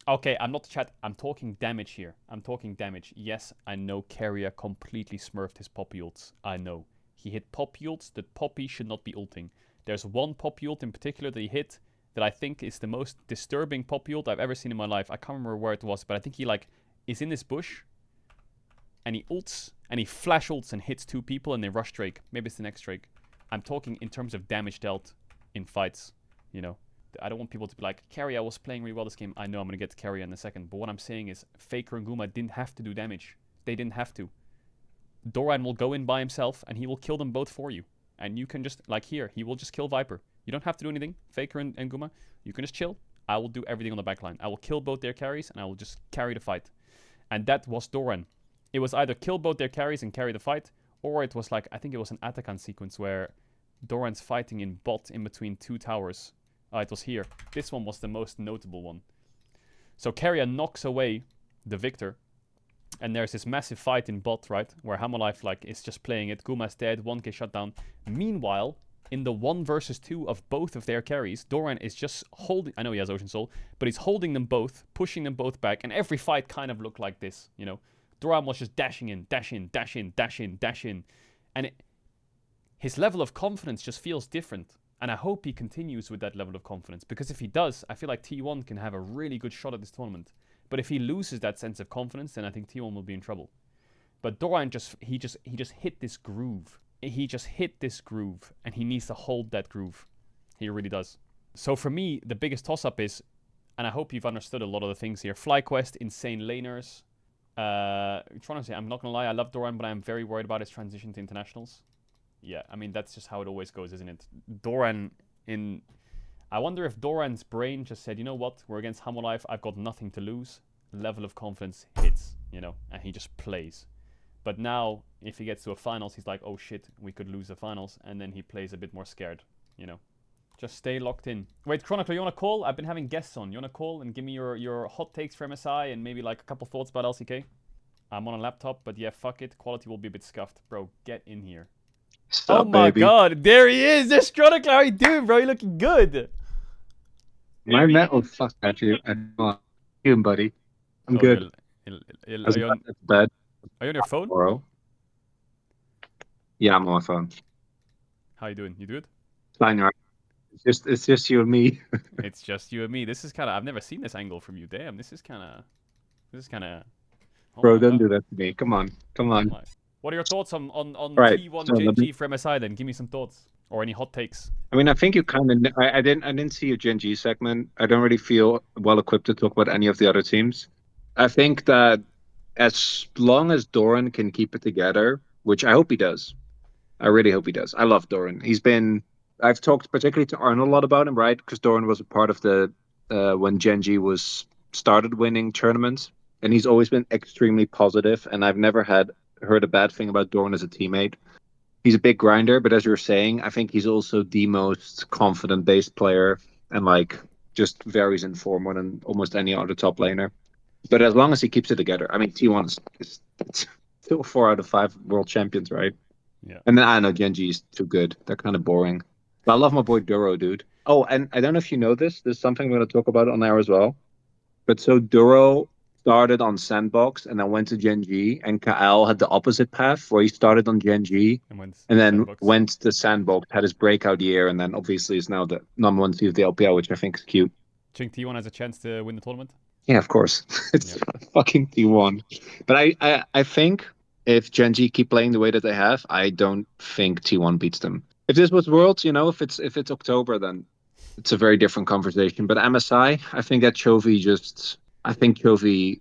Okay, I'm not chat. I'm talking damage here. I'm talking damage. Yes, I know Carrier completely smurfed his Poppy ults. I know. He hit Poppy ults that Poppy should not be ulting. There's one Poppy ult in particular that he hit that I think is the most disturbing Poppy ult I've ever seen in my life. I can't remember where it was, but I think he like is in this bush and he ults and he flash ults and hits 2 people and they rush Drake. Maybe it's the next Drake. I'm talking in terms of damage dealt in fights, you know. I don't want people to be like, Carrier was playing really well this game. I know I'm going to get to Carrier in a second. But what I'm saying is Faker and Guma didn't have to do damage. They didn't have to. Doran will go in by himself and he will kill them both for you. And you can just, like here, he will just kill Viper. You don't have to do anything, Faker and Guma. You can just chill. I will do everything on the backline. I will kill both their carries and I will just carry the fight. And that was Doran. It was either kill both their carries and carry the fight, or it was like, I think it was an Atakan sequence where Doran's fighting in bot in between 2 towers. It was here. This one was the most notable one. So Carrier knocks away the Victor. And there's this massive fight in bot, right? Where Hamalife like is just playing it. Guma's dead, 1k shutdown. Meanwhile, in the 1 versus 2 of both of their carries, Doran is just holding... I know he has Ocean Soul, but he's holding them both, pushing them both back. And every fight kind of looked like this, you know? Doran was just dashing in, dash in, dash in, dash in, dash in. And his level of confidence just feels different. And I hope he continues with that level of confidence. Because if he does, I feel like T1 can have a really good shot at this tournament. But if he loses that sense of confidence, then I think T1 will be in trouble. But Doran just hit this groove. He just hit this groove. And he needs to hold that groove. He really does. So for me, the biggest toss-up is, and I hope you've understood a lot of the things here. FlyQuest, insane laners. Trying to say, I'm not going to lie, I love Doran, but I'm very worried about his transition to internationals. Yeah, I mean, that's just how it always goes, isn't it? Doran in... I wonder if Doran's brain just said, you know what, we're against Hamalife, I've got nothing to lose. Level of confidence hits, you know, and he just plays. But now, if he gets to a finals, he's like, oh shit, we could lose the finals. And then he plays a bit more scared, you know. Just stay locked in. Wait, Chronicler, you want to call? I've been having guests on. You want to call and give me your hot takes for MSI and maybe like a couple thoughts about LCK? I'm on a laptop, but yeah, fuck it. Quality will be a bit scuffed. Bro, get in here. Stop, oh my baby. god, there he is! There's Chronicler! How you doing, bro? You looking good! My metal fuck at you. Come on. You, buddy. I'm good. Are you on, It's bad. are you on your phone? Tomorrow. Yeah, I'm on my phone. How you doing? You good? Fine, right? It's just you and me. It's just you and me. This is kind of... I've never seen this angle from you. Damn, this is kind of... Oh Bro, my don't God. do that to me. Come on. Come Oh on. my. What are your thoughts on Right, T1 so let me- GENG for MSI then? Give me some thoughts. Or any hot takes. I mean, I think you kind of... I didn't see your GENG segment. I don't really feel well equipped to talk about any of the other teams. I think that as long as Doran can keep it together, which I hope he does. I really hope he does. I love Doran. I've talked particularly to Arnold a lot about him, right? Because Doran was a part of the when GENG was started winning tournaments, and he's always been extremely positive. And I've never heard a bad thing about Doran as a teammate. He's a big grinder, but as you're saying, I think he's also the most confident based player, and like just varies in form more than almost any other top laner. But as long as he keeps it together, I mean, T1 is still 4 out of 5 world champions, right? Yeah. And then I know GENG is too good. They're kind of boring. But I love my boy Duro, dude. Oh, and I don't know if you know this. There's something I'm going to talk about on there as well. But so Duro started on Sandbox and then went to GENG, and Kael had the opposite path where he started on GENG and then went to Sandbox, had his breakout year, and then obviously is now the number 1 seed of the LPL, which I think is cute. Do you think T1 has a chance to win the tournament? Yeah, of course. It's fucking T1. But I think if GENG keep playing the way that they have, I don't think T1 beats them. If this was Worlds, you know, if it's October, then it's a very different conversation. But MSI, I think that Chovy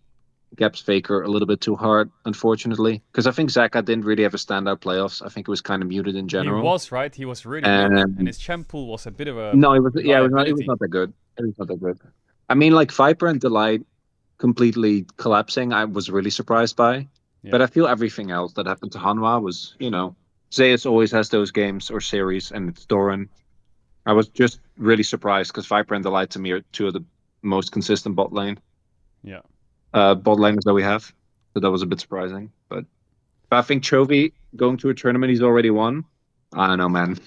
gaps Faker a little bit too hard, unfortunately. Because I think Zaka didn't really have a standout playoffs. I think it was kind of muted in general. He was, right? He was really good. And his champ pool was a bit of a... No, it was not that good. It was not that good. I mean, like Viper and Delight completely collapsing, I was really surprised by. Yeah. But I feel everything else that happened to Hanwha was, you know, Zeus always has those games or series, and it's Doran. I was just really surprised because Viper and Delight to me are 2 of the most consistent bot lane. Yeah. Bot laners that we have. So that was a bit surprising. But I think Chovy going to a tournament he's already won. I don't know, man.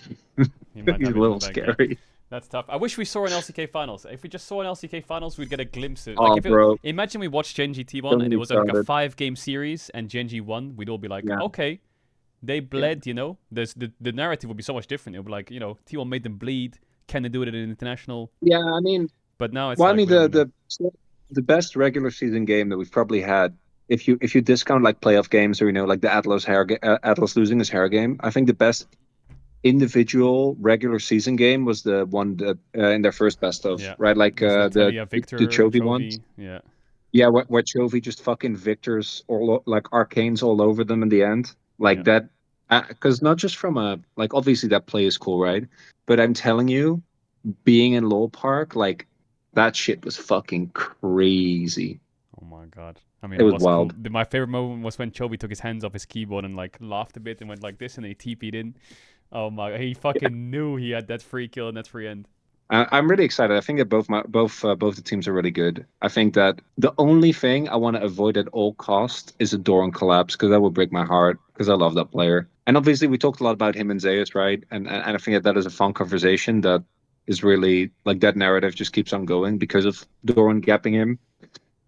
He might he's have a little it in the bag, scary. yeah. That's tough. I wish we saw an LCK finals. If we just saw an LCK finals, we'd get a glimpse of. Oh, Like, if bro. imagine we watched GENG T1 Don't and it get was like a started. 5-game series and GENG won. We'd all be like, Yeah. okay, they bled. You know, the narrative would be so much different. It would be like, you know, T1 made them bleed. Can they do it in an international? Yeah, I mean, But now it's well, like, I mean, we don't know. the best regular season game that we've probably had, if you discount like playoff games or like the Atlas losing his hair game, I think the best individual regular season game was the one that in their first best of, Yeah. right? Like Was it the Telia, Victor, Chovy ones. Yeah. Yeah, where Chovy just fucking Victors like arcanes all over them in the end, like Yeah. that. Because not just from a like obviously that play is cool, right? But I'm telling you, being in Lowell Park, like that shit was fucking crazy. Oh my god. I mean, It was cool. wild. My favorite moment was when Chovy took his hands off his keyboard and like laughed a bit and went like this and he TP'd in. Oh my, he fucking knew he had that free kill and that free end. I'm really excited. I think that both the teams are really good. I think that the only thing I want to avoid at all costs is a Doran collapse because that would break my heart because I love that player. And obviously we talked a lot about him and Zeus, right? And I think that is a fun conversation that is really like that narrative just keeps on going because of Doran gapping him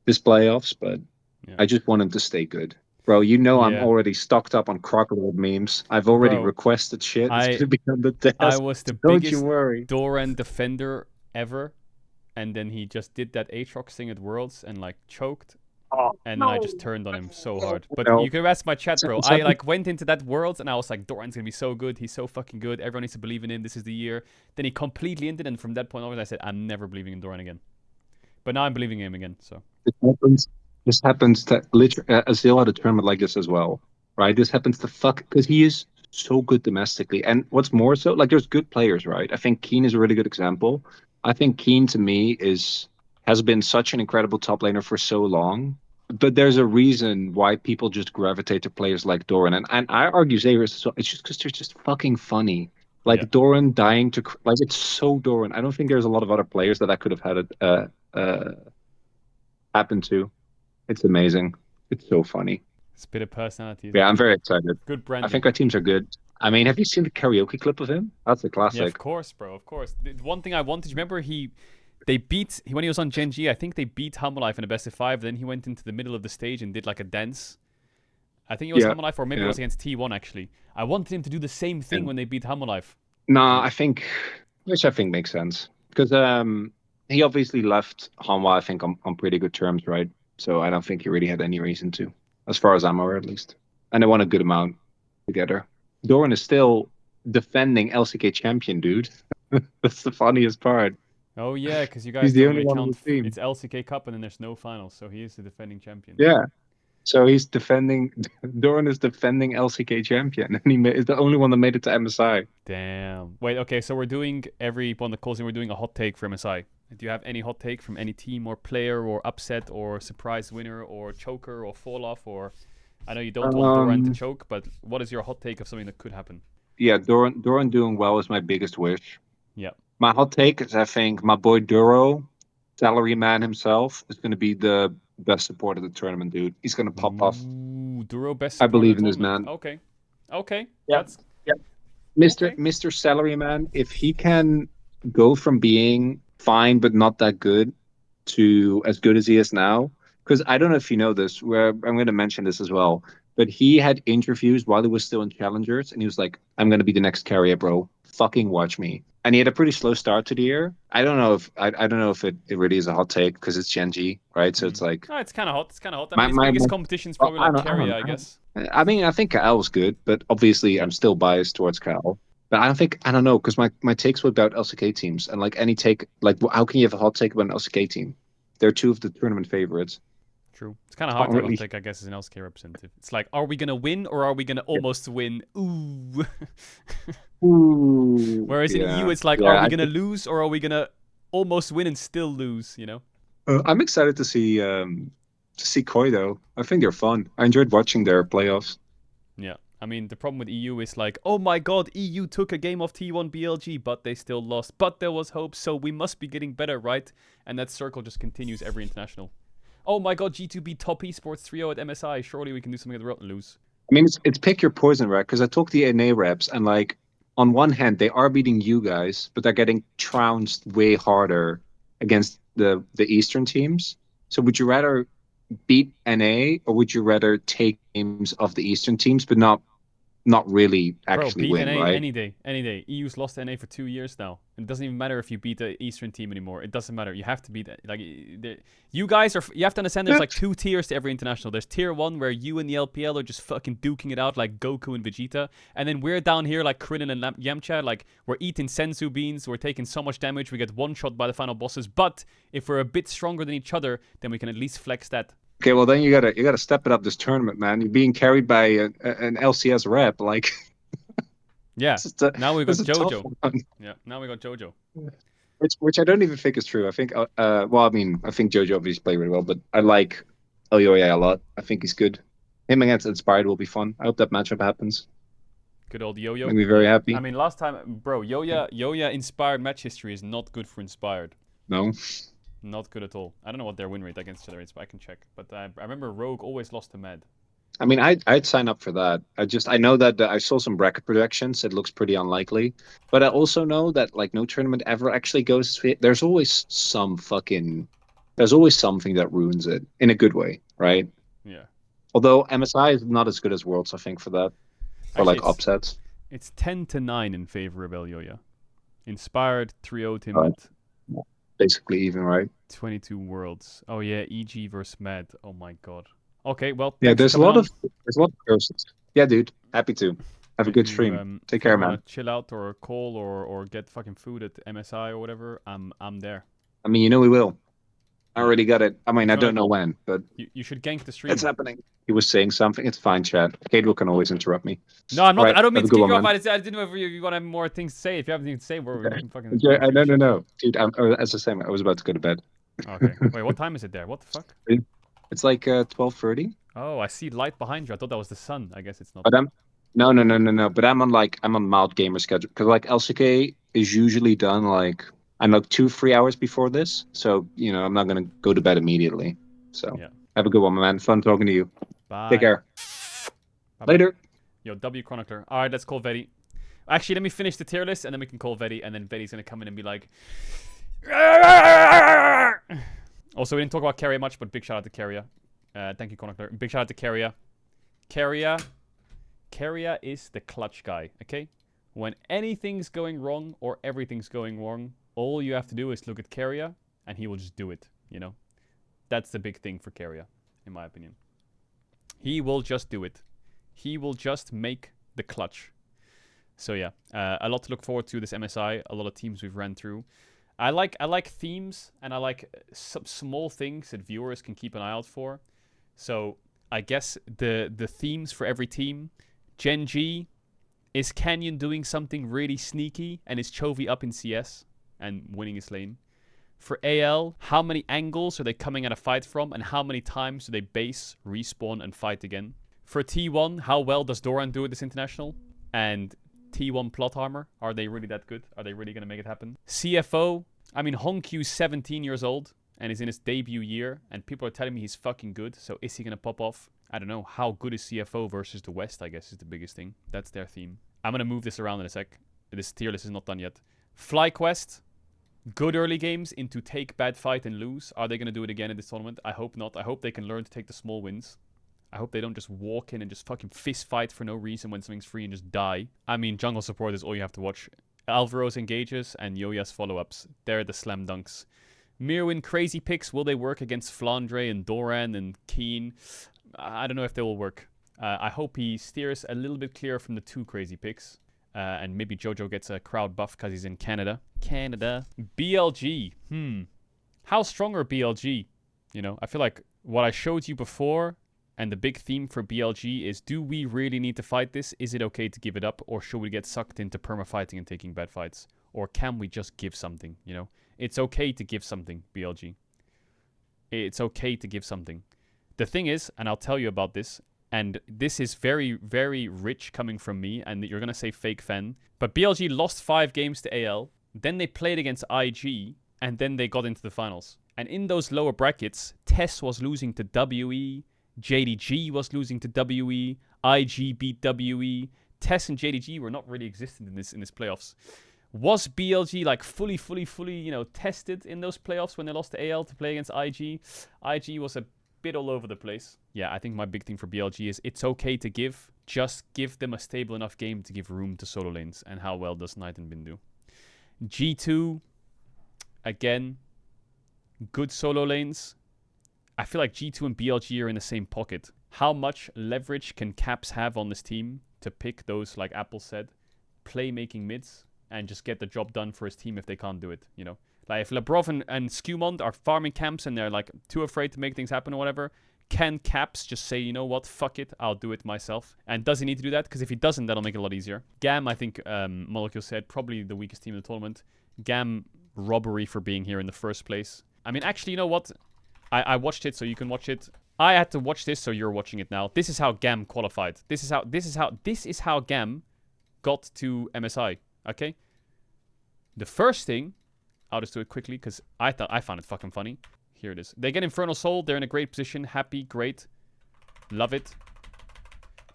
this playoffs. But Yeah. I just want him to stay good. Bro, you know I'm Yeah. already stocked up on Crocodile memes. I've already Bro, requested shit. It's I- gonna become the test. I was the Don't biggest you worry. Doran defender ever, and then he just did that Aatrox thing at Worlds and like choked, and then I just turned on him so hard. But No. you can ask my chat, bro. It's I happened- like went into that Worlds and I was like, Doran's gonna be so good. He's so fucking good. Everyone needs to believe in him. This is the year. Then he completely ended, and from that point onwards, I said, I'm never believing in Doran again. But now I'm believing in him again. So This happens to literally Azil had a tournament like this as well, right? This happens to because he is so good domestically, and what's more so, like there's good players, right? I think Keen is a really good example. I think Keen to me has been such an incredible top laner for so long, but there's a reason why people just gravitate to players like Doran, and I argue Xayah is it's just because they're just fucking funny. Like Yeah. Doran dying to like it's so Doran. I don't think there's a lot of other players that I could have had it happen to. It's amazing. It's so funny. it's a bit of personality. Yeah, I'm very excited. Good branding. I think our teams are good. I mean, have you seen the karaoke clip of him? That's a Yeah, classic. of course, bro. Of course. The one thing I wanted, remember they beat when he was on GENG. I think they beat Hammerlife in a best of 5. Then he went into the middle of the stage and did like a dance. I think it was Yeah, Hammerlife, or maybe it yeah. was against T1 actually. I wanted him to do the same thing Yeah. when they beat Hammerlife. Nah, which I think makes sense because he obviously left Hanwha, I think, on pretty good terms, right? So I don't think he really had any reason to, as far as I'm aware, at least. And they won a good amount together. Doran is still defending LCK champion, dude. That's the funniest part. Oh yeah, because you guys He's the don't only really one on count. the team. It's LCK Cup and then there's no finals, so he is the defending champion. Yeah. So he's defending. Doran is defending LCK champion, and is the only one that made it to MSI. Damn. Wait, okay, so we're doing every one of the calls and we're doing a hot take for MSI. Do you have any hot take from any team or player or upset or surprise winner or choker or fall off or I know you don't want Doran to choke, but what is your hot take of something that could happen? Yeah, Doran doing well is my biggest wish. Yeah. My hot take is I think my boy Duro, salary man himself, is going to be the best support of the tournament, dude. He's going to pop off. Ooh, Duro best I support believe the in this tournament. man. Okay. Okay. Yeah. That's Mr. Salary Man, if he can go from being fine but not that good to as good as he is now, because I don't know if you know this, where I'm going to mention this as well, but he had interviews while he was still in Challengers, and he was like, I'm going to be the next carrier, bro. Fucking watch me. And he had a pretty slow start to the year. I don't know if it really is a hot take because it's GENG, right? So it's like it's kind of hot. It's kind of hot. I mean, his biggest competition is probably like Carrier, I guess. I mean, I think Kyle's good, but obviously I'm still biased towards Kyle. But I don't know, because my takes were about LCK teams, and like any take, like how can you have a hot take about an LCK team? They're two of the tournament favorites. True. It's kind of hard to have a really- hot take, I guess, as an LCK representative. It's like, are we going to win or are we going to almost win? Ooh. Ooh. Whereas in EU, it's like, are we going to lose or are we going to almost win and still lose, you know? I'm excited to see Koi though. I think they're fun. I enjoyed watching their playoffs. Yeah. I mean, the problem with EU is like, oh my god, EU took a game of T1 BLG, but they still lost. But there was hope, so we must be getting better, right? And that circle just continues every international. Oh my god, G2B top esports 3-0 at MSI. Surely we can do something at the world and lose. I mean, it's pick your poison, right? Because I talked to the NA reps, and like on one hand, they are beating you guys, but they're getting trounced way harder against the Eastern teams. So would you rather beat NA, or would you rather take games of the Eastern teams, but not really actually Bro, beat win, NA right? any day, any day. EU's lost to NA for 2 years now. It doesn't even matter if you beat the Eastern team anymore. It doesn't matter. You have to beat like you guys are. You have to understand. There's like 2 tiers to every international. There's tier 1 where you and the LPL are just fucking duking it out like Goku and Vegeta, and then we're down here like Krillin and Yamcha. Like we're eating senzu beans. We're taking so much damage. We get one shot by the final bosses. But if we're a bit stronger than each other, then we can at least flex that. Okay, well then you gotta step it up this tournament, man. You're being carried by an LCS rep, like. Yeah. Now we got JoJo. One. Yeah. Now we got JoJo. Which I don't even think is true. I think well, I mean, I think JoJo obviously played really well, but I like Elyoya a lot. I think he's good. Him against Inspired will be fun. I hope that matchup happens. Good old Yo-Yo. I'll be very happy. I mean, last time, bro, Yo-Ya Inspired match history is not good for Inspired. No. Not good at all. I don't know what their win rate against each other is, but I can check. But I remember Rogue always lost to Mad. I mean, I'd sign up for that. I know that I saw some bracket projections. It looks pretty unlikely, but I also know that like no tournament ever actually goes. There's always something that ruins it in a good way, right? Yeah. Although MSI is not as good as Worlds, I think, for that, for like upsets. It's 10-9 in favor of Elyoya. Inspired 3-0'd him Right. at Basically even, right? 22 Worlds. Oh yeah, EG versus Mad. Oh my god. Okay, well. Yeah, thanks there's for a lot coming of curses. Yeah, dude. Happy to. Have a If good you, stream. Take if you care, wanna man. Chill out or call or get fucking food at MSI or whatever. I'm there. I mean, you know we will. I already got it. I mean, I If you don't know when, but You should gank the stream. it's happening. He was saying something. It's fine, chat. Caedrel can always interrupt me. No, I'm not. Right, I don't mean have to a good kick you one, off. man. I didn't know if you want to have more things to say. If you have anything to say, we can fucking. Yeah, no. Dude, as I said, I was about to go to bed. Okay. Wait, what time is it there? What the fuck? It's like 12:30. Oh, I see light behind you. I thought that was the sun. I guess it's not. But no. But I'm on mild gamer schedule because like LCK is usually done like I'm like 2-3 hours before this, so you know I'm not gonna go to bed immediately. So Yeah. have a good one, man. Fun talking to you. Bye. Take care. Bye-bye. Later. Yo, W Chronicler. All right, let's call Vedi. Actually, let me finish the tier list and then we can call Vedi, and then Vedi's gonna come in and be like. Also, we didn't talk about Carrier much, but big shout out to Carrier. Thank you, Chronicler. Big shout out to Carrier. Carrier is the clutch guy, okay? When anything's going wrong or everything's going wrong, all you have to do is look at Carrier and he will just do it, you know? That's the big thing for Carrier, in my opinion. He will just do it. He will just make the clutch. So yeah, a lot to look forward to this MSI. A lot of teams we've ran through. I like themes, and I like some small things that viewers can keep an eye out for. So I guess the themes for every team. GENG, is Canyon doing something really sneaky, and is Chovy up in CS and winning his lane? For AL, how many angles are they coming at a fight from, and how many times do they base, respawn, and fight again? For T1, how well does Doran do at this international? And T1 plot armor, are they really that good? Are they really going to make it happen? CFO, I mean, Hongq's 17 years old and is in his debut year, and people are telling me he's fucking good, so is he going to pop off? I don't know. How good is CFO versus the West, I guess, is the biggest thing. That's their theme. I'm going to move this around in a sec. This tier list is not done yet. FlyQuest, good early games into take, bad fight, and lose. Are they going to do it again in this tournament? I hope not. I hope they can learn to take the small wins. I hope they don't just walk in and just fucking fist fight for no reason when something's free and just die. I mean, jungle support is all you have to watch. Alvaro's engages and Yo-Ya's follow-ups. They're the slam dunks. Mirwin crazy picks. Will they work against Flandre and Doran and Keen? I don't know if they will work. I hope he steers a little bit clear from the 2 crazy picks. And maybe Jojo gets a crowd buff because he's in Canada. BLG. How strong are BLG? You know, I feel like what I showed you before and the big theme for BLG is, do we really need to fight this? Is it okay to give it up? Or should we get sucked into perma-fighting and taking bad fights? Or can we just give something, you know? It's okay to give something, BLG. It's okay to give something. The thing is, and I'll tell you about this, and this is very, very rich coming from me, and you're going to say fake fan, but BLG lost 5 games to AL, then they played against IG, and then they got into the finals. And in those lower brackets, Tess was losing to WE, JDG was losing to WE, IG beat WE, TES and JDG were not really existent in this playoffs. Was BLG like fully, you know, tested in those playoffs when they lost to AL to play against IG? IG was a bit all over the place. Yeah, I think my big thing for BLG is it's okay to give. Just give them a stable enough game to give room to solo lanes. And how well does Night and Bin do? G2, again, good solo lanes. I feel like G2 and BLG are in the same pocket. How much leverage can Caps have on this team to pick those, like Apple said, playmaking mids and just get the job done for his team if they can't do it, you know? Like, if Lebrov and Skewmond are farming camps and they're, like, too afraid to make things happen or whatever, can Caps just say, you know what, fuck it, I'll do it myself? And does he need to do that? Because if he doesn't, that'll make it a lot easier. GAM, I think Molecule said, probably the weakest team in the tournament. GAM, robbery for being here in the first place. I mean, actually, you know what? I watched it, so you can watch it. I had to watch this, so you're watching it now. This is how GAM qualified. This is how GAM got to MSI, okay? The first thing, I'll just do it quickly because I found it fucking funny. Here it is. They get Infernal Soul. They're in a great position. Happy, great. Love it.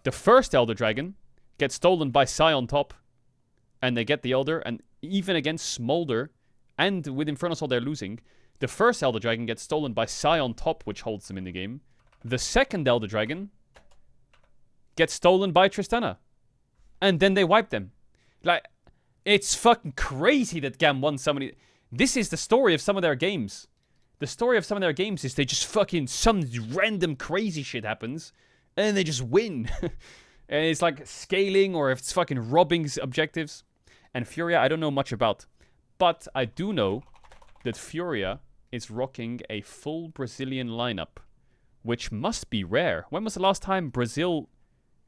The first Elder Dragon gets stolen by Psy on top. And they get the Elder. And even against Smolder, and with Infernal Soul they're losing, the first Elder Dragon gets stolen by Psy on top, which holds them in the game. The second Elder Dragon gets stolen by Tristana. And then they wipe them. Like, it's fucking crazy that GAM won so many... This is the story of some of their games. The story of some of their games is they just fucking... Some random crazy shit happens. And then they just win. And it's like scaling or if it's fucking robbing objectives. And Furia, I don't know much about. But I do know that Furia is rocking a full Brazilian lineup. Which must be rare. When was the last time Brazil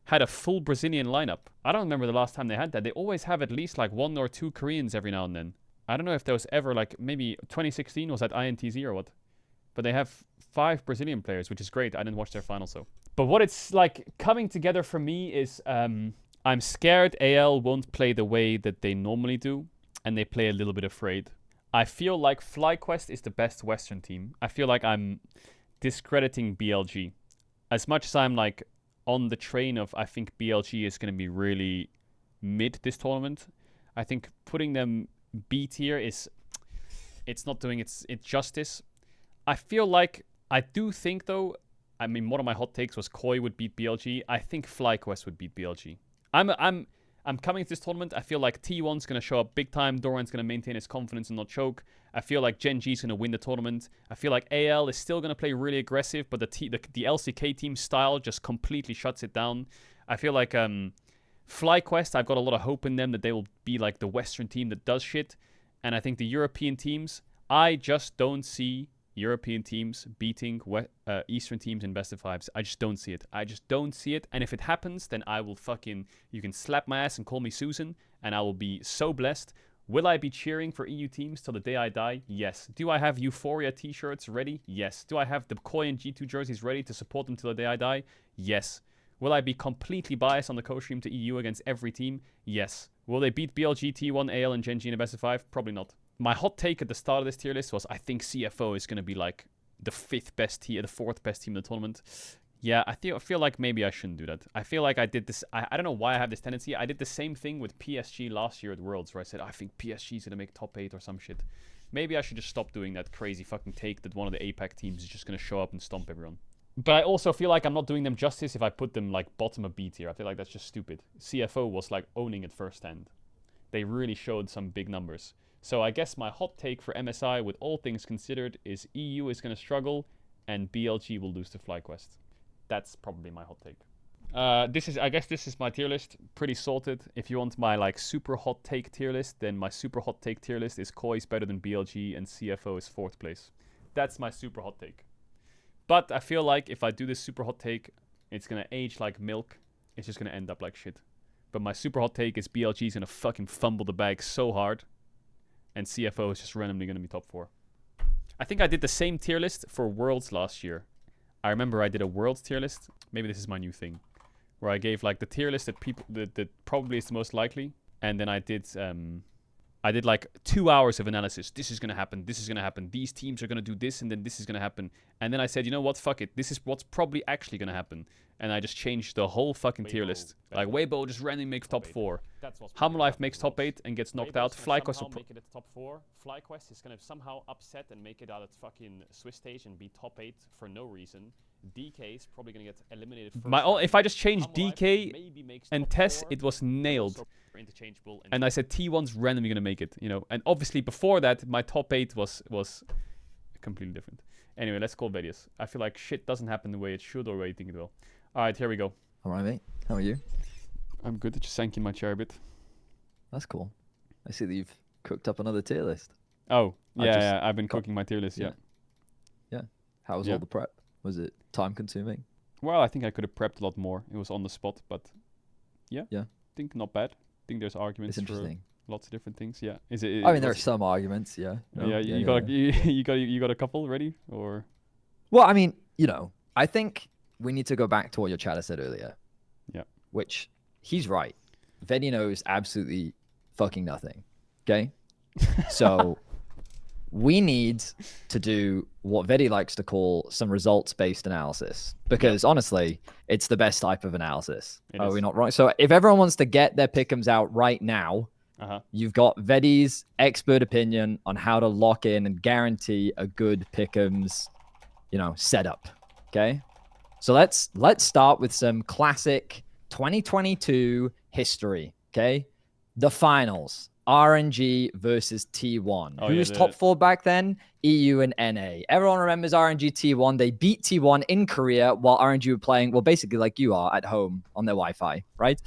had a full Brazilian lineup? I don't remember the last time they had that. They always have at least like 1 or 2 Koreans every now and then. I don't know if there was ever like maybe 2016 was that INTZ or what. But they have 5 Brazilian players, which is great. I didn't watch their final, so. But what it's like coming together for me is I'm scared AL won't play the way that they normally do. And they play a little bit afraid. I feel like FlyQuest is the best Western team. I feel like I'm discrediting BLG. As much as I'm like on the train of I think BLG is going to be really mid this tournament. I think putting them B tier is... It's not doing it justice. I feel like... I do think though... I mean, one of my hot takes was Koi would beat BLG. I think FlyQuest would beat BLG. I'm coming to this tournament. I feel like T1's going to show up big time. Doran's going to maintain his confidence and not choke. I feel like GENG's going to win the tournament. I feel like AL is still going to play really aggressive, but the LCK team style just completely shuts it down. I feel like FlyQuest, I've got a lot of hope in them that they will be like the Western team that does shit. And I think the European teams, I just don't see European teams beating Eastern teams in best of 5s. I just don't see it. I just don't see it. And if it happens, then I will fucking... You can slap my ass and call me Susan, and I will be so blessed. Will I be cheering for EU teams till the day I die? Yes. Do I have Euphoria t-shirts ready? Yes. Do I have the Koi and G2 jerseys ready to support them till the day I die? Yes. Will I be completely biased on the co-stream to EU against every team? Yes. Will they beat BLG, T1, AL, and GENG in a best of 5? Probably not. My hot take at the start of this tier list was I think CFO is going to be like the 5th best team, the 4th best team in the tournament. Yeah, I feel like maybe I shouldn't do that. I feel like I did this. I don't know why I have this tendency. I did the same thing with PSG last year at Worlds where I said I think PSG is going to make top 8 or some shit. Maybe I should just stop doing that crazy fucking take that one of the APAC teams is just going to show up and stomp everyone. But I also feel like I'm not doing them justice if I put them like bottom of B tier. I feel like that's just stupid. CFO was like owning it firsthand. They really showed some big numbers. So I guess my hot take for MSI, with all things considered, is EU is going to struggle and BLG will lose to FlyQuest. That's probably my hot take. I guess this is my tier list. Pretty sorted. If you want my like super hot take tier list, then my super hot take tier list is Koi is better than BLG and CFO is 4th place. That's my super hot take. But I feel like if I do this super hot take, it's going to age like milk. It's just going to end up like shit. But my super hot take is BLG is going to fucking fumble the bag so hard. And CFO is just randomly going to be top 4. I think I did the same tier list for Worlds last year. I remember I did a Worlds tier list. Maybe this is my new thing. Where I gave like the tier list that probably is the most likely. And then I did I did like 2 hours of analysis. This is going to happen. This is going to happen. These teams are going to do this, and then this is going to happen. And then I said, you know what? Fuck it. This is what's probably actually going to happen. And I just changed the whole fucking tier list. Like, Weibo just randomly makes top 4. Hammerlife makes top 8 and gets knocked out. FLYQUEST will make it at top 4. FLYQUEST is going to somehow upset and make it out at fucking Swiss stage and be top 8 for no reason. DK is probably going to get eliminated first. If I just change DK and Tess, it was nailed. And I said T1's randomly going to make it, you know. And obviously before that, my top 8 was completely different. Anyway, let's call VEDIUS. I feel like shit doesn't happen the way it should or the way you think it will. All right, here we go. All right, mate. How are you? I'm good. I just sank in my chair a bit. That's cool. I see that you've cooked up another tier list. Oh, yeah, I've been cooking my tier list, yeah. Yeah. How was all the prep? Was it time consuming? Well, I think I could have prepped a lot more. It was on the spot, but yeah. Yeah. I think not bad. I think there's arguments for lots of different things. Yeah. Is it? I mean, there are some arguments. Yeah. No, yeah. You got a couple ready or? Well, I mean, you know, I think we need to go back to what your chatter said earlier. Yeah. Which he's right. Vedi knows absolutely fucking nothing. Okay. So we need to do what Vedi likes to call some results-based analysis, because honestly, it's the best type of analysis. Are we not right? So if everyone wants to get their pick'ems out right now, you've got Vedi's expert opinion on how to lock in and guarantee a good pick'ems, you know, setup. Okay. So let's start with some classic 2022 history. Okay. The finals. RNG versus T1. Who was top 4 back then? EU and NA. Everyone remembers RNG T1. They beat T1 in Korea while RNG were playing, well, basically like you are at home on their Wi-Fi, right?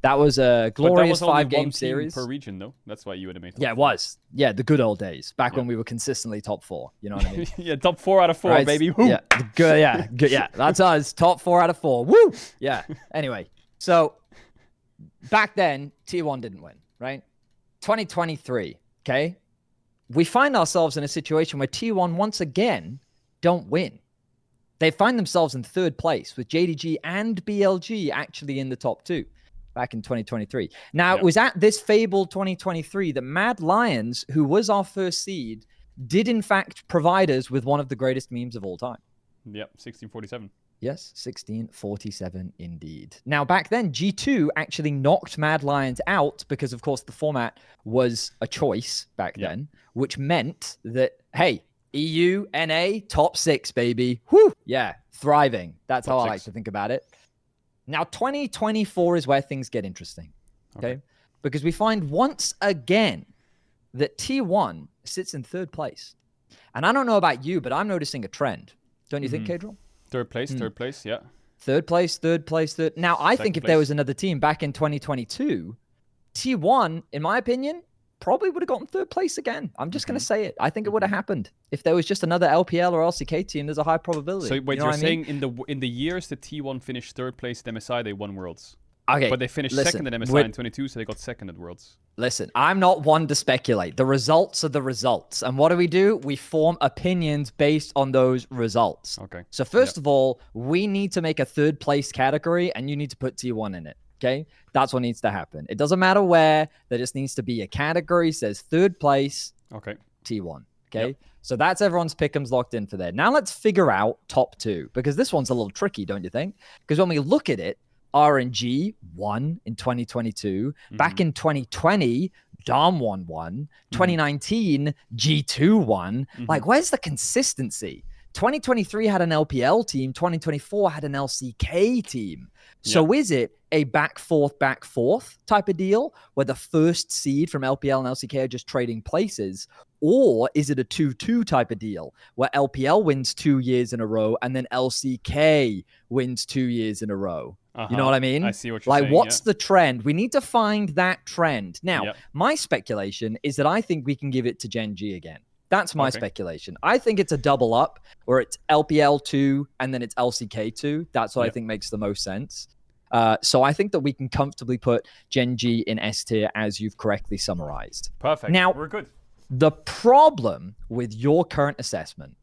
That was a glorious 5-game series per region, though. That's why you would have made. Yeah, it was. Yeah, the good old days back when we were consistently top 4. You know what I mean? Yeah, top 4 out of 4, right? Baby. Woo! Yeah, good. Yeah, good. Yeah, that's us. Top 4 out of 4. Woo! Yeah. Anyway, so back then T1 didn't win, right? 2023, okay? We find ourselves in a situation where T1 once again don't win. They find themselves in 3rd place with JDG and BLG actually in the top 2 back in 2023. Now, it was at this fabled 2023 that Mad Lions, who was our 1st seed, did in fact provide us with one of the greatest memes of all time. Yep, 1647. Yes, 1647 indeed. Now, back then, G2 actually knocked Mad Lions out because, of course, the format was a choice back then, which meant that, hey, EU, NA, top 6, baby. Whoo! Yeah, thriving. That's how I like to think about it. Now, 2024 is where things get interesting, okay? Because we find once again that T1 sits in 3rd place. And I don't know about you, but I'm noticing a trend. Don't you think, Caedrel? 3rd place, yeah. 3rd place, 3rd place, 3rd. Now, I think if there was another team back in 2022, T1, in my opinion, probably would have gotten 3rd place again. I'm just going to say it. I think it would have happened. If there was just another LPL or LCK team, there's a high probability. So wait, you're saying in the years that T1 finished 3rd place at MSI, they won Worlds? Okay. But they finished 2nd at MSI in 22, so they got 2nd at Worlds. Listen, I'm not one to speculate. The results are the results. And what do? We form opinions based on those results. Okay. So first of all, we need to make a 3rd place category, and you need to put T1 in it. Okay? That's what needs to happen. It doesn't matter where. There just needs to be a category says 3rd place, T1. Okay? So that's everyone's pick'ems locked in for there. Now let's figure out top 2, because this one's a little tricky, don't you think? Because when we look at it, RNG won in 2022. Back in 2020, Dom won. 2019, G2 won. Like, where's the consistency? 2023 had an LPL team. 2024 had an LCK team. So is it a back forth type of deal where the 1st seed from LPL and LCK are just trading places? Or is it a 2-2 type of deal where LPL wins 2 years in a row and then LCK wins 2 years in a row? You know what I mean? I see what you're saying. Like, what's the trend? We need to find that trend. Now, my speculation is that I think we can give it to Gen G again. That's my speculation. I think it's a double up, or it's LPL 2 and then it's LCK 2. That's what I think makes the most sense. So I think that we can comfortably put Gen G in S tier, as you've correctly summarized. Perfect. Now, we're good. The problem with your current assessment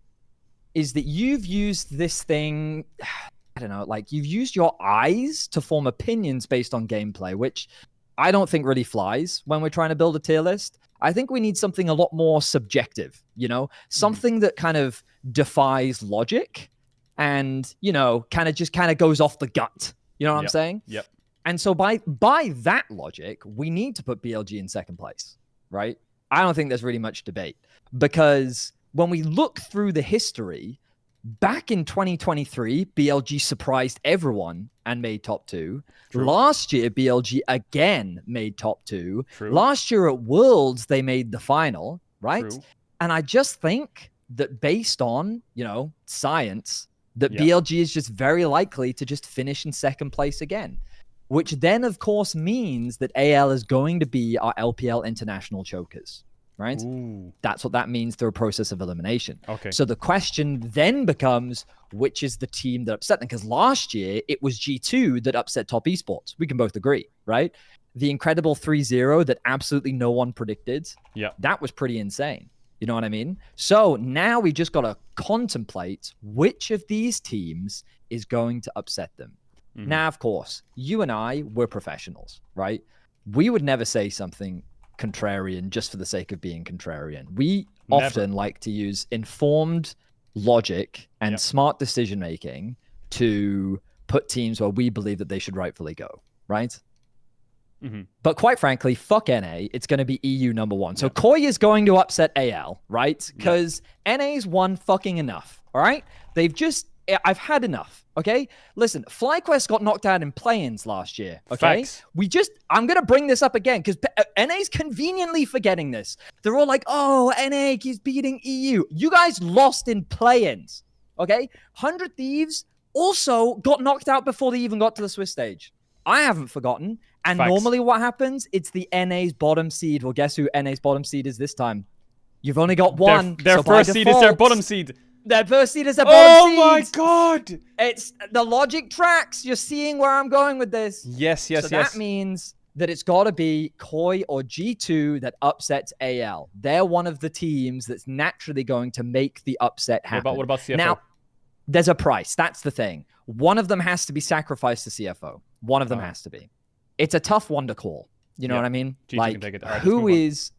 is that you've used this thing, I don't know, like you've used your eyes to form opinions based on gameplay, which I don't think really flies when we're trying to build a tier list. I think we need something a lot more subjective, you know, something that kind of defies logic and, you know, kind of goes off the gut. You know what I'm saying? Yep. And so by that logic, we need to put BLG in second place, right? I don't think there's really much debate, because when we look through the history, back in 2023, BLG surprised everyone and made top 2. True. Last year, BLG again made top 2. True. Last year at Worlds, they made the final, right? True. And I just think that based on, you know, science, that BLG is just very likely to just finish in second place again, which then, of course, means that AL is going to be our LPL international chokers, right? Ooh. That's what that means through a process of elimination. Okay. So the question then becomes, which is the team that upset them? Because last year, it was G2 that upset Top Esports. We can both agree, right? The incredible 3-0 that absolutely no one predicted. Yeah. That was pretty insane. You know what I mean? So now we just got to contemplate which of these teams is going to upset them. Mm-hmm. Now, of course, you and I, we're professionals, right? We would never say something contrarian just for the sake of being contrarian. We often like to use informed logic and smart decision-making to put teams where we believe that they should rightfully go, right? Mm-hmm. But quite frankly, fuck NA. It's going to be EU number 1. So Koi is going to upset AL, right? Because NA's won fucking enough, all right? I've had enough, okay? Listen, FlyQuest got knocked out in play-ins last year, okay? Facts. I'm going to bring this up again because NA's conveniently forgetting this. They're all like, oh, NA keeps beating EU. You guys lost in play-ins, okay? 100 Thieves also got knocked out before they even got to the Swiss stage. I haven't forgotten. And normally what happens, it's the NA's bottom seed. Well, guess who NA's bottom seed is this time? You've only got one. Their first seed is their bottom seed. Their first seed is their bottom seed. Oh my god! It's the logic tracks. You're seeing where I'm going with this. Yes. So that means that it's got to be Koi or G2 that upsets AL. They're one of the teams that's naturally going to make the upset happen. What about CFO? Now, there's a price. That's the thing. One of them has to be sacrificed to CFO. One of them has to be. It's a tough one to call. You know what I mean? G2 like, can take it. Right, who is...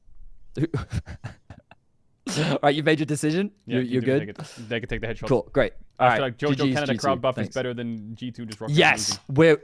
All right, you made your decision? Yeah, you're good? They can take the headshot. Cool, great. I feel like JoJo Canada G2. crowd buff Thanks. is better than G2 just rocking. Yes, we're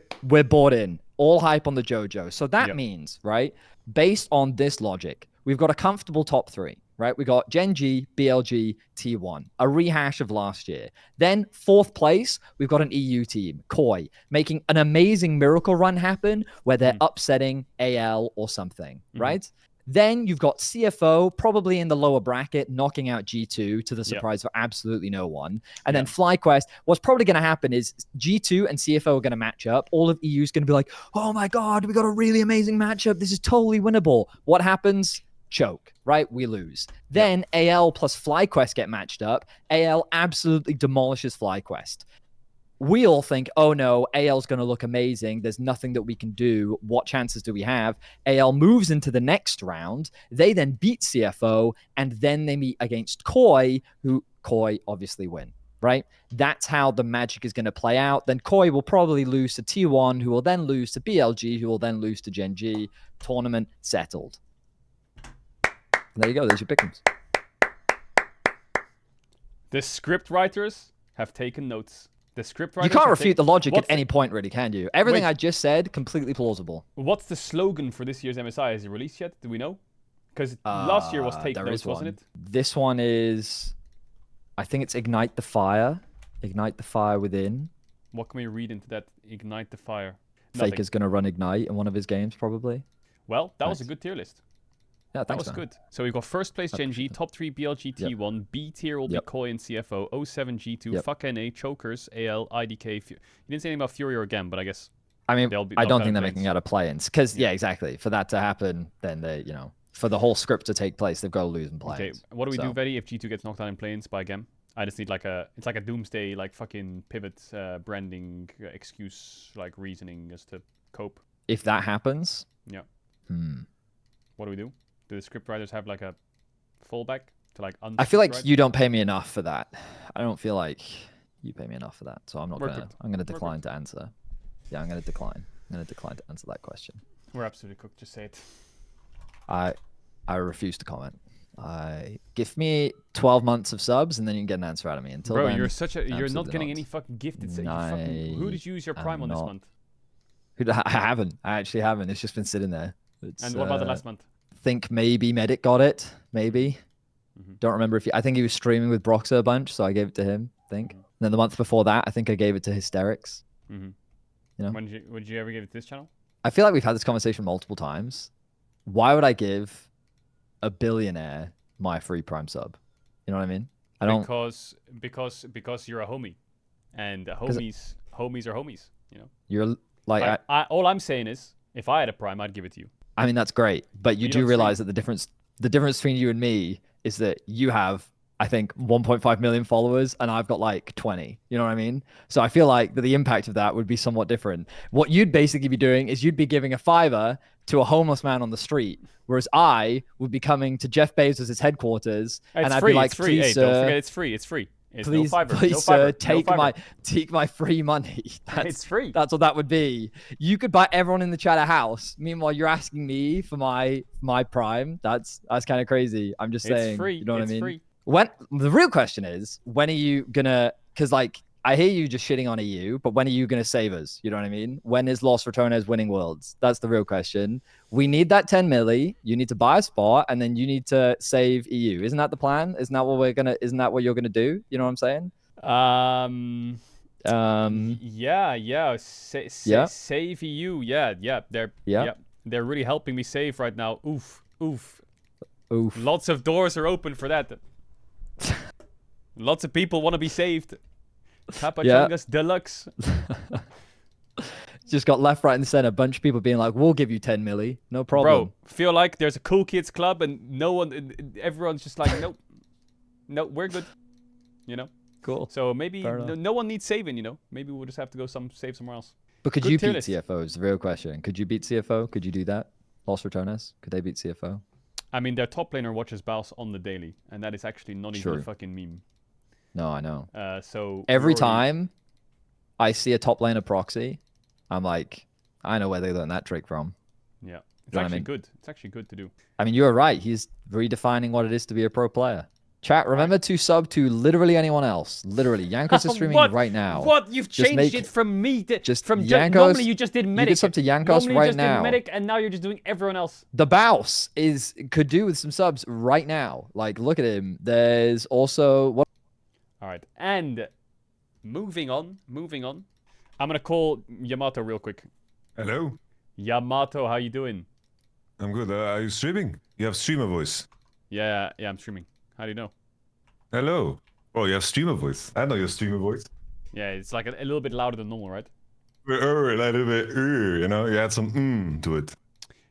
bought in. All hype on the JoJo. So that means, right, based on this logic, we've got a comfortable top 3, right? We got GENG, BLG, T1, a rehash of last year. Then 4th place, we've got an EU team, Koi, making an amazing miracle run happen where they're upsetting AL or something, right? Then you've got CFO, probably in the lower bracket, knocking out G2 to the surprise of absolutely no one. And then FlyQuest, what's probably going to happen is G2 and CFO are going to match up. All of EU is going to be like, oh my God, we got a really amazing matchup. This is totally winnable. What happens? Choke, right? We lose. Then AL plus FlyQuest get matched up. AL absolutely demolishes FlyQuest. We all think, oh no, AL's going to look amazing. There's nothing that we can do. What chances do we have? AL moves into the next round. They then beat CFO, and then they meet against Koi, who Koi obviously win, right? That's how the magic is going to play out. Then Koi will probably lose to T1, who will then lose to BLG, who will then lose to GENG. Tournament settled. There you go. There's your pickings. The script writers have taken notes. The script writers. You can't refute the logic at any point, really, can you? Everything I just said, completely plausible. What's the slogan for this year's MSI? Is it released yet? Do we know? Because last year was Take Notes, wasn't it? This one is, I think it's Ignite the Fire. Ignite the Fire Within. What can we read into that? Ignite the Fire. Faker's going to run Ignite in one of his games, probably. Well, that was a good tier list. Yeah, that was good. So we've got first place GENG, top 3 BLG T1, B tier will be Koi and CFO, 07 G2, fuck NA, Chokers, AL, IDK. You didn't say anything about Fury or Gem, but I guess. I mean, I don't think they're making out of play-ins because, exactly. For that to happen, then they, for the whole script to take place, they've got to lose in play-ins. Okay, what do we do, Vedi, if G2 gets knocked out in play-ins by Gem? I just need it's like a doomsday, like fucking pivot branding excuse, like reasoning as to cope. If that happens, what do we do? Do the script writers have like a fallback to like? I feel like you don't pay me enough for that. I don't feel like you pay me enough for that, so I'm not gonna. I'm gonna decline to answer. Yeah, I'm gonna decline. I'm gonna decline to answer that question. We're absolutely cooked. Just say it. I refuse to comment. Give me 12 months of subs, and then you can get an answer out of me. Until Bro, then, you're not getting any fucking gifted. Who did you use your prime on this month? I haven't. I actually haven't. It's just been sitting there. And what about the last month? Think maybe Medic got it. Maybe. Don't remember if I think he was streaming with Broxer a bunch, so I gave it to him. I think. And then the month before that, I think I gave it to Hysterics. You know. Would you ever give it to this channel? I feel like we've had this conversation multiple times. Why would I give a billionaire my free prime sub? You know what I mean? I don't. Because you're a homie, and homies are homies. You know. You're like all I'm saying is, if I had a prime, I'd give it to you. I mean, that's great, but you do realize that the difference between you and me is that you have, I think, 1.5 million followers, and I've got like 20. You know what I mean? So I feel like the impact of that would be somewhat different. What you'd basically be doing is you'd be giving a $5 to a homeless man on the street, whereas I would be coming to Jeff Bezos' headquarters, and I'd be like, "Please, hey, sir, don't forget it's free. It's free. It's please, sir, take my free money." It's free. That's what that would be. You could buy everyone in the chat a house. Meanwhile, you're asking me for my prime. That's kind of crazy. I'm just saying. It's free. You know what I mean? Free. When the real question is, when are you gonna? Because like I hear you just shitting on EU, but when are you gonna save us? You know what I mean? When is Los Ratones winning Worlds? That's the real question. We need that 10 milli. You need to buy a spot, and then you need to save EU. Isn't that the plan? Isn't that what you're gonna do? You know what I'm saying? Yeah. Save EU. Yeah. They're really helping me save right now. Oof. Lots of doors are open for that. Lots of people want to be saved. Kapachungas Deluxe. Just got left, right, and center. A bunch of people being like, "We'll give you 10 milli, no problem." Bro, feel like there's a cool kids club and everyone's just like, nope, we're good. You know? Cool. So maybe no one needs saving, you know? Maybe we'll just have to go save somewhere else. But could you beat CFO is the real question. Could you beat CFO? Could you do that? Los Ratones? Could they beat CFO? I mean, their top laner watches Baus on the daily, and that is actually not even a fucking meme. No, I know. So every time I see a top laner proxy, I'm like, I know where they learned that trick from. Yeah, it's actually good. It's actually good to do. I mean, you're right. He's redefining what it is to be a pro player. Chat, remember to sub to literally anyone else. Literally, Yankos is streaming right now. What? You've changed it from me. Yankos. Normally you just did Medic. You did sub to Yankos normally right you just now. Did Medic, and now you're just doing everyone else. The Baus could do with some subs right now. Like, look at him. There's also what? All right, and moving on. I'm gonna call Yamato real quick. Hello. Yamato, how you doing? I'm good. Are you streaming? You have streamer voice. Yeah, I'm streaming. How do you know? Hello. Oh, you have streamer voice. I know your streamer voice. Yeah, it's like a little bit louder than normal, right? A little bit, you know, you had some to it.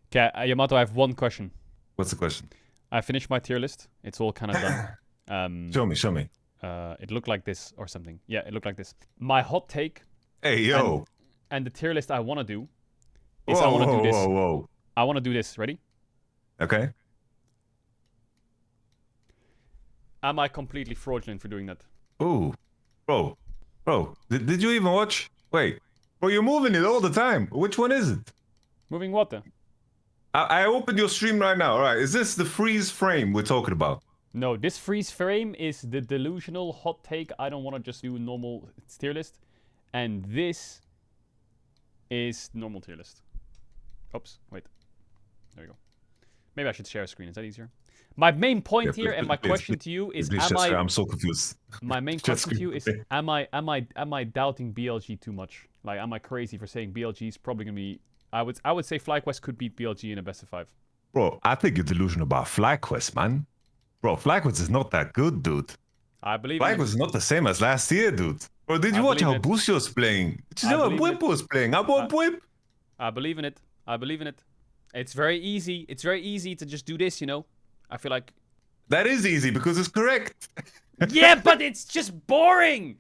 Okay, Yamato, I have one question. What's the question? I finished my tier list. It's all kind of done. Show me. It looked like this or something. Yeah, it looked like this. My hot take. Hey, yo. And the tier list I want to do is I want to do this. Whoa. I want to do this. Ready? Okay. Am I completely fraudulent for doing that? Ooh. Bro. Did you even watch? Wait. Bro, you're moving it all the time. Which one is it? Moving what? I opened your stream right now. All right. Is this the freeze frame we're talking about? No, this freeze frame is the delusional hot take. I don't want to just do a normal tier list. And this is normal tier list. Oops, wait. There we go. Maybe I should share a screen. Is that easier? My main point here and my question to you is, I'm so confused. My main question to you is, am I doubting BLG too much? Like, am I crazy for saying BLG is probably gonna be? I would say FlyQuest could beat BLG in a best of 5. Bro, I think you're delusional about FlyQuest, man. Bro, FlyQuest is not that good, dude. I believe FlyQuest is not the same as last year, dude. Bro, did you watch how Busio's playing? Did you know how Bwimp was playing? I bought Bwimp. I believe in it. It's very easy. It's very easy to just do this, you know. I feel like that is easy because it's correct. Yeah, but it's just boring.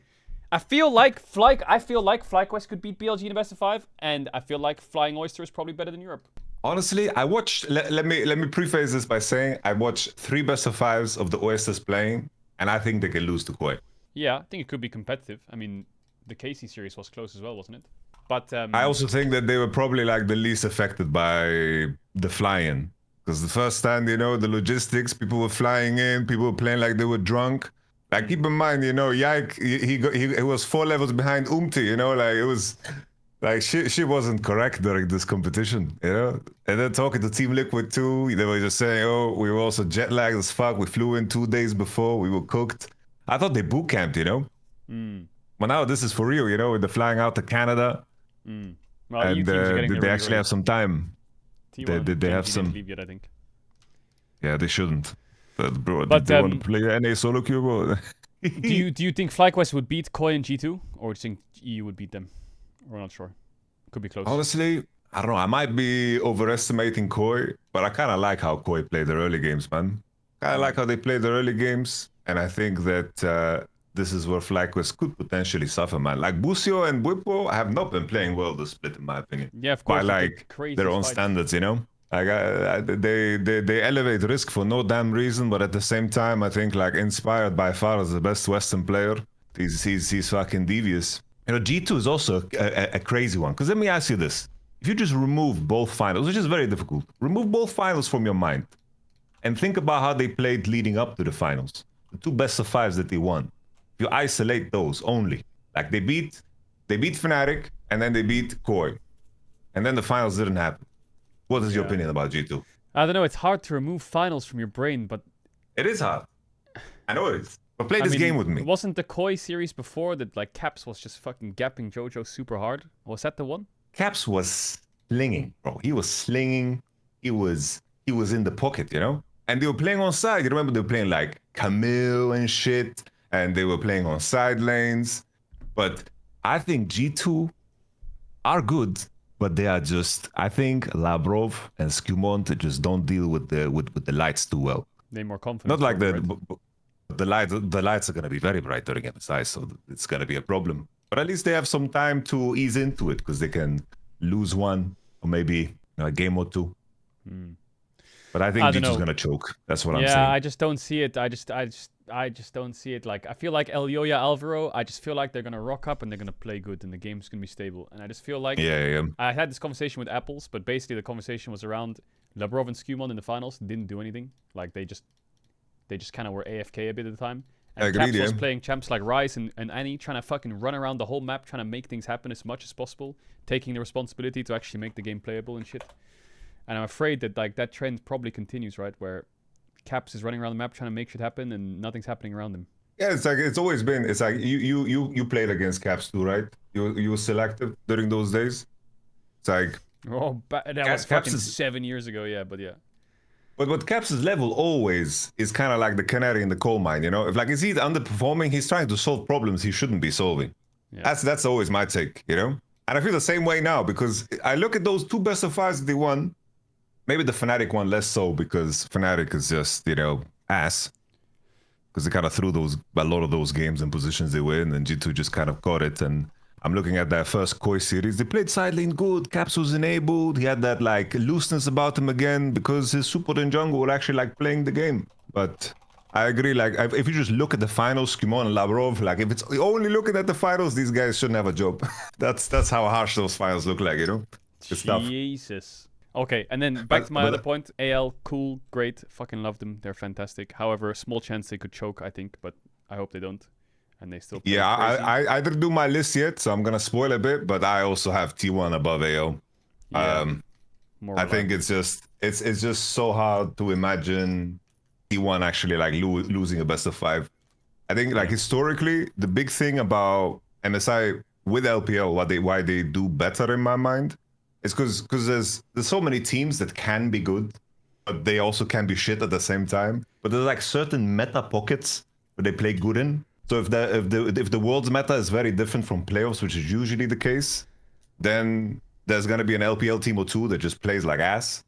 I feel like FlyQuest could beat BLG in a best of 5, and I feel like Flying Oyster is probably better than Europe. Honestly, I watched. Let me preface this by saying I watched 3 best of 5s of the Oysters playing, and I think they can lose to Koi. Yeah, I think it could be competitive. I mean, the KC series was close as well, wasn't it? But I also think that they were probably like the least affected by the fly-in. Because the first time, you know, the logistics, people were flying in, people were playing like they were drunk. Like, keep in mind, you know, Yike, he was 4 levels behind Umti, you know, like, it was, like, she wasn't correct during this competition, you know? And then talking to Team Liquid too, they were just saying, oh, we were also jet lagged as fuck, we flew in 2 days before, we were cooked. I thought they boot camped, you know? But now this is for real, you know, they're flying out to Canada. Well, And they actually have some time. T1 They have didn't some. leave yet, I think. Yeah, they shouldn't. Bro, But, they want to play NA solo queue, bro. do you think FlyQuest would beat Koi and G2, or do you think EU would beat them? We're not sure. Could be close. Honestly, I don't know. I might be overestimating Koi, but I kind of like how Koi played their early games, man. Kind of like how they played their early games, and I think that this is where FlyQuest could potentially suffer, man. Like Busio and Bwipo have not been playing well this split, in my opinion. Yeah, of course. By like their own standards, you know. Like they elevate risk for no damn reason, but at the same time, I think like Inspired by far is the best Western player. He's fucking devious. You know, G2 is also a crazy one. Because let me ask you this: if you just remove both finals, which is very difficult, remove both finals from your mind, and think about how they played leading up to the finals, the 2 best of 5s that they won. If you isolate those only, like they beat Fnatic and then they beat Koi, and then the finals didn't happen. What is your opinion about G2? I don't know. It's hard to remove finals from your brain, but it is hard. I know it is. But play this game with me. Wasn't the Koi series before that like Caps was just fucking gapping JoJo super hard? Was that the one? Caps was slinging, bro. He was slinging. He was in the pocket, you know. And they were playing on side. You remember they were playing like Camille and shit, and they were playing on side lanes. But I think G2 are good. But they are just, I think Labrov and Skumont just don't deal with the lights too well. They're more confident. Not like the lights are gonna be very bright during MSI, so it's gonna be a problem. But at least they have some time to ease into it because they can lose one or maybe a game or 2. But I think G2's gonna choke. That's what I'm saying. Yeah, I just don't see it. I just don't see it. Like, I feel like Elioya Alvaro, I just feel like they're going to rock up and they're going to play good and the game's going to be stable. And I just feel like... Yeah. I had this conversation with Apples, but basically the conversation was around Labrov and Skumon in the finals didn't do anything. Like, they just kind of were AFK a bit at the time. And Caps was playing champs like Ryze and Annie, trying to fucking run around the whole map, trying to make things happen as much as possible, taking the responsibility to actually make the game playable and shit. And I'm afraid that like that trend probably continues, right? Where Caps is running around the map trying to make shit happen and nothing's happening around him. Yeah, it's like it's always been. It's like you played against Caps too, right? You were selected during those days. It's like that was fucking 7 years ago, yeah, but yeah. But Caps' level always is kind of like the canary in the coal mine, you know? If like is he underperforming, he's trying to solve problems he shouldn't be solving. Yeah. That's always my take, you know? And I feel the same way now because I look at those 2 best of 5s that they won. Maybe the Fnatic one less so because Fnatic is just, you know, ass. Because they kind of threw a lot of those games and positions they were in, and G2 just kind of caught it. And I'm looking at that first Koi series. They played side lane good. Caps was enabled. He had that like looseness about him again because his support and jungle were actually like playing the game. But I agree. Like if you just look at the finals, Skumon and Labrov, like if it's only looking at the finals, these guys shouldn't have a job. That's how harsh those finals look like, you know. Jesus. Okay, and then back to my other point. AL, cool, great, fucking love them. They're fantastic. However, small chance they could choke, I think, but I hope they don't. And they still play crazy. I didn't do my list yet, so I'm gonna spoil a bit, but I also have T1 above AL. Yeah, I think it's just so hard to imagine T1 actually like losing a best of 5. I think like historically, the big thing about MSI with LPL, why they do better in my mind, is because there's so many teams that can be good, but they also can be shit at the same time. But there's like certain meta pockets where they play good in. So if the world's meta is very different from playoffs, which is usually the case, then there's gonna be an LPL team or 2 that just plays like ass.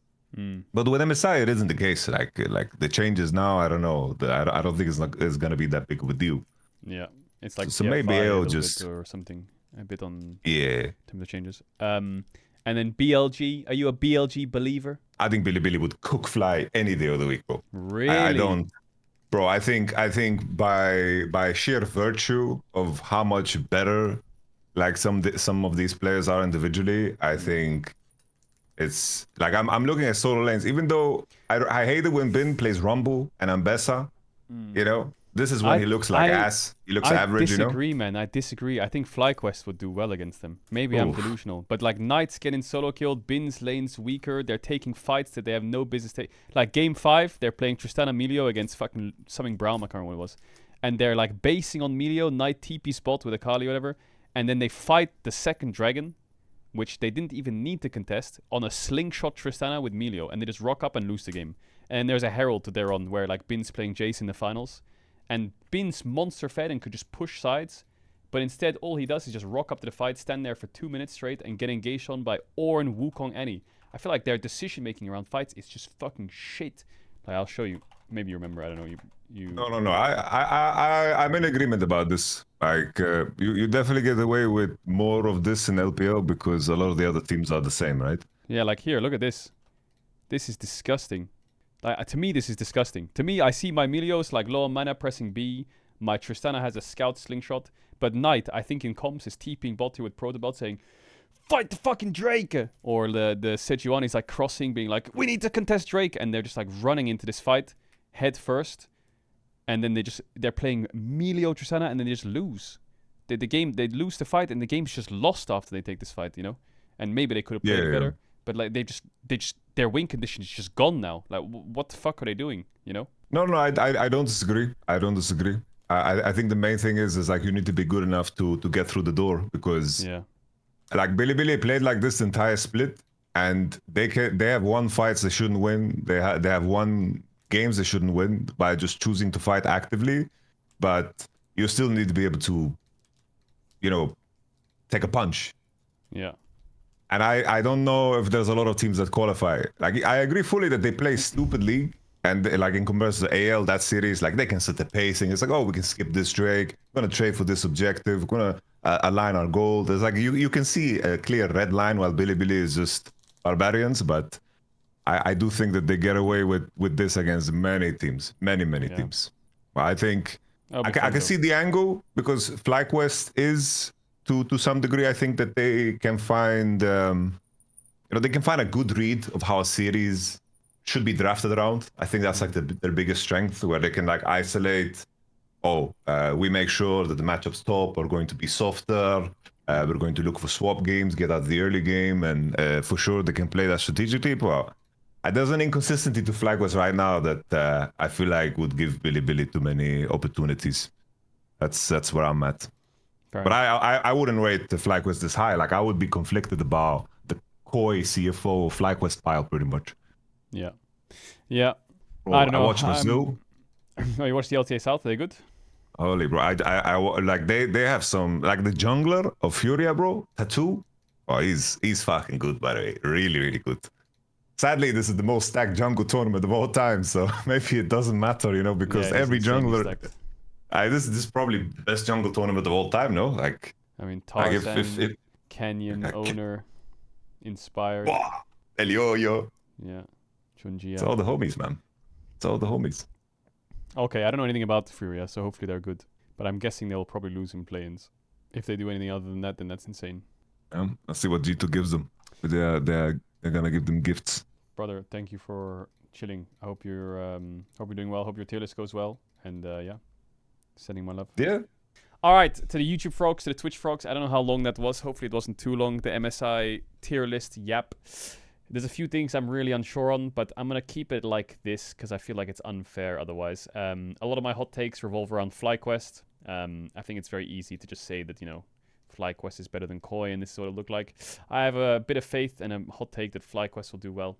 But with MSI, it isn't the case. Like the changes now, I don't know. I don't think it's gonna be that big of a deal. Yeah, it's like so maybe AO just or something a bit on terms of changes. And then BLG, are you a BLG believer? I think Billy would cook Fly any day of the week, bro. Really? I don't, bro. I think by sheer virtue of how much better like some of these players are individually, I think It's like I'm looking at solo lanes. Even though I hate it when Bin plays Rumble and Ambessa, you know, this is when he looks like ass. He looks average, you know. I disagree, man. I disagree. I think FlyQuest would do well against them. Maybe I'm delusional, but like Knights getting solo killed, Bin's lane's weaker. They're taking fights that they have no business taking. Like game 5, they're playing Tristana Melio against fucking something Brown. I can't remember what it was, and they're like basing on Melio, Knight TP spot with Akali or whatever, and then they fight the second dragon, which they didn't even need to contest, on a slingshot Tristana with Melio, and they just rock up and lose the game. And there's a Herald to their on where like Bin's playing Jace in the finals, and Bin's monster fed and could just push sides, but instead all he does is just rock up to the fight, stand there for 2 minutes straight, and get engaged on by Ornn, Wukong, Annie. I feel like their decision making around fights is just fucking shit. Like I'll show you. Maybe you remember. I don't know. You. No. I'm in agreement about this. Like you definitely get away with more of this in LPL because a lot of the other teams are the same, right? Yeah, like here, look at this. This is disgusting. Like, to me, this is disgusting. To me, I see my Melios like low on mana pressing B. My Tristana has a scout slingshot. But Knight, I think in comms, is TPing bot here with Protobot saying, "Fight the fucking Drake!" Or the Sejuani is like crossing, being like, "We need to contest Drake!" And they're just like running into this fight head first. And then they're playing Melio Tristana and then they just lose. They lose the fight and the game's just lost after they take this fight, you know? And maybe they could have played better. But like their win condition is just gone now. Like what the fuck are they doing? You know? No, I don't disagree. I think the main thing is like you need to be good enough to get through the door because like Billy played like this entire split and they have won fights they shouldn't win. They have won games they shouldn't win by just choosing to fight actively, but you still need to be able to, you know, take a punch. Yeah. And I don't know if there's a lot of teams that qualify. Like, I agree fully that they play stupidly. And like in comparison to AL, that series, like they can set the pacing. It's like, oh, we can skip this Drake. We're going to trade for this objective. We're going to align our goal. There's like, you can see a clear red line while Billy is just barbarians. But I do think that they get away with this against many teams. Many teams. But I think I can see the angle because FlyQuest is... To some degree, I think that they can find, they can find a good read of how a series should be drafted around. I think that's like their biggest strength, where they can like isolate. We make sure that the matchups top are going to be softer. We're going to look for swap games, get out the early game, and for sure they can play that strategically. Well, there's an inconsistency to FlyQuest right now that I feel like would give Billy too many opportunities. That's where I'm at. But I wouldn't rate the FlyQuest this high. Like I would be conflicted about the Koi CFO FlyQuest pile pretty much. Yeah. Bro, I don't know. I watched Mizzou. Oh, you watched the LTA South? Are they good? Holy bro, I like they have some like the jungler of Furia, bro. Tattoo. Oh, he's fucking good by the way. Really good. Sadly, this is the most stacked jungle tournament of all time, so maybe it doesn't matter, you know, because every jungler. This is probably the best jungle tournament of all time, no? Like, I mean, Tarzan, Canyon, Owner, Inspired. El Yo-Yo. Yeah. Chunjia. It's all the homies, man. It's all the homies. Okay, I don't know anything about the Furia, so hopefully they're good. But I'm guessing they'll probably lose in play-ins. If they do anything other than that, then that's insane. Let's see what G2 gives them. They're gonna give them gifts. Brother, thank you for chilling. I hope you're doing well. Hope your tier list goes well. And sending my love. Yeah. All right, to the YouTube frogs, to the Twitch frogs. I don't know how long that was. Hopefully it wasn't too long. The MSI tier list, yep. There's a few things I'm really unsure on, but I'm going to keep it like this because I feel like it's unfair otherwise. A lot of my hot takes revolve around FlyQuest. I think it's very easy to just say that, you know, FlyQuest is better than Koi and this is what it looked like. I have a bit of faith and a hot take that FlyQuest will do well.